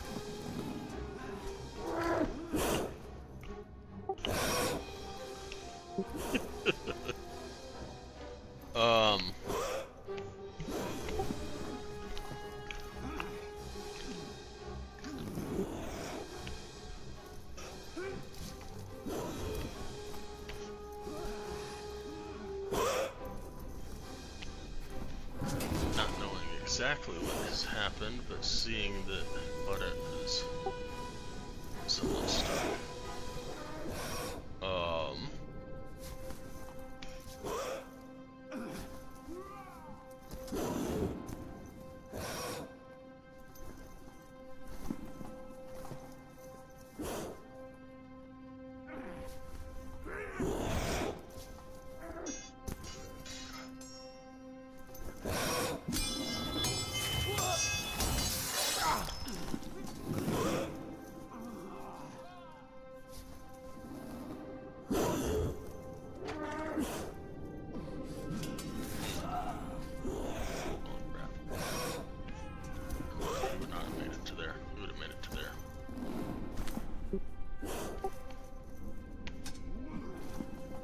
Not knowing exactly what has happened, but seeing that Buddha is somewhat stuck.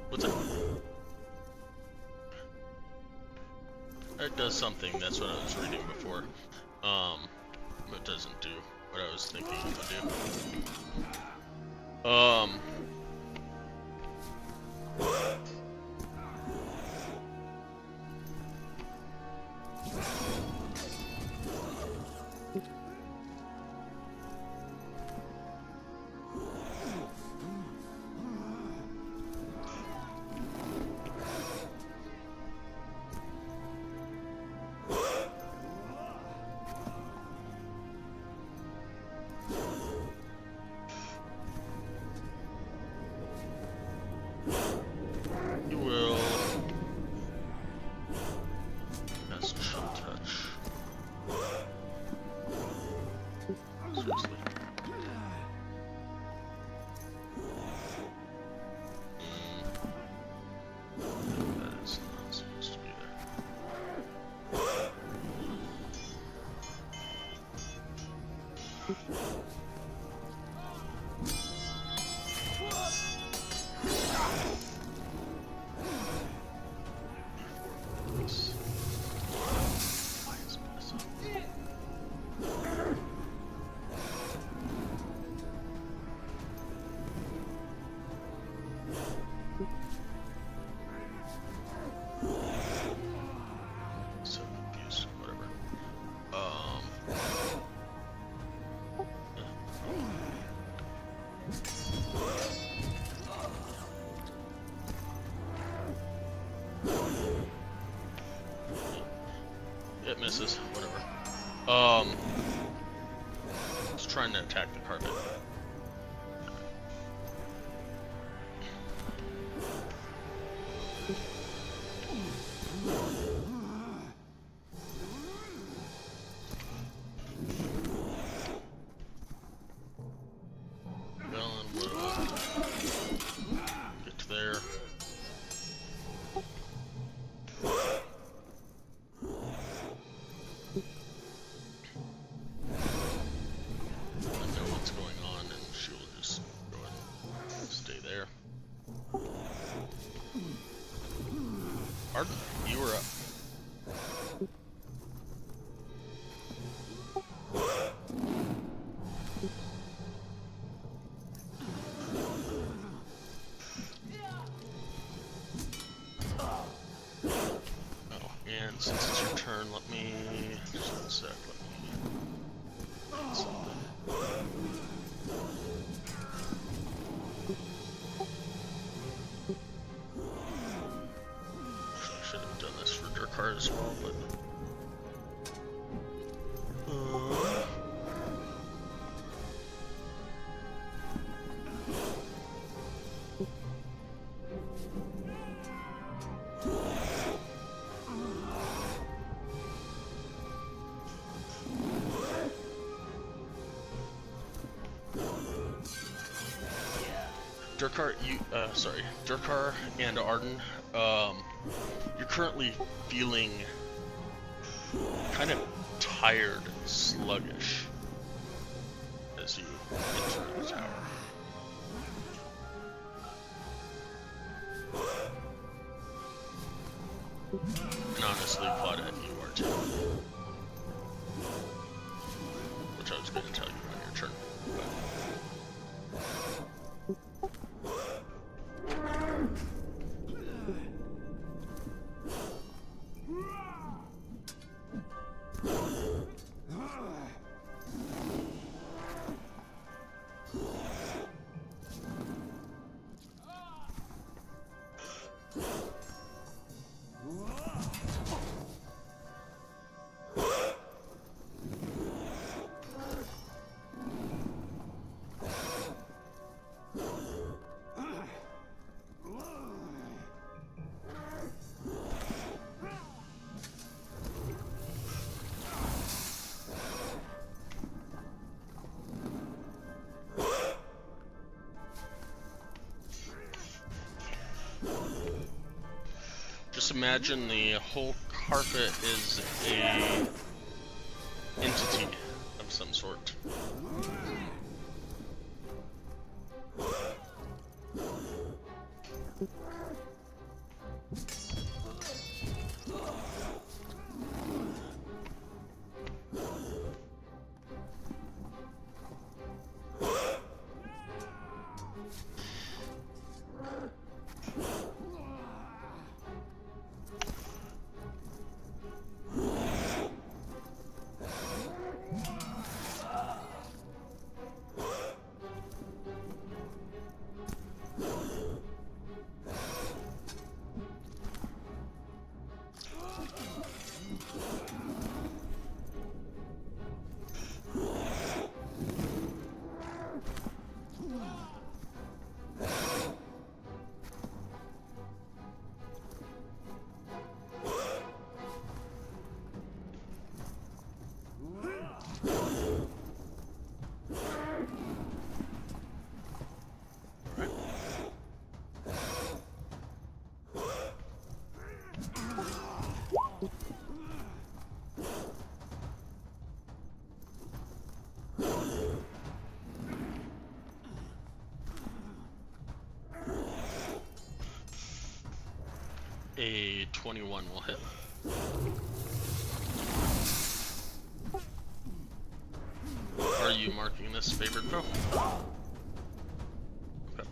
What's that? It does something, that's what I was reading before. It doesn't do what I was thinking it would do. You will cast Chill Touch. Seriously. That is not supposed to be there. So confused, whatever. It misses, whatever. It's trying to attack the carpet. Well, and we'll get to there. Pardon? You were up. Oh, and since it's your turn, let me just 1 sec. Let me get something. Should have done this for Durkar as well, but. Durkar and Arden, you're currently feeling kind of tired, sluggish as you enter the tower. And honestly, Claudette, you are too. Which I was going to tell you on your turn. Just imagine the whole carpet is a entity of some sort. A 21 will hit. Are you marking this favored foe? Okay.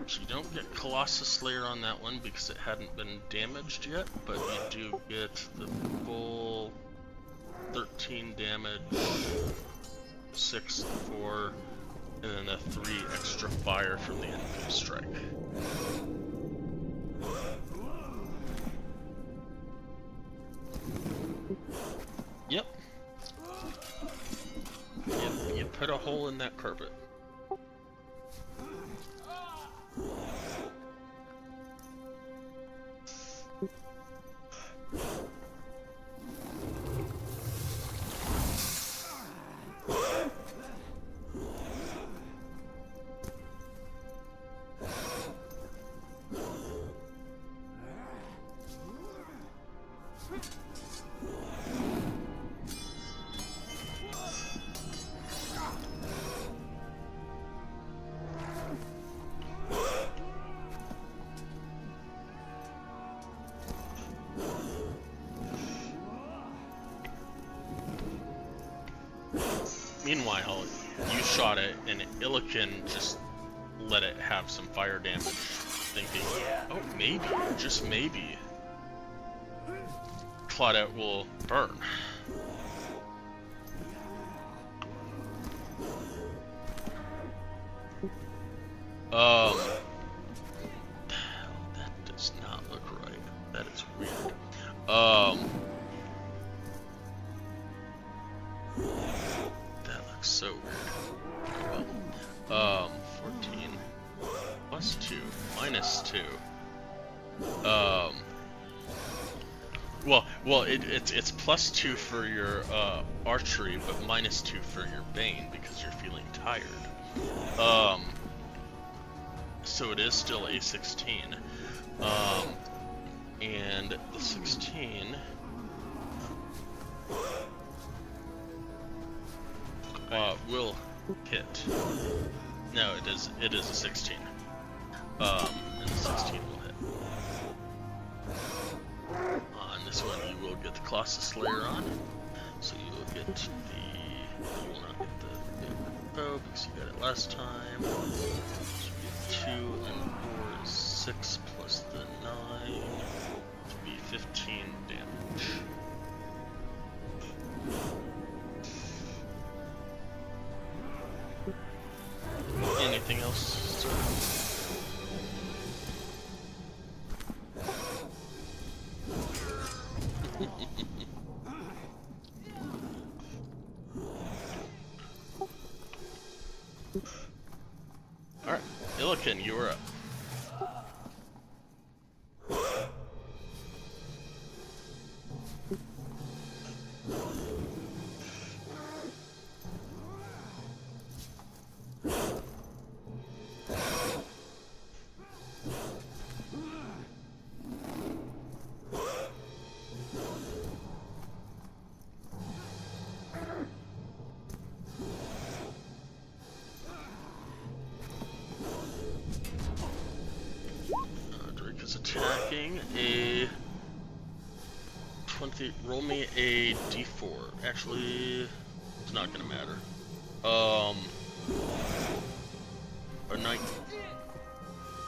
So you don't get Colossus Slayer on that one because it hadn't been damaged yet, but you do get the full 13 damage, 6 to 4, and then the 3 extra fire from the enemy strike. Yep. You put a hole in that carpet. my hull. You shot it, and Illiken just let it have some fire damage, thinking, oh, maybe, just maybe, Claudette will burn. That does not look right. That is weird. That looks so weird. Well, 14 plus 2 minus 2. Well, it's plus 2 for your archery, but minus 2 for your bane because you're feeling tired. So it is still a 16. And the 16 will hit. No, it is a 16. And the 16 will hit. On this one, you will get the Colossus Slayer on. So you will get you will not get the bow because you got it last time. So you get 2 and 4 is 6 plus the 9 to be 15 damage. Anything else, sir? Alright, Illiken, you are up. Attacking a 20. Roll me a d4. Actually, it's not gonna matter. A 9.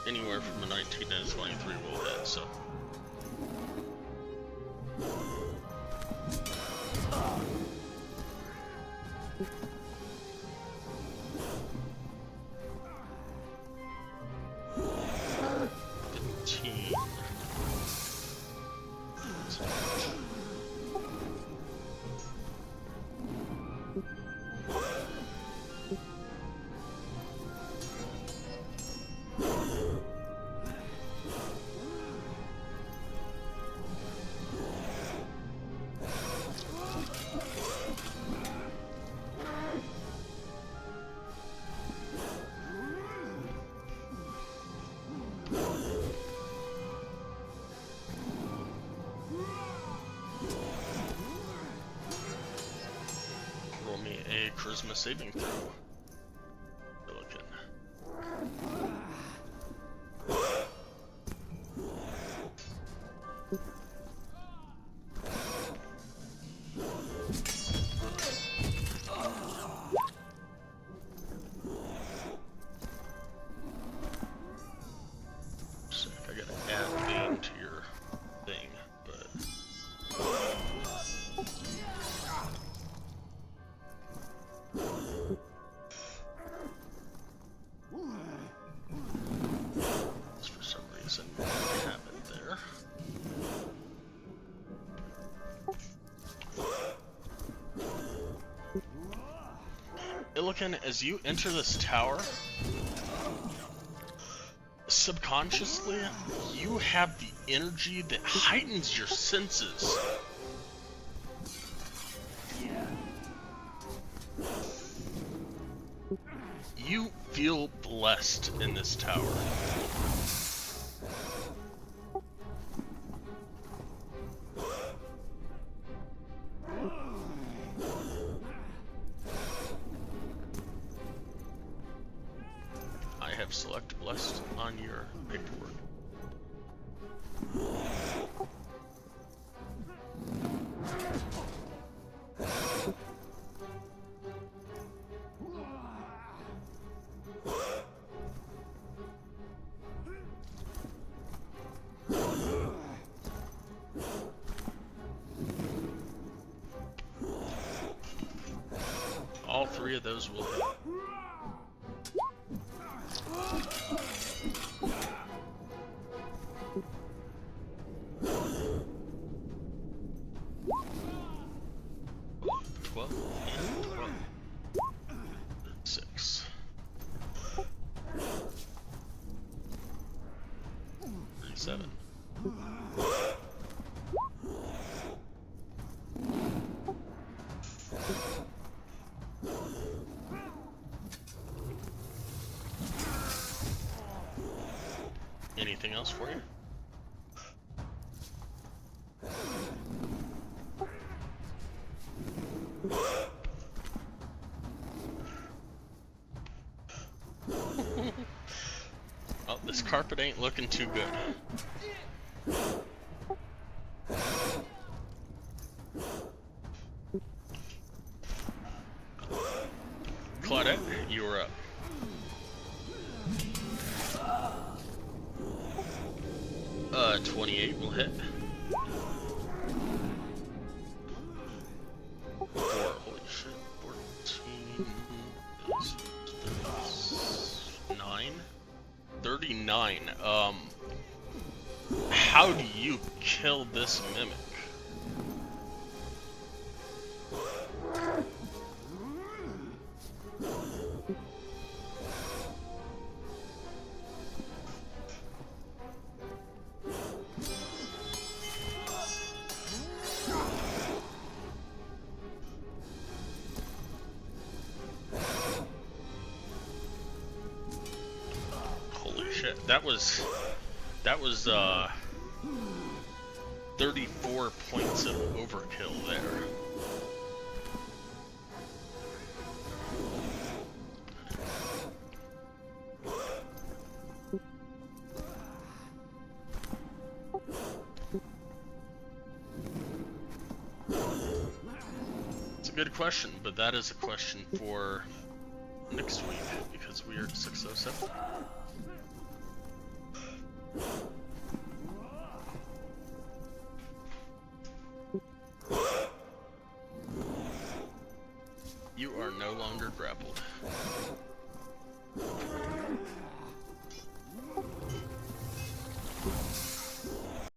Anywhere from a 19 and a 23 will hit. So. Charisma saving throw. Illiken. Sick, I gotta add Bane to your thing, but for some reason didn't have it there. Illiken, as you enter this tower, subconsciously, you have the energy that heightens your senses. You feel blessed in this tower. I have select blessed on your paperwork. of those will hit. Anything else for you? Oh, this carpet ain't looking too good. Claudette, you are up. Uh, 28 will hit. 4, holy shit. 14 is 9. 39. How do you kill this mimic? That was 34 points of overkill there. It's a good question, but that is a question for next week because we are at 607. You are no longer grappled.